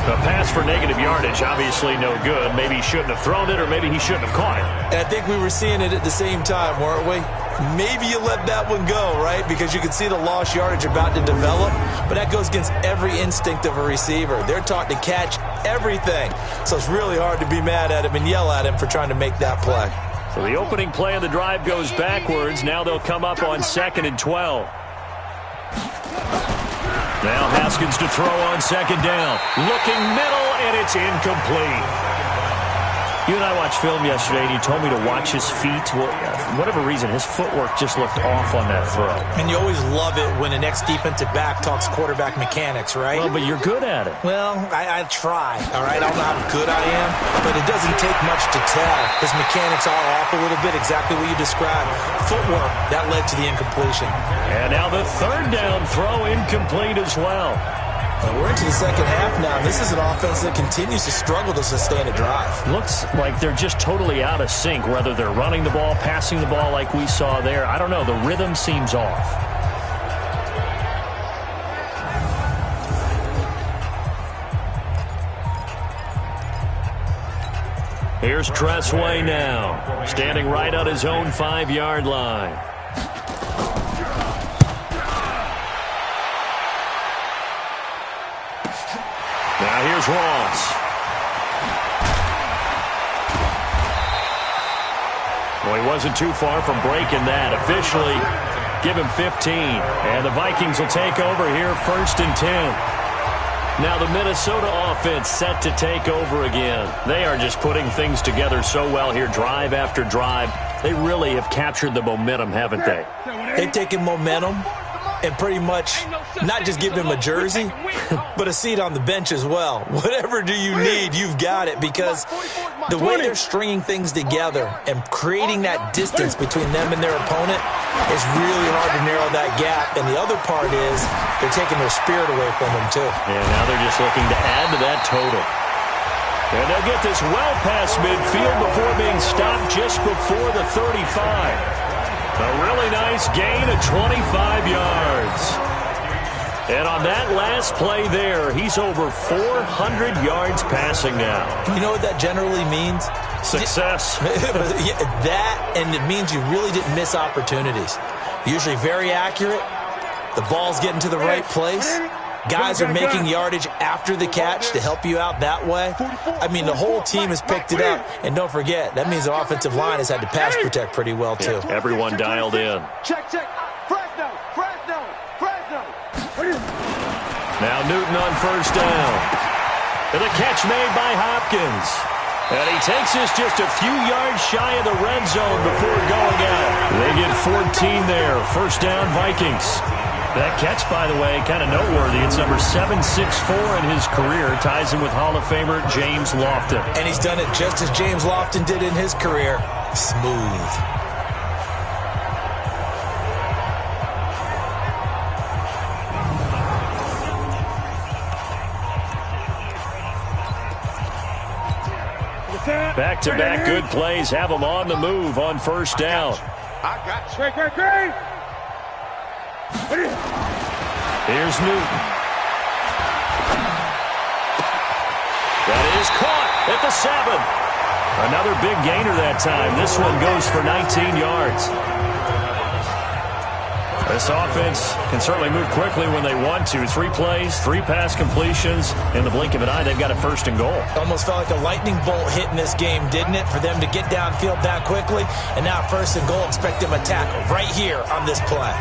A pass for negative yardage, obviously no good. Maybe he shouldn't have thrown it, or maybe he shouldn't have caught it. And I think we were seeing it at the same time, weren't we? Maybe you let that one go, right? Because you can see the lost yardage about to develop. But that goes against every instinct of a receiver. They're taught to catch everything. So it's really hard to be mad at him and yell at him for trying to make that play. So the opening play of the drive goes backwards. Now they'll come up on 2nd and 12. Now Haskins to throw on second down. Looking middle, and it's incomplete. You and I watched film yesterday, and you told me to watch his feet. Well, for whatever reason, his footwork just looked off on that throw. And you always love it when an ex-defensive back talks quarterback mechanics, right? Well, but you're good at it. Well, I try, all right? I don't know how good I am, but it doesn't take much to tell. His mechanics are off a little bit, exactly what you described. Footwork, that led to the incompletion. And now the third down throw incomplete as well. And we're into the second half now, and this is an offense that continues to struggle to sustain a drive. Looks like they're just totally out of sync, whether they're running the ball, passing the ball like we saw there. I don't know. The rhythm seems off. Here's Tressway now, standing right on his own 5-yard line. Now here's Ross. Well, he wasn't too far from breaking that. Officially, give him 15. And the Vikings will take over here 1st and 10. Now the Minnesota offense set to take over again. They are just putting things together so well here, drive after drive. They really have captured the momentum, haven't they? They've taken momentum and pretty much not just give him a jersey, but a seat on the bench as well. Whatever do you need, you've got it, because the way they're stringing things together and creating that distance between them and their opponent is really hard to narrow that gap. And the other part is they're taking their spirit away from them, too. Yeah, now they're just looking to add to that total. And they'll get this well past midfield before being stopped just before the 35. A really nice gain of 25 yards. And on that last play there, he's over 400 yards passing now. You know what that generally means? Success. That, and it means you really didn't miss opportunities. Usually very accurate. The ball's getting to the right place. Guys are making yardage after the catch to help you out that way. I mean, the whole team has picked it up. And don't forget, that means the offensive line has had to pass protect pretty well, too. Yeah, everyone dialed in. Check. Fresno. Now Newton on 1st down. And the catch made by Hopkins. And he takes us just a few yards shy of the red zone before going out. They get 14 there. First down, Vikings. That catch, by the way, kind of noteworthy. It's number 764 in his career. Ties him with Hall of Famer James Lofton. And he's done it just as James Lofton did in his career. Smooth. Back-to-back good plays have them on the move on first down. I got you. Great. Here's Newton. That is caught at the 7. Another big gainer that time. This one goes for 19 yards. This offense can certainly move quickly when they want to. 3 plays, 3 pass completions. In the blink of an eye, they've got a first and goal. Almost felt like a lightning bolt hit in this game, didn't it? For them to get downfield that quickly. And now first and goal, expect them to tackle right here on this play.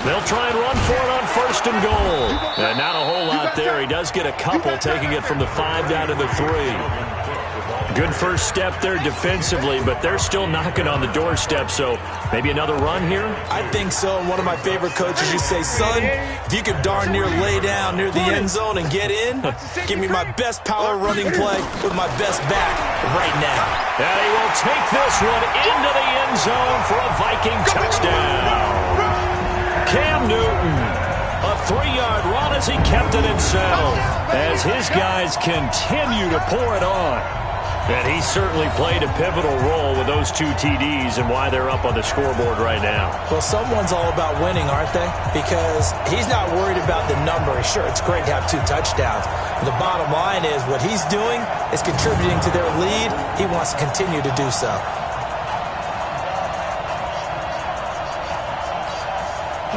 They'll try and run for it on first and goal. And not a whole lot there. He does get a couple, taking it from the 5 down to the 3. Good first step there defensively, but they're still knocking on the doorstep, so maybe another run here? I think so. One of my favorite coaches used to say, son, if you could darn near lay down near the end zone and get in, give me my best power running play with my best back right now. And he will take this one into the end zone for a Viking touchdown. Cam Newton, a 3-yard run as he kept it himself, as his guys continue to pour it on. And he certainly played a pivotal role with those 2 TDs and why they're up on the scoreboard right now. Well, someone's all about winning, aren't they? Because he's not worried about the number. Sure, it's great to have 2 touchdowns. But the bottom line is what he's doing is contributing to their lead. He wants to continue to do so.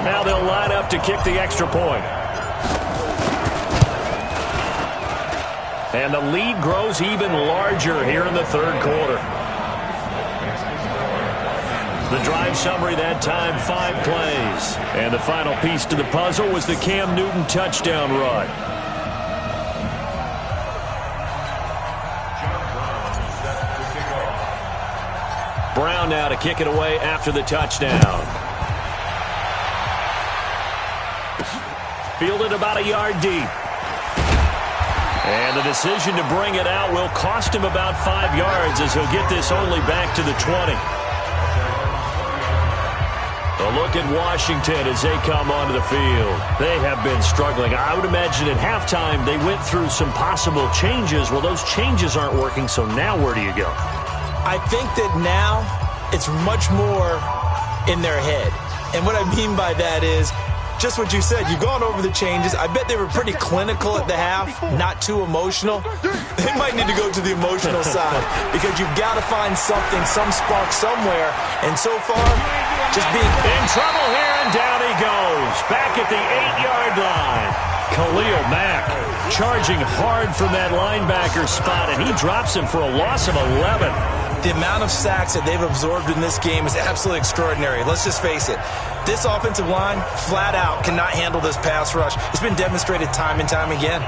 Now they'll line up to kick the extra point. And the lead grows even larger here in the third quarter. The drive summary that time, 5 plays. And the final piece to the puzzle was the Cam Newton touchdown run. Brown now to kick it away after the touchdown. Fielded about a yard deep. And the decision to bring it out will cost him about 5 yards as he'll get this only back to the 20. A look at Washington as they come onto the field. They have been struggling. I would imagine at halftime they went through some possible changes. Well, those changes aren't working, so now where do you go? I think that now it's much more in their head. And what I mean by that is just what you said. You've gone over the changes. I bet they were pretty clinical at the half, not too emotional. They might need to go to the emotional side because you've got to find something, some spark somewhere. And so far, just being in trouble here, and down he goes. Back at the 8-yard line. Khalil Mack charging hard from that linebacker spot, and he drops him for a loss of 11. The amount of sacks that they've absorbed in this game is absolutely extraordinary. Let's just face it. This offensive line, flat out, cannot handle this pass rush. It's been demonstrated time and time again.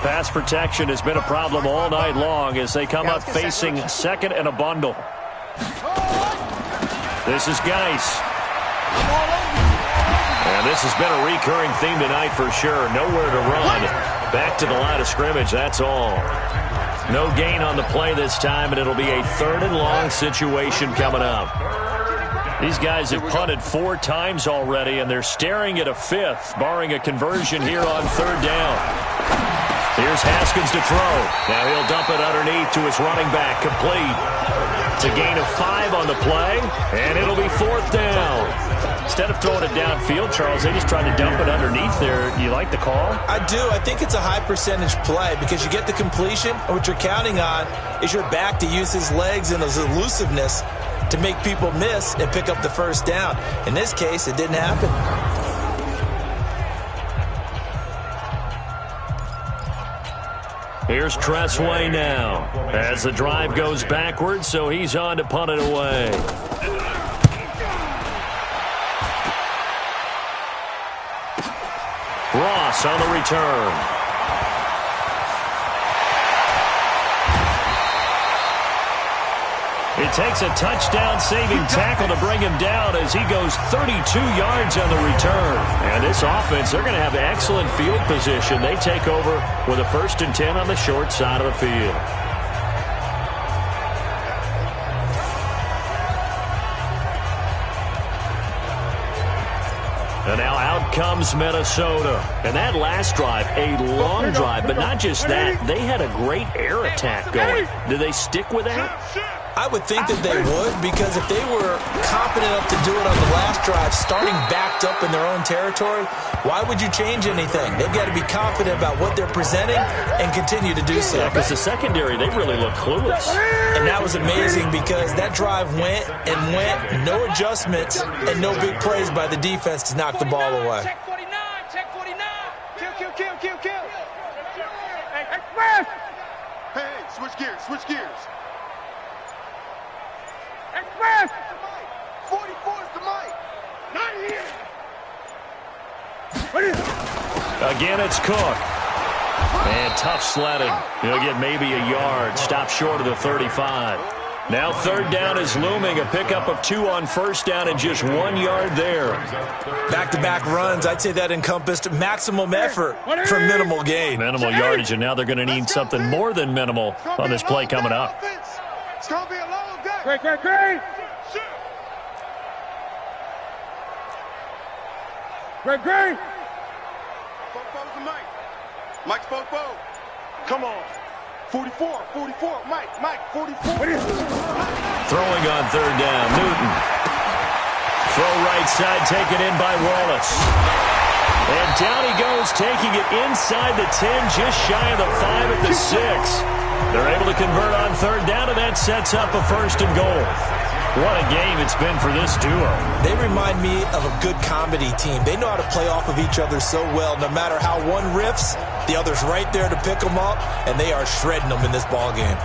Pass protection has been a problem all night long as they come up facing second and a bundle. This is Geis. And this has been a recurring theme tonight for sure. Nowhere to run. Back to the line of scrimmage, that's all. No gain on the play this time, and it'll be a 3rd and long situation coming up. These guys have punted 4 times already, and they're staring at a 5th, barring a conversion here on 3rd down. Here's Haskins to throw. Now he'll dump it underneath to his running back. Complete. It's a gain of 5 on the play, and it'll be 4th down. Instead of throwing it downfield, Charles, they just tried to dump it underneath there. You like the call? I do. I think it's a high percentage play because you get the completion, and what you're counting on is your back to use his legs and his elusiveness to make people miss and pick up the first down. In this case, it didn't happen. Here's Tressway now as the drive goes backwards, so he's on to punt it away. Ross on the return. It takes a touchdown-saving tackle to bring him down as he goes 32 yards on the return. And this offense, they're going to have excellent field position. They take over with a 1st and 10 on the short side of the field. And now out comes Minnesota. And that last drive, a long drive, but not just that. They had a great air attack going. Do they stick with that? I would think that they would, because if they were confident enough to do it on the last drive, starting backed up in their own territory, why would you change anything? They've got to be confident about what they're presenting and continue to do so. Yeah, because the secondary, they really look clueless. And that was amazing because that drive went and went, no adjustments and no big plays by the defense to knock the ball away. Check 49, check 49. Kill. Hey, express. Hey, switch gears. Express. 44 is the mic. Not here. Again, it's Cook. And tough sledding. He'll get maybe a yard. Stop short of the 35. Now 3rd down is looming. A pickup of 2 on 1st down and just 1 yard there. Back-to-back runs, I'd say that encompassed maximum effort for minimal gain. Minimal yardage, and now they're going to need something more than minimal on this play coming up. It's going to be a long day. Great. Great. Fofo's the mic. Mike's Fofo. Come on. 44, Mike, 44. Throwing on 3rd down, Newton. Throw right side, taken in by Wallace. And down he goes, taking it inside the 10, just shy of the 5 at the 6. They're able to convert on 3rd down, and that sets up a 1st and goal. What a game it's been for this duo. They remind me of a good comedy team. They know how to play off of each other so well. No matter how one riffs, the other's right there to pick them up, and they are shredding them in this ball game.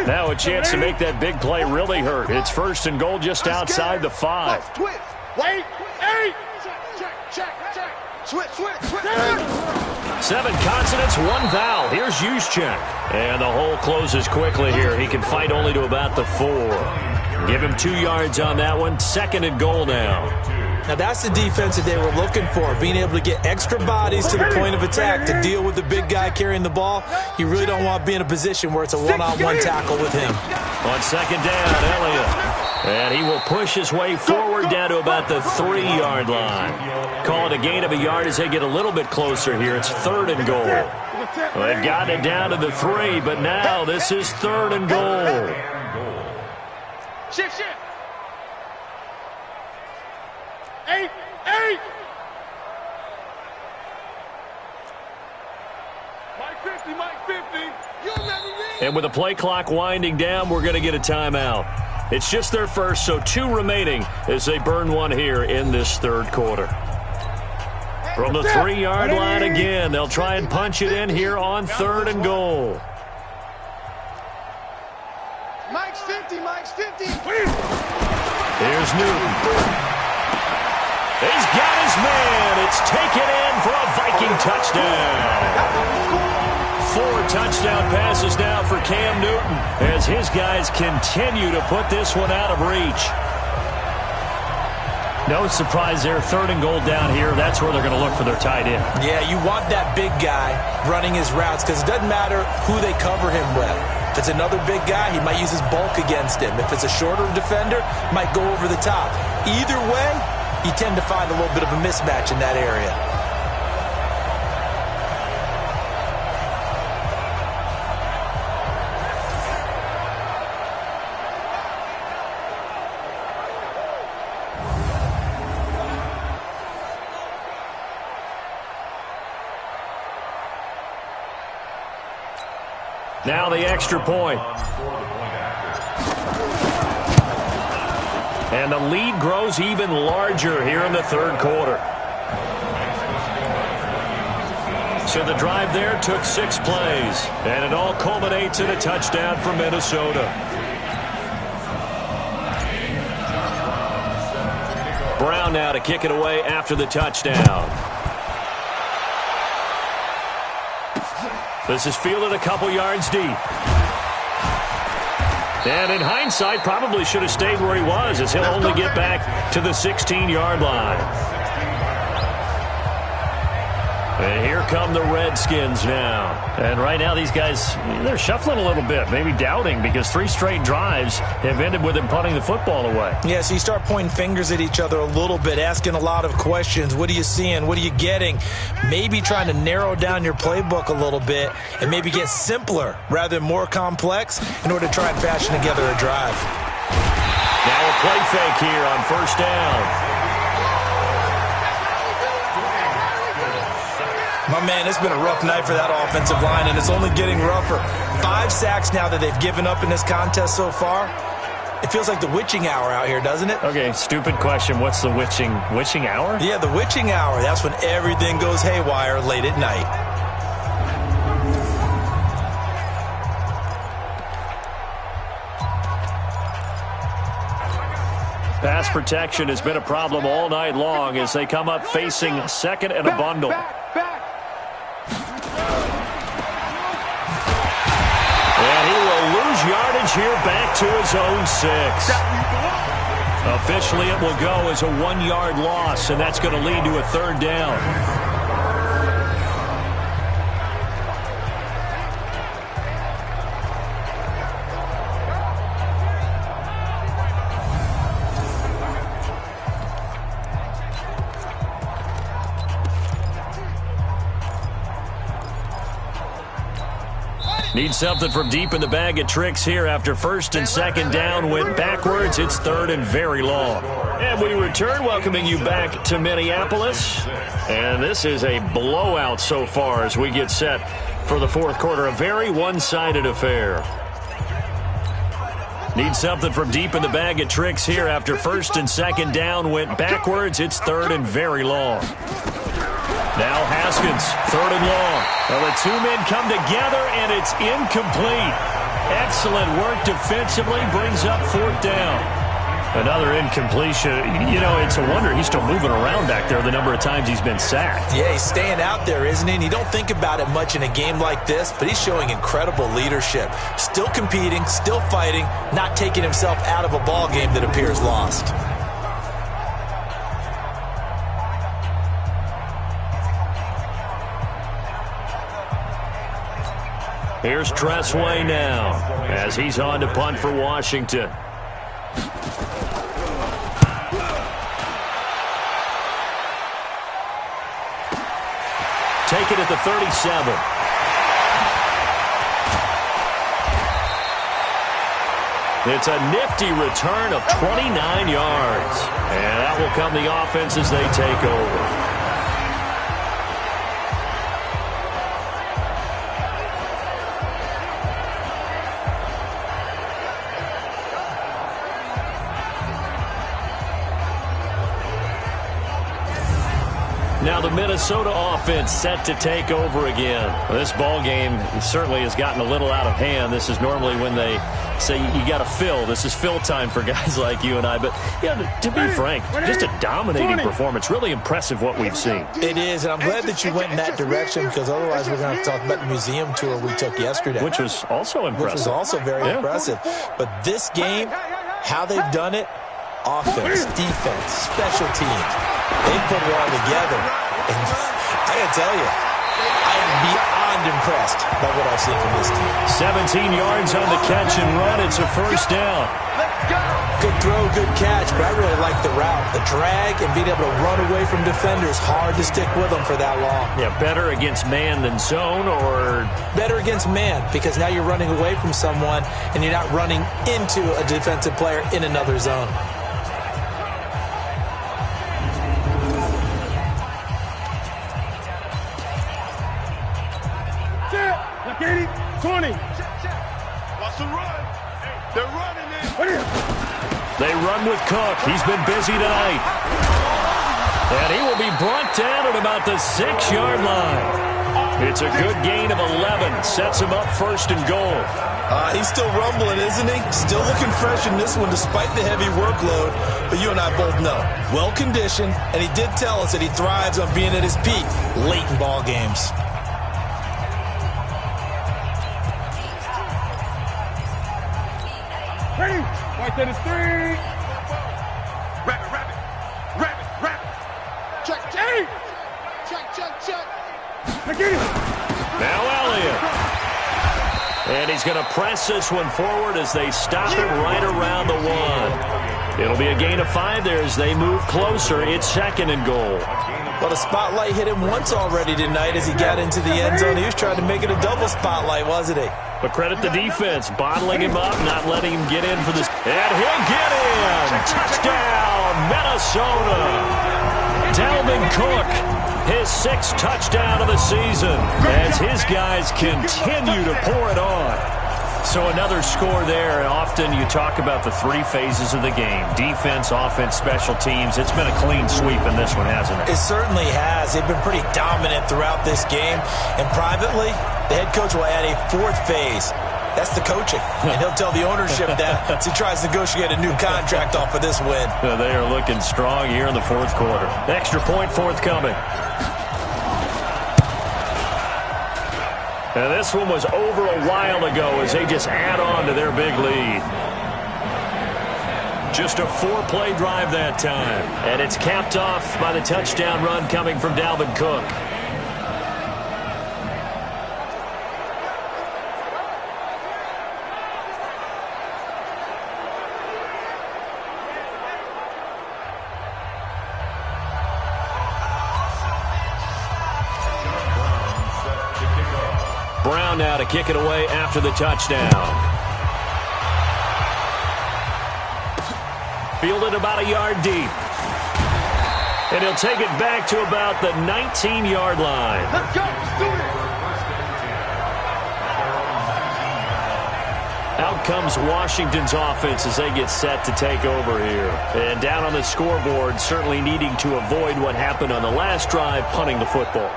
Now a chance to make that big play really hurt. It's 1st and goal just outside the 5. Twist. Wait. 8. Check. Switch. 7 consonants, 1 vowel. Here's Juszczyk. And the hole closes quickly here. He can fight only to about the 4. Give him 2 yards on that one. 2nd and goal now. Now that's the defense that they were looking for, being able to get extra bodies to the point of attack to deal with the big guy carrying the ball. You really don't want to be in a position where it's a one-on-one tackle with him. On 2nd down, Elliott. And he will push his way forward down to about the 3-yard line. Call it a gain of a yard as they get a little bit closer here. It's 3rd and goal. Well, they've gotten it down to the 3, but now this is 3rd and goal. Shift. 8. Mike 50. You never read. And with the play clock winding down, we're going to get a timeout. It's just their first, so 2 remaining as they burn one here in this 3rd quarter. From the 3-yard line again, they'll try and punch it in here on 3rd and goal. Mike's 50. Here's Newton. He's got his man. It's taken in for a Viking touchdown. 4 touchdown passes now for Cam Newton as his guys continue to put this one out of reach. No surprise there. 3rd and goal down here. That's where they're going to look for their tight end. Yeah, you want that big guy running his routes because it doesn't matter who they cover him with. If it's another big guy, he might use his bulk against him. If it's a shorter defender, might go over the top. Either way, you tend to find a little bit of a mismatch in that area. Now the extra point. And the lead grows even larger here in the 3rd quarter. So the drive there took 6 plays, and it all culminates in a touchdown for Minnesota. Brown now to kick it away after the touchdown. This is fielded a couple yards deep. And in hindsight, probably should have stayed where he was, as he'll only get back to the 16-yard line. And here come the Redskins now. And right now these guys, they're shuffling a little bit, maybe doubting, because 3 straight drives have ended with them punting the football away. Yeah, so you start pointing fingers at each other a little bit, asking a lot of questions. What are you seeing? What are you getting? Maybe trying to narrow down your playbook a little bit and maybe get simpler rather than more complex in order to try and fashion together a drive. Now a play fake here on 1st down. My man, it's been a rough night for that offensive line, and it's only getting rougher. 5 sacks now that they've given up in this contest so far. It feels like the witching hour out here, doesn't it? Okay, stupid question. What's the witching hour? Yeah, the witching hour. That's when everything goes haywire late at night. Pass protection has been a problem all night long as they come up facing 2nd and a bundle. And he will lose yardage here back to his own 6. Officially, it will go as a 1-yard loss, and that's going to lead to a 3rd down. Need something from deep in the bag of tricks here after 1st and 2nd down. Went backwards. It's 3rd and very long. And we return, welcoming you back to Minneapolis. And this is a blowout so far as we get set for the 4th quarter. A very one-sided affair. Need something from deep in the bag of tricks here after 1st and 2nd down. Went backwards. It's 3rd and very long. Now Haskins, 3rd and long. Well, the 2 men come together, and it's incomplete. Excellent work defensively, brings up 4th down. Another incompletion. You know, it's a wonder he's still moving around back there the number of times he's been sacked. Yeah, he's staying out there, isn't he? And you don't think about it much in a game like this, but he's showing incredible leadership. Still competing, still fighting, not taking himself out of a ball game that appears lost. Here's Tressway now as he's on to punt for Washington. Take it at the 37. It's a nifty return of 29 yards. And that will come the offense as they take over. Now the Minnesota offense set to take over again. Well, this ball game certainly has gotten a little out of hand. This is normally when they say you got to fill. This is fill time for guys like you and I. But yeah, to be frank, just a dominating performance. Really impressive what we've seen. It is, and I'm glad that you went in that direction because otherwise we're going to talk about the museum tour we took yesterday. Which was also impressive. Which was also very impressive. But this game, how they've done it, Offense, defense, special teams. They put it all together. And I got to tell you, I am beyond impressed by what I've seen from this team. 17 yards on the catch and run. It's a first down. Good throw, good catch, but I really like the route. The drag and being able to run away from defenders, hard to stick with them for that long. Yeah, better against man than zone, or? Better against man, because now you're running away from someone and you're not running into a defensive player in another zone. Look at it. 20. Watch the run. They're running it. They run with Cook. He's been busy tonight. And he will be brought down at about the 6-yard line. It's a good gain of 11. Sets him up first and goal. He's still rumbling, isn't he? Still looking fresh in this one despite the heavy workload. But you and I both know, well-conditioned, and he did tell us that he thrives on being at his peak late in ball games. Ready? Right to the 3. Rabbit. Check. Look at it. Now Elliott. And he's going to press this one forward as they stop it right around the 1. It'll be a gain of 5 there as they move closer. It's second and goal. Well, the spotlight hit him once already tonight as he got into the end zone. He was trying to make it a double spotlight, wasn't he? But credit the defense, bottling him up, not letting him get in for this. And he'll get in. Touchdown, Minnesota. Dalvin Cook, his 6th touchdown of the season as his guys continue to pour it on. So another score there. Often you talk about the 3 phases of the game. Defense, offense, special teams. It's been a clean sweep in this one, hasn't it? It certainly has. They've been pretty dominant throughout this game. And privately, the head coach will add a 4th phase. That's the coaching. And he'll tell the ownership that as he tries to negotiate a new contract off of this win. They are looking strong here in the 4th quarter. Extra point forthcoming. And this one was over a while ago as they just add on to their big lead. Just a 4-play drive that time. And it's capped off by the touchdown run coming from Dalvin Cook. Brown now to kick it away after the touchdown. Fielded about a yard deep. And he'll take it back to about the 19-yard line. Let's go. Let's do it. Out comes Washington's offense as they get set to take over here. And down on the scoreboard, certainly needing to avoid what happened on the last drive, punting the football.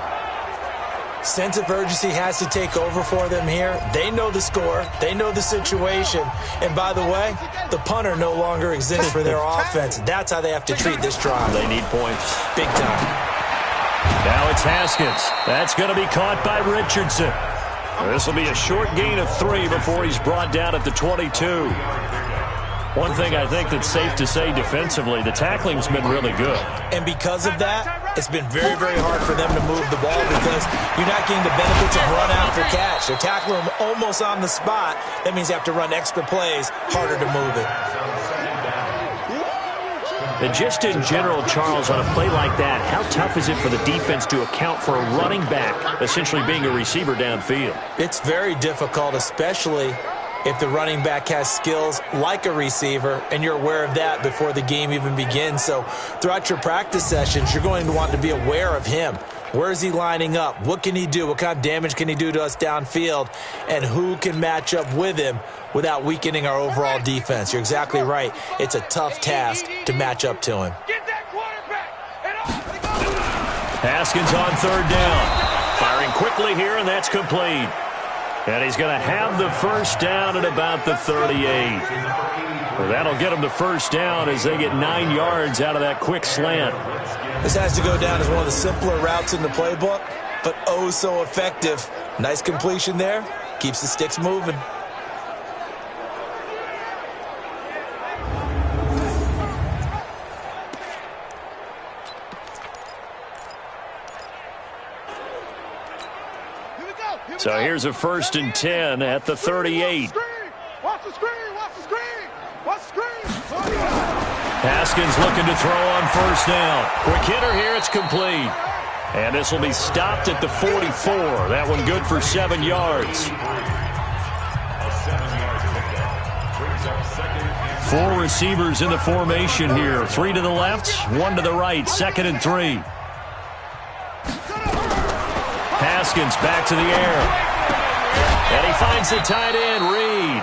Sense of urgency has to take over for them here. They know the score. They know the situation. And by the way, the punter no longer exists for their offense. That's how they have to treat this drive. They need points. Big time. Now it's Haskins. That's going to be caught by Richardson. This will be a short gain of 3 before he's brought down at the 22. One thing I think that's safe to say defensively, the tackling's been really good. And because of that, it's been very, very hard for them to move the ball because you're not getting the benefits of run after catch. They're tackling them almost on the spot. That means they have to run extra plays, harder to move it. And just in general, Charles, on a play like that, how tough is it for the defense to account for a running back essentially being a receiver downfield? It's very difficult, especially if the running back has skills like a receiver, and you're aware of that before the game even begins. So throughout your practice sessions, you're going to want to be aware of him. Where is he lining up? What can he do? What kind of damage can he do to us downfield? And who can match up with him without weakening our overall defense? You're exactly right. It's a tough task to match up to him. Haskins on 3rd down. Firing quickly here, and that's complete. And he's going to have the first down at about the 38. Well, that'll get him the first down as they get 9 yards out of that quick slant. This has to go down as one of the simpler routes in the playbook, but oh so effective. Nice completion there. Keeps the sticks moving. So here's a 1st and 10 at the 38. Watch the screen. Watch the screen. Watch the screen. Haskins looking to throw on 1st down. Quick hitter here. It's complete. And this will be stopped at the 44. That one good for 7 yards. 4 receivers in the formation here. 3 to the left, 1 to the right. 2nd and 3. Haskins back to the air. And he finds the tight end, Reed.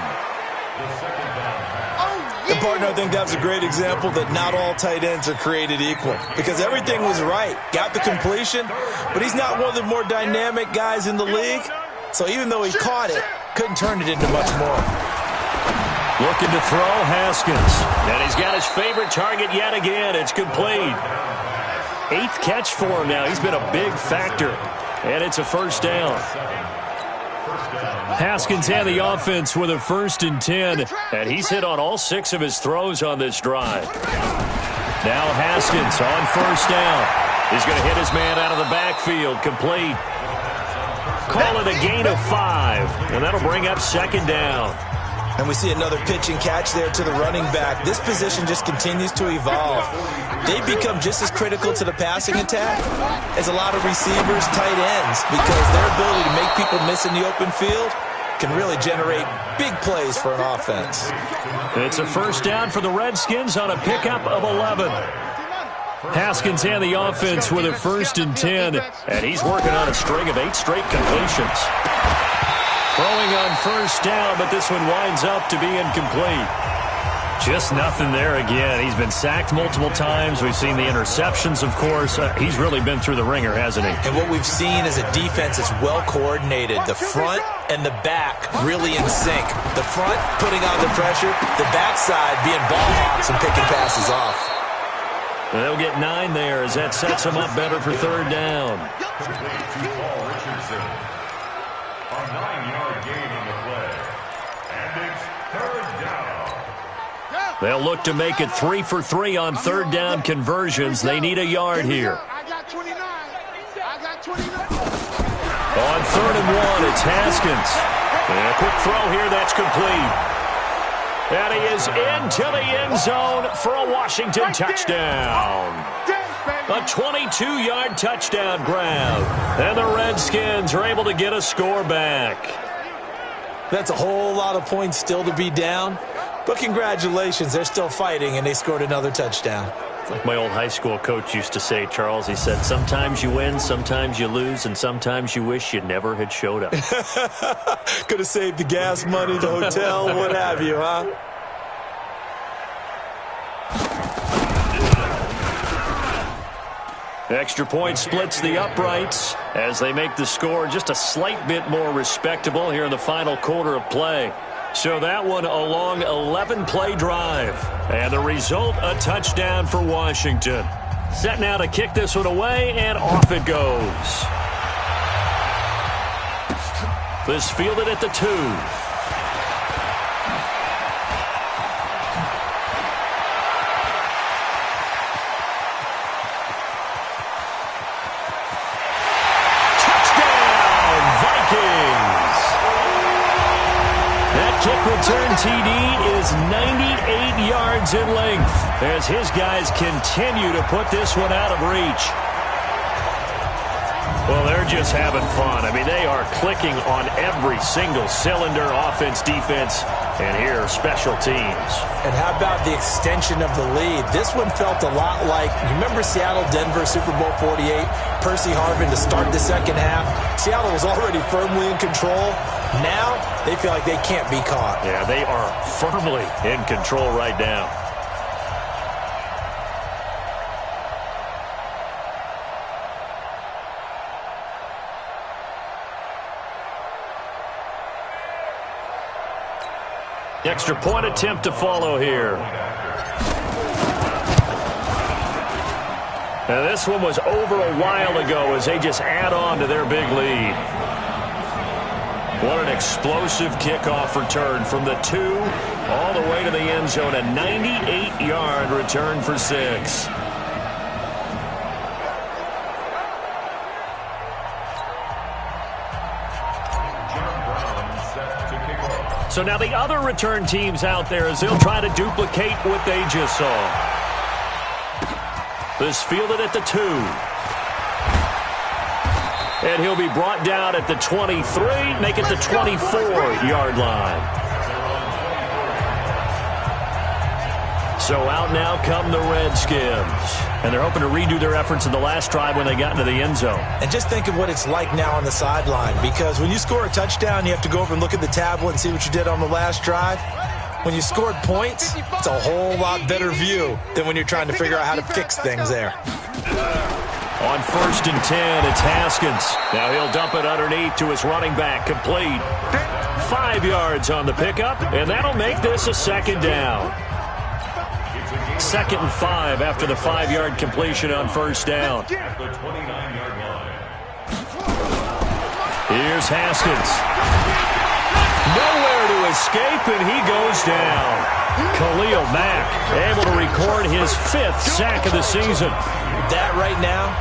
And, partner, I think that was a great example that not all tight ends are created equal, because everything was right. Got the completion, but he's not one of the more dynamic guys in the league. So even though he caught it, couldn't turn it into much more. Looking to throw, Haskins. And he's got his favorite target yet again. It's complete. 8th catch for him now. He's been a big factor. And it's a 1st down. Haskins had the offense with a 1st and 10. And he's hit on all 6 of his throws on this drive. Now Haskins on 1st down. He's going to hit his man out of the backfield. Complete. Call it a gain of 5. And that'll bring up 2nd down. And we see another pitch and catch there to the running back. This position just continues to evolve. They become just as critical to the passing attack as a lot of receivers, tight ends, because their ability to make people miss in the open field can really generate big plays for an offense. It's a 1st down for the Redskins on a pickup of 11. Haskins had the offense with a 1st and 10, and he's working on a string of 8 straight completions. Throwing on 1st down, but this one winds up to be incomplete. Just nothing there again. He's been sacked multiple times. We've seen the interceptions, of course. He's really been through the ringer, hasn't he? And what we've seen is a defense that's well coordinated. The front and the back really in sync. The front putting on the pressure, the backside being ball hawks and picking passes off. They'll get 9 there as that sets them up better for 3rd down. A 9-yard gain on the play. And it's 3rd down. They'll look to make it 3 for 3 on 3rd down conversions. They need a yard here. I got 29. I got 29. On 3rd and 1, it's Haskins. And a quick throw here, that's complete. And he is into the end zone for a Washington touchdown. A 22-yard touchdown grab. And the Redskins are able to get a score back. That's a whole lot of points still to be down. But congratulations, they're still fighting, and they scored another touchdown. It's like my old high school coach used to say, Charles. He said, sometimes you win, sometimes you lose, and sometimes you wish you never had showed up. Could have saved the gas money, the hotel, what have you, huh? Extra point splits the uprights as they make the score just a slight bit more respectable here in the final quarter of play. So that one a long 11-play drive. And the result, a touchdown for Washington. Set now to kick this one away, and off it goes. This fielded at the 2. Kick return TD is 98 yards in length as his guys continue to put this one out of reach. Well, they're just having fun. I mean, they are clicking on every single cylinder, offense, defense, and here, special teams. And how about the extension of the lead? This one felt a lot like, you remember Seattle-Denver Super Bowl 48? Percy Harvin to start the second half. Seattle was already firmly in control. Now, they feel like they can't be caught. Yeah, they are firmly in control right now. Extra point attempt to follow here. Now this one was over a while ago as they just add on to their big lead. What an explosive kickoff return from the 2 all the way to the end zone. A 98-yard return for 6. So now the other return teams out there as they'll try to duplicate what they just saw. This fielded at the 2. And he'll be brought down at the 23, make it the 24-yard line. So out now come the Redskins. And they're hoping to redo their efforts in the last drive when they got into the end zone. And just think of what it's like now on the sideline, because when you score a touchdown, you have to go over and look at the tablet and see what you did on the last drive. When you scored points, it's a whole lot better view than when you're trying to figure out how to fix things there. On 1st and 10, it's Haskins. Now he'll dump it underneath to his running back, complete. 5 yards on the pickup, and that'll make this a 2nd down. 2nd and 5 after the 5-yard completion on 1st down. Here's Haskins. Nowhere to escape, and he goes down. Khalil Mack able to record his 5th sack of the season. That right now,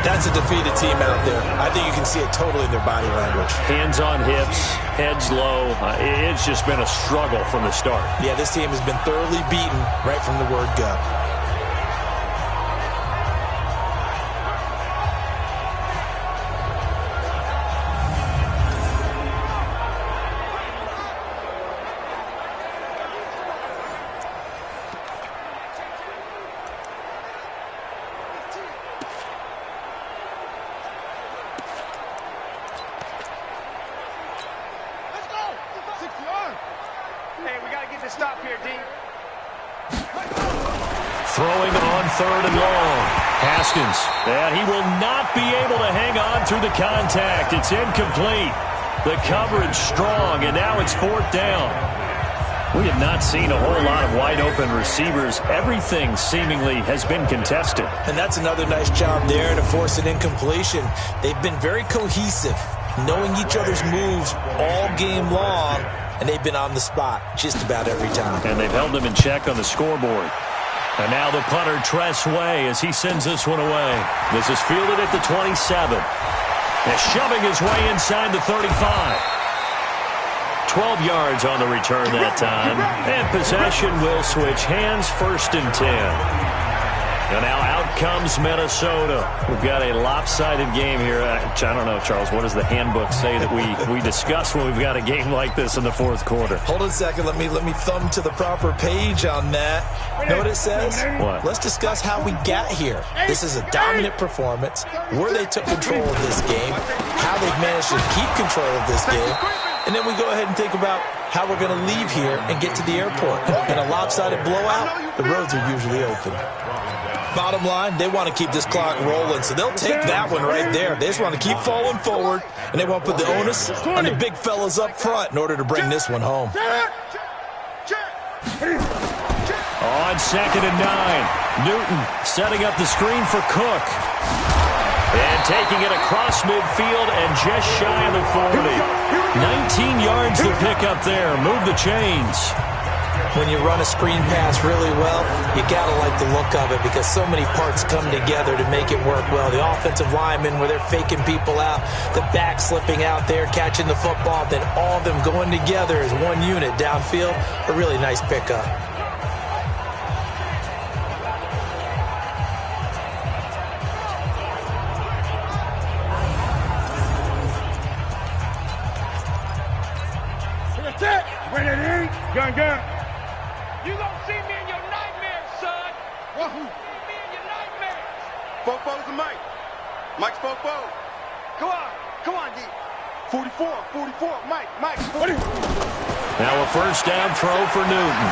that's a defeated team out there. I think you can see it totally in their body language. Hands on hips, heads low. It's just been a struggle from the start. Yeah, this team has been thoroughly beaten right from the word go. Throwing on 3rd and long. Haskins. And he will not be able to hang on through the contact. It's incomplete. The coverage strong, and now it's 4th down. We have not seen a whole lot of wide-open receivers. Everything seemingly has been contested. And that's another nice job there to force an incompletion. They've been very cohesive, knowing each other's moves all game long, and they've been on the spot just about every time. And they've held them in check on the scoreboard. And now the punter, Tress Way, as he sends this one away. This is fielded at the 27. And shoving his way inside the 35. 12 yards on the return that time. And possession will switch hands, 1st and 10. And now out comes Minnesota. We've got a lopsided game here. I don't know, Charles, what does the handbook say that we discuss when we've got a game like this in the 4th quarter? Hold on a second. Let me thumb to the proper page on that. Know what it says? What? Let's discuss how we got here. This is a dominant performance, where they took control of this game, how they've managed to keep control of this game, and then we go ahead and think about how we're going to leave here and get to the airport. In a lopsided blowout, the roads are usually open. Bottom line, they want to keep this clock rolling, so they'll take that one right there. They just want to keep falling forward, and they want to put the onus on the big fellas up front in order to bring this one home. On 2nd and 9, Newton setting up the screen for Cook. And taking it across midfield and just shy of the 40. 19 yards to pick up there. Move the chains. When you run a screen pass really well, you got to like the look of it because so many parts come together to make it work well. The offensive linemen, where they're faking people out, the back slipping out there, catching the football, then all of them going together as one unit downfield, a really nice pickup. That's it. Ready, gun. You gonna see me in your nightmares, son. Wahoo. See me in your nightmares. Fofo's a Mike. Mike's Fofo. Come on, D. 44, Mike. 40. Now a 1st down throw for Newton.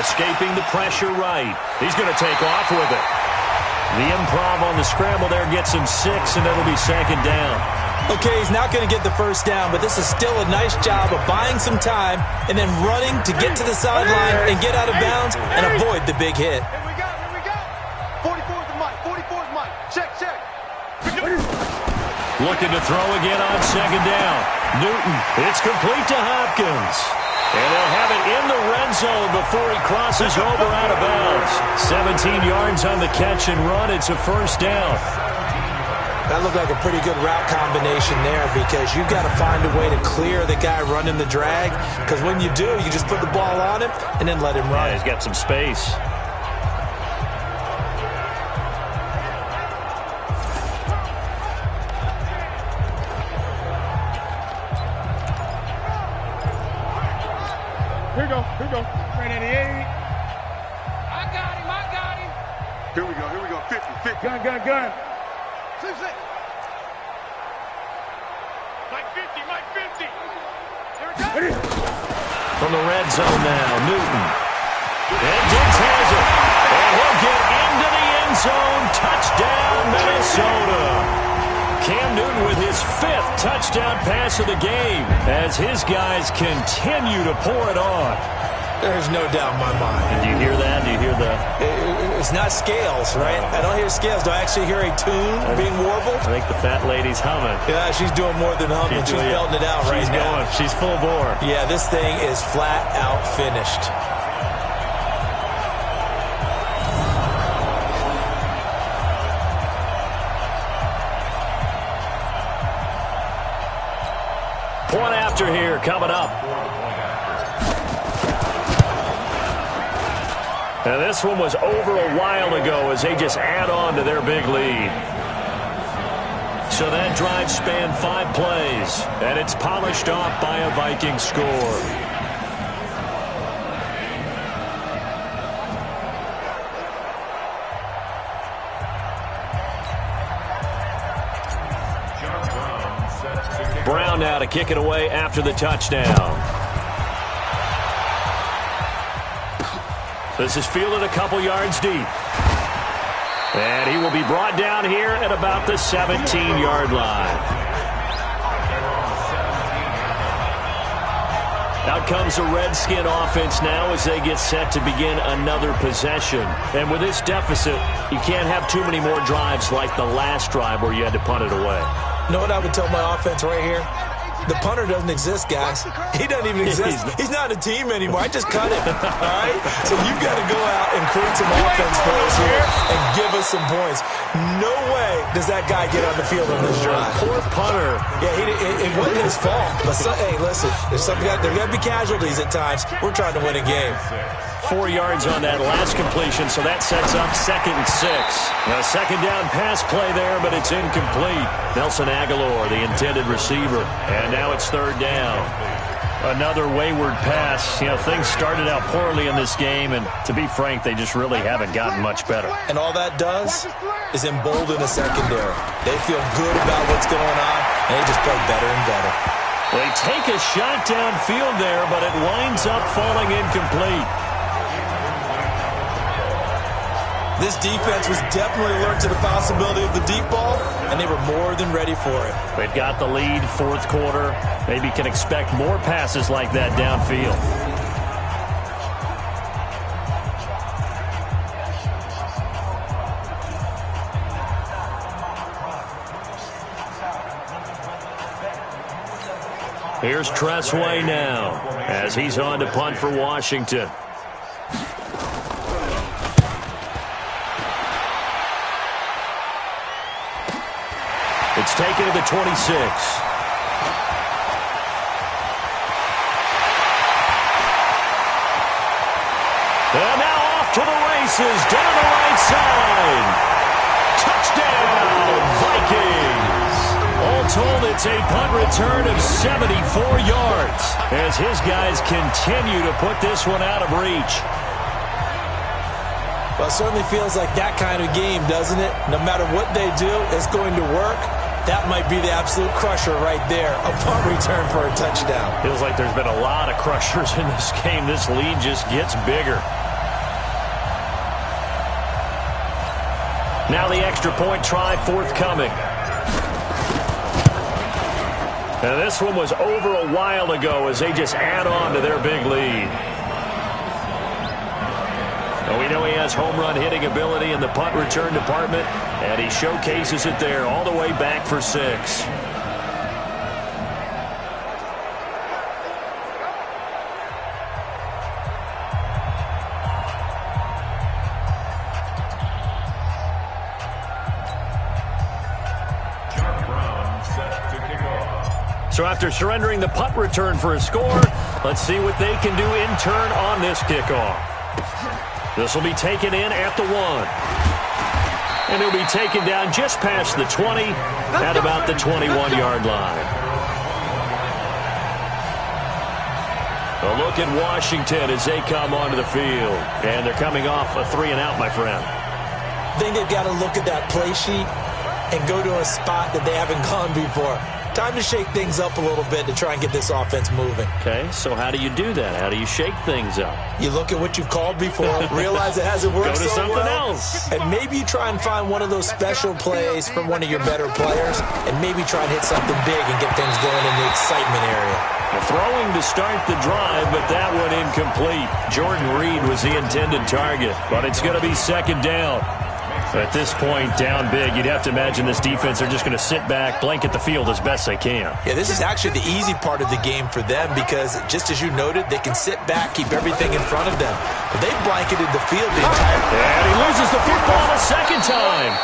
Escaping the pressure right. He's going to take off with it. The improv on the scramble there gets him 6, and it'll be 2nd down. Okay, he's not going to get the 1st down, but this is still a nice job of buying some time and then running to get to the sideline and get out of bounds and avoid the big hit. Here we go. 44's Mike. Check. Looking to throw again on 2nd down. Newton, it's complete to Hopkins. And they'll have it in the red zone before he crosses over out of bounds. 17 yards on the catch and run. It's a 1st down. That looked like a pretty good route combination there because you've got to find a way to clear the guy running the drag, because when you do, you just put the ball on him and then let him run. Yeah, he's got some space. Here we go. Right at the 8. I got him. Here we go. 50. Gun. 6. Mike 50. There it goes. From the red zone now, Newton. And Diggs has it. And he'll get into the end zone. Touchdown, Minnesota. Cam Newton with his 5th touchdown pass of the game as his guys continue to pour it on. There's no doubt in my mind. Did you hear that? Do you hear the... It's not scales, right? I don't hear scales. Do I actually hear a tune being warbled? I think the fat lady's humming. Yeah, she's doing more than humming. She's belting it out right now. She's full bore. Yeah, this thing is flat out finished. Point after here coming up. And this one was over a while ago as they just add on to their big lead. So that drive spanned 5 plays, and it's polished off by a Viking score. Brown now to kick it away after the touchdown. This is fielded a couple yards deep. And he will be brought down here at about the 17-yard line. Out comes the Redskin offense now as they get set to begin another possession. And with this deficit, you can't have too many more drives like the last drive where you had to punt it away. You know what I would tell my offense right here? The punter doesn't exist, guys. He doesn't even exist. He's not a team anymore. I just cut him. All right? So you've got to go out and create some offense for us here and give us some points. No way does that guy get on the field on this drive. Poor punter. Yeah, it wasn't his fault. But hey, listen, there's got to be casualties at times. We're trying to win a game. 4 yards on that last completion, so that sets up 2nd and 6. A second down pass play there, but it's incomplete. Nelson Aguilar, the intended receiver, and now it's 3rd down. Another wayward pass. You know, things started out poorly in this game, and to be frank, they just really haven't gotten much better. And all that does is embolden the secondary. They feel good about what's going on, and they just play better and better. They take a shot downfield there, but it winds up falling incomplete. This defense was definitely alert to the possibility of the deep ball, and they were more than ready for it. They've got the lead, 4th quarter. Maybe can expect more passes like that downfield. Here's Tressway now as he's on to punt for Washington. It's taken to the 26. And now off to the races down the right side. Touchdown, Vikings. All told, it's a punt return of 74 yards as his guys continue to put this one out of reach. Well, it certainly feels like that kind of game, doesn't it? No matter what they do, it's going to work. That might be the absolute crusher right there. A punt return for a touchdown. Feels like there's been a lot of crushers in this game. This lead just gets bigger. Now the extra point try forthcoming. Now this one was over a while ago as they just add on to their big lead. Well, we know he has home run hitting ability in the punt return department, and he showcases it there all the way back for 6. So after surrendering the punt return for a score, let's see what they can do in turn on this kickoff. This will be taken in at the 1. And it'll be taken down just past the 20 at about the 21-yard line. A look at Washington as they come onto the field. And they're coming off a 3-and-out, my friend. I think they've got to look at that play sheet and go to a spot that they haven't gone before. Time to shake things up a little bit to try and get this offense moving. Okay, so how do you do that? How do you shake things up? You look at what you've called before, realize it hasn't worked Go to so something well, else. and maybe you try and find one of those special plays from one of your better players, and maybe try and hit something big and get things going in the excitement area. The throwing to start the drive, but that one incomplete. Jordan Reed was the intended target, but it's going to be second down. At this point, down big, you'd have to imagine this defense are just going to sit back, blanket the field as best they can. Yeah, this is actually the easy part of the game for them because, just as you noted, they can sit back, keep everything in front of them. But they blanketed the field the entire time. And he loses the football a second time.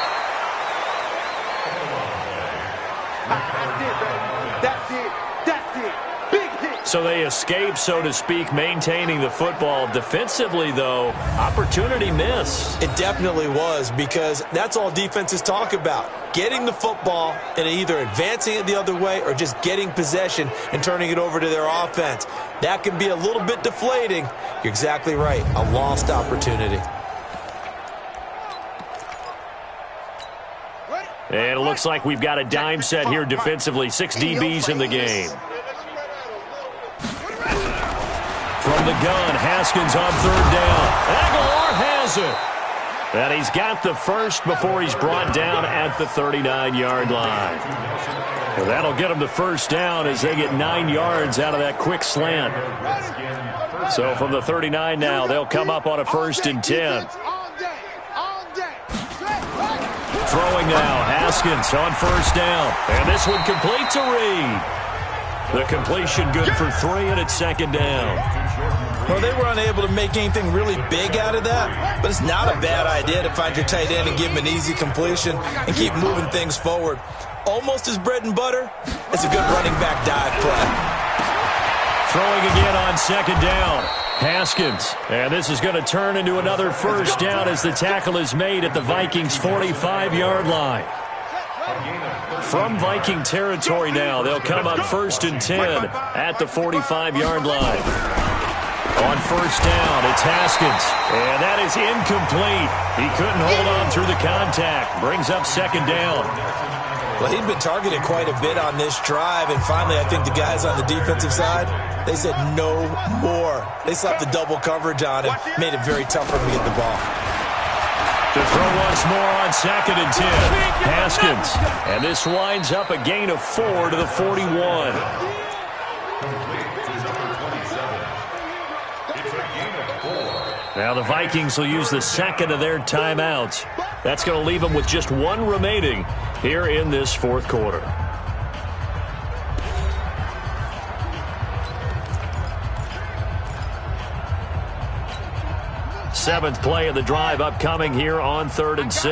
That's it. That's it. Big hit. So they escape, so to speak, maintaining the football. Defensively, though, opportunity miss. It definitely was because that's all defenses talk about. Getting the football and either advancing it the other way or just getting possession and turning it over to their offense. That can be a little bit deflating. You're exactly right. A lost opportunity. And it looks like we've got a dime set here defensively. 6 DBs in the game. From the gun, Haskins on third down. Aguilar has it. And he's got the first before he's brought down at the 39-yard line. And that'll get him the first down as they get 9 yards out of that quick slant. So from the 39 now, they'll come up on a 1st and 10. Throwing now, Haskins on 1st down. And this one complete to Reed. The completion good for 3, and it's 2nd down. Well, they were unable to make anything really big out of that, but it's not a bad idea to find your tight end and give him an easy completion and keep moving things forward. Almost his bread and butter. It's a good running back dive play. Throwing again on 2nd down. Haskins. And this is going to turn into another 1st down as the tackle is made at the Vikings' 45-yard line. From Viking territory now, they'll come up 1st and 10 at the 45-yard line. On 1st down, it's Haskins. And that is incomplete. He couldn't hold on through the contact. Brings up 2nd down. Well, he'd been targeted quite a bit on this drive, and finally I think the guys on the defensive side, they said no more. They slapped the double coverage on him, made it very tough for him to get the ball. To throw once more on 2nd and 10. Haskins. And this winds up a gain of 4 to the 41. Now the Vikings will use the 2nd of their timeouts. That's going to leave them with just 1 remaining here in this 4th quarter. Seventh play of the drive upcoming here on 3rd and 6.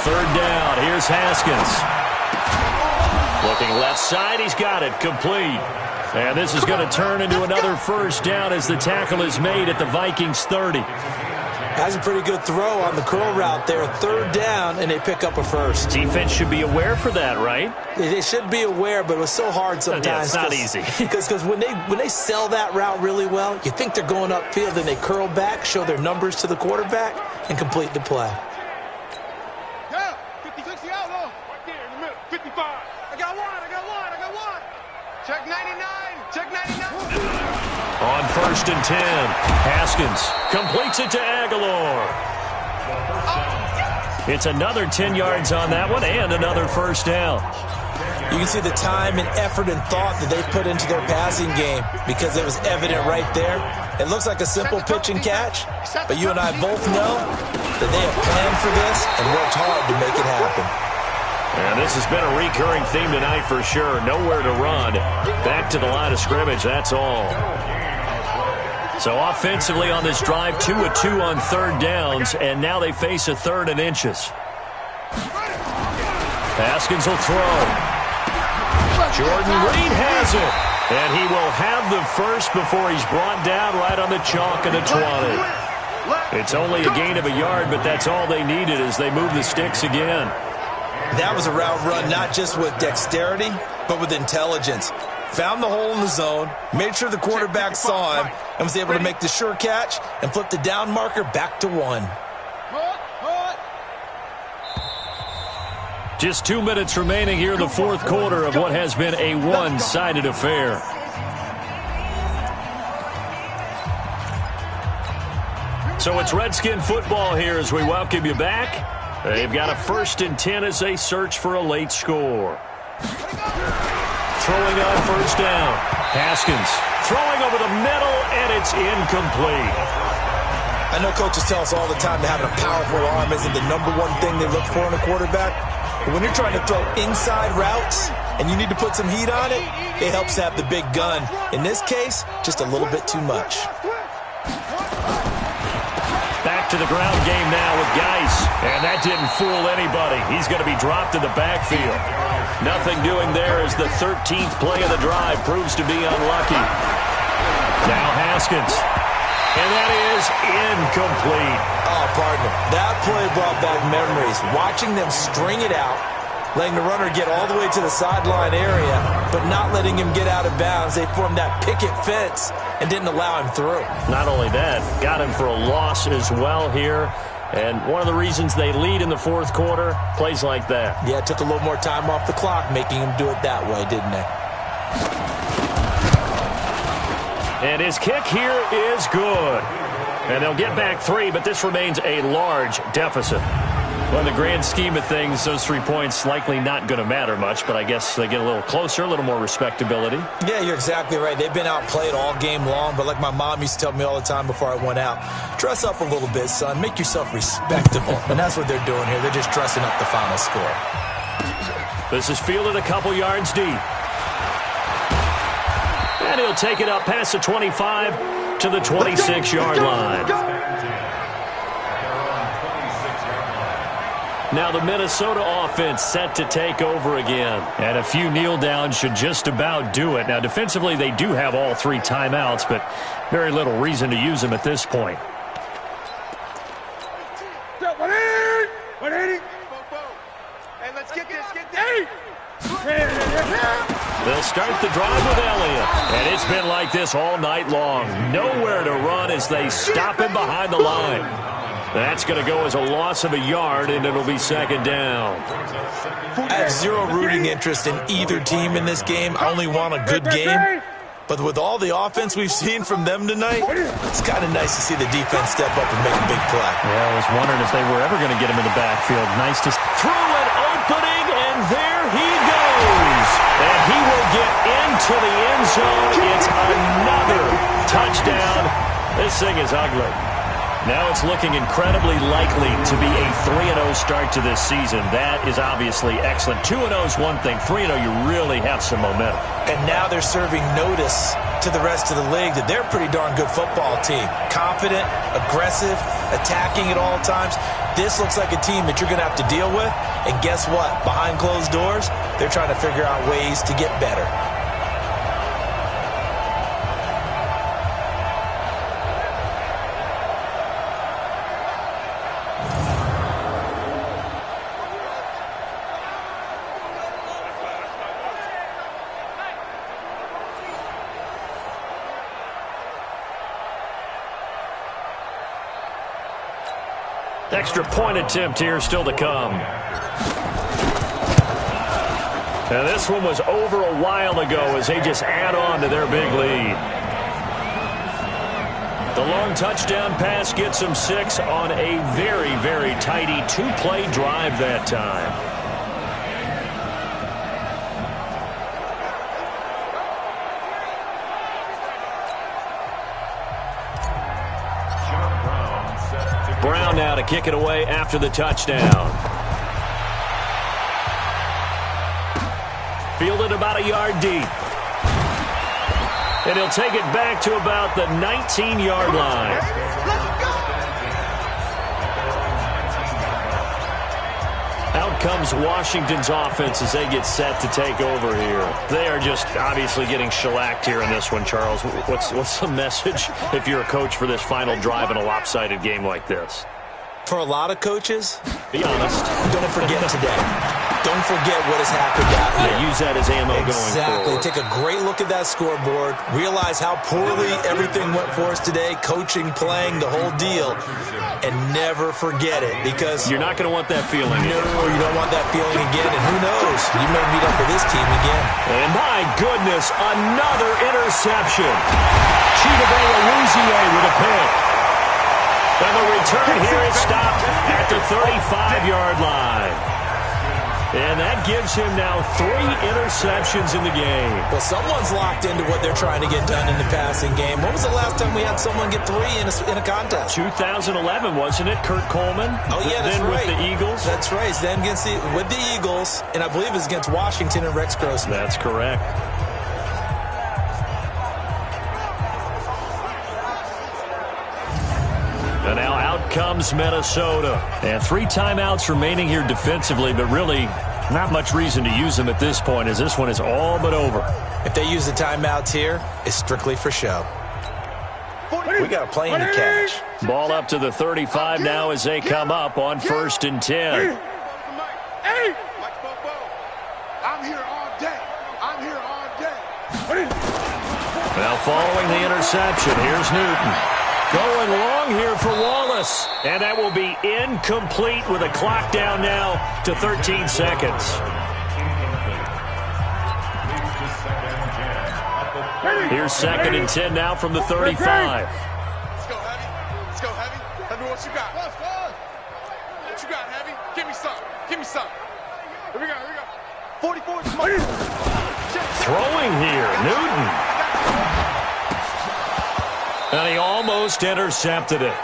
3rd down. Here's Haskins. Looking left side. He's got it. Complete. And this is going to turn into another 1st down as the tackle is made at the Vikings' 30. Has a pretty good throw on the curl route there. 3rd down, and they pick up a 1st. Defense should be aware for that, right? They should be aware, but it was so hard sometimes. Yeah, it's not easy. Because when they sell that route really well, you think they're going upfield, and they curl back, show their numbers to the quarterback, and complete the play. Yeah, 50-60 out, though. Right there in the middle. 55. I got one. Check 99. On 1st and 10, Haskins completes it to Aguilar. It's another 10 yards on that one and another 1st down. You can see the time and effort and thought that they put into their passing game because it was evident right there. It looks like a simple pitch and catch, but you and I both know that they have planned for this and worked hard to make it happen. And this has been a recurring theme tonight for sure. Nowhere to run. Back to the line of scrimmage, that's all. So offensively on this drive, 2 of 2 on 3rd downs, and now they face a 3rd and inches. Haskins will throw. Jordan Reed has it. And he will have the first before he's brought down right on the chalk of the 20. It's only a gain of a yard, but that's all they needed as they move the sticks again. That was a route run not just with dexterity, but with intelligence. Found the hole in the zone, made sure the quarterback saw him, and was able to make the sure catch and flip the down marker back to 1. Just 2 minutes remaining here in the fourth quarter of what has been a one-sided affair. So it's Redskin football here as we welcome you back. They've got a 1st and 10 as they search for a late score. Throwing on first down. Haskins throwing over the middle, and it's incomplete. I know coaches tell us all the time that having a powerful arm isn't the #1 thing they look for in a quarterback. But when you're trying to throw inside routes and you need to put some heat on it, it helps to have the big gun. In this case, just a little bit too much. Back to the ground game now with Geis. And that didn't fool anybody. He's going to be dropped in the backfield. Nothing doing there as the 13th play of the drive proves to be unlucky. Now Haskins. And that is incomplete. Oh, partner, that play brought back memories. Watching them string it out, letting the runner get all the way to the sideline area, but not letting him get out of bounds. They formed that picket fence and didn't allow him through. Not only that, got him for a loss as well here. And one of the reasons they lead in the fourth quarter, plays like that. Yeah, it took a little more time off the clock, making him do it that way, didn't they? And his kick here is good. And they'll get back 3, but this remains a large deficit. Well, in the grand scheme of things, those 3 points likely not going to matter much, but I guess they get a little closer, a little more respectability. Yeah, you're exactly right. They've been outplayed all game long, but like my mom used to tell me all the time before I went out, dress up a little bit, son. Make yourself respectable. And that's what they're doing here. They're just dressing up the final score. This is fielded a couple yards deep. And he'll take it up past the 25 to the 26-yard line. Now the Minnesota offense set to take over again. And a few kneel downs should just about do it. Now defensively they do have all 3 timeouts, but very little reason to use them at this point. Hey, let's get this, get this. They'll start the drive with Elliott. And it's been like this all night long. Nowhere to run as they stop him behind the line. That's going to go as a loss of a yard, and it'll be 2nd down. I have zero rooting interest in either team in this game. I only want a good game. But with all the offense we've seen from them tonight, it's kind of nice to see the defense step up and make a big play. Yeah, I was wondering if they were ever going to get him in the backfield. Nice to throw an opening, and there he goes. And he will get into the end zone. It's another touchdown. This thing is ugly. Now it's looking incredibly likely to be a 3-0 start to this season. That is obviously excellent. 2-0 is one thing. 3-0, you really have some momentum. And now they're serving notice to the rest of the league that they're a pretty darn good football team. Confident, aggressive, attacking at all times. This looks like a team that you're going to have to deal with. And guess what? Behind closed doors, they're trying to figure out ways to get better. Extra point attempt here still to come. Now this one was over a while ago as they just add on to their big lead. The long touchdown pass gets them 6 on a very, very tidy 2-play drive that time. Brown now to kick it away after the touchdown. Fielded about a yard deep. And he'll take it back to about the 19-yard line. Out comes Washington's offense as they get set to take over here. They are just obviously getting shellacked here in this one, Charles. What's the message if you're a coach for this final drive in a lopsided game like this? For a lot of coaches, be honest. Don't forget today. Don't forget what has happened out here. Use that as ammo going Exactly. forward. Take a great look at that scoreboard. Realize how poorly everything went for us today. Coaching, playing, the whole deal. And never forget it, because you're not going to want that feeling. No, you don't want that feeling again. And who knows? You may meet up with this team again. And my goodness, another interception. Chidobe with a pick. And the return here is stopped at the 35-yard line. And that gives him now 3 interceptions in the game. Well, someone's locked into what they're trying to get done in the passing game. When was the last time we had someone get 3 in a contest? 2011, wasn't it, Kurt Coleman? Oh, yeah, that's then right. With the Eagles? That's right. Then with the Eagles, and I believe it was against Washington and Rex Grossman. That's correct. And now out comes Minnesota. And 3 timeouts remaining here defensively, but really not much reason to use them at this point, as this one is all but over. If they use the timeouts here, it's strictly for show. We got a plane to catch. Ball up to the 35 now as they come up on 1st and 10. I'm here all day. I'm here all day. Now following the interception, here's Newton. Going long here for Wallace. And that will be incomplete with a clock down now to 13 seconds. Here's 2nd and 10 now from the 35. Let's go, Heavy. Let's go, Heavy. Heavy, what you got? What you got, Heavy? Give me some. Give me some. Here we go. Here we go. 44 smoke. Throwing here, Newton. And he almost intercepted it.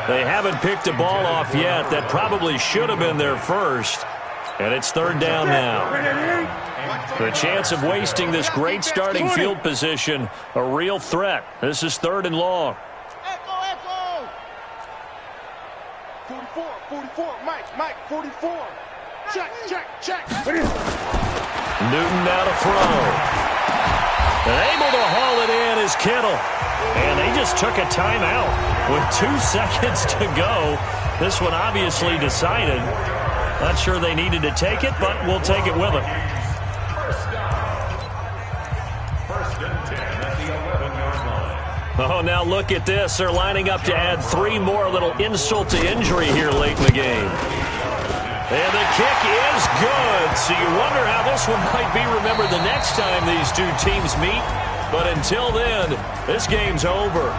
They haven't picked a ball off yet. That probably should have been their first. And it's 3rd down now. The chance of wasting this great starting field position, a real threat. This is 3rd and long. Echo. 44. Mike, 44. Check. Newton now to throw. And able to haul it in is Kittle. And they just took a timeout with 2 seconds to go. This one obviously decided. Not sure they needed to take it, but we'll take it with them. First and 10 at the 11-yard line. Oh, now look at this. They're lining up to add 3 more, a little insult to injury here late in the game. And the kick is good. So you wonder how this one might be remembered the next time these 2 teams meet. But until then, this game's over.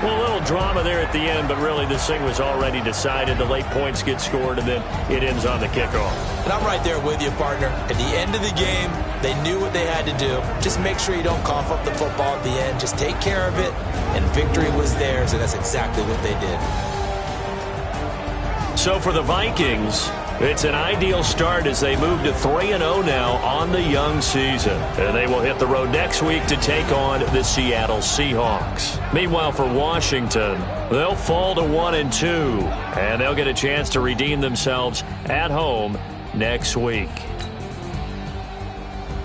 Well, a little drama there at the end, but really this thing was already decided. The late points get scored, and then it ends on the kickoff. And I'm right there with you, partner. At the end of the game, they knew what they had to do. Just make sure you don't cough up the football at the end. Just take care of it, and victory was theirs, and that's exactly what they did. So for the Vikings, it's an ideal start as they move to 3-0 now on the young season. And they will hit the road next week to take on the Seattle Seahawks. Meanwhile, for Washington, they'll fall to 1-2, and they'll get a chance to redeem themselves at home next week.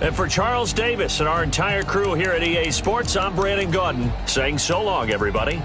And for Charles Davis and our entire crew here at EA Sports, I'm Brandon Gaudin saying so long, everybody.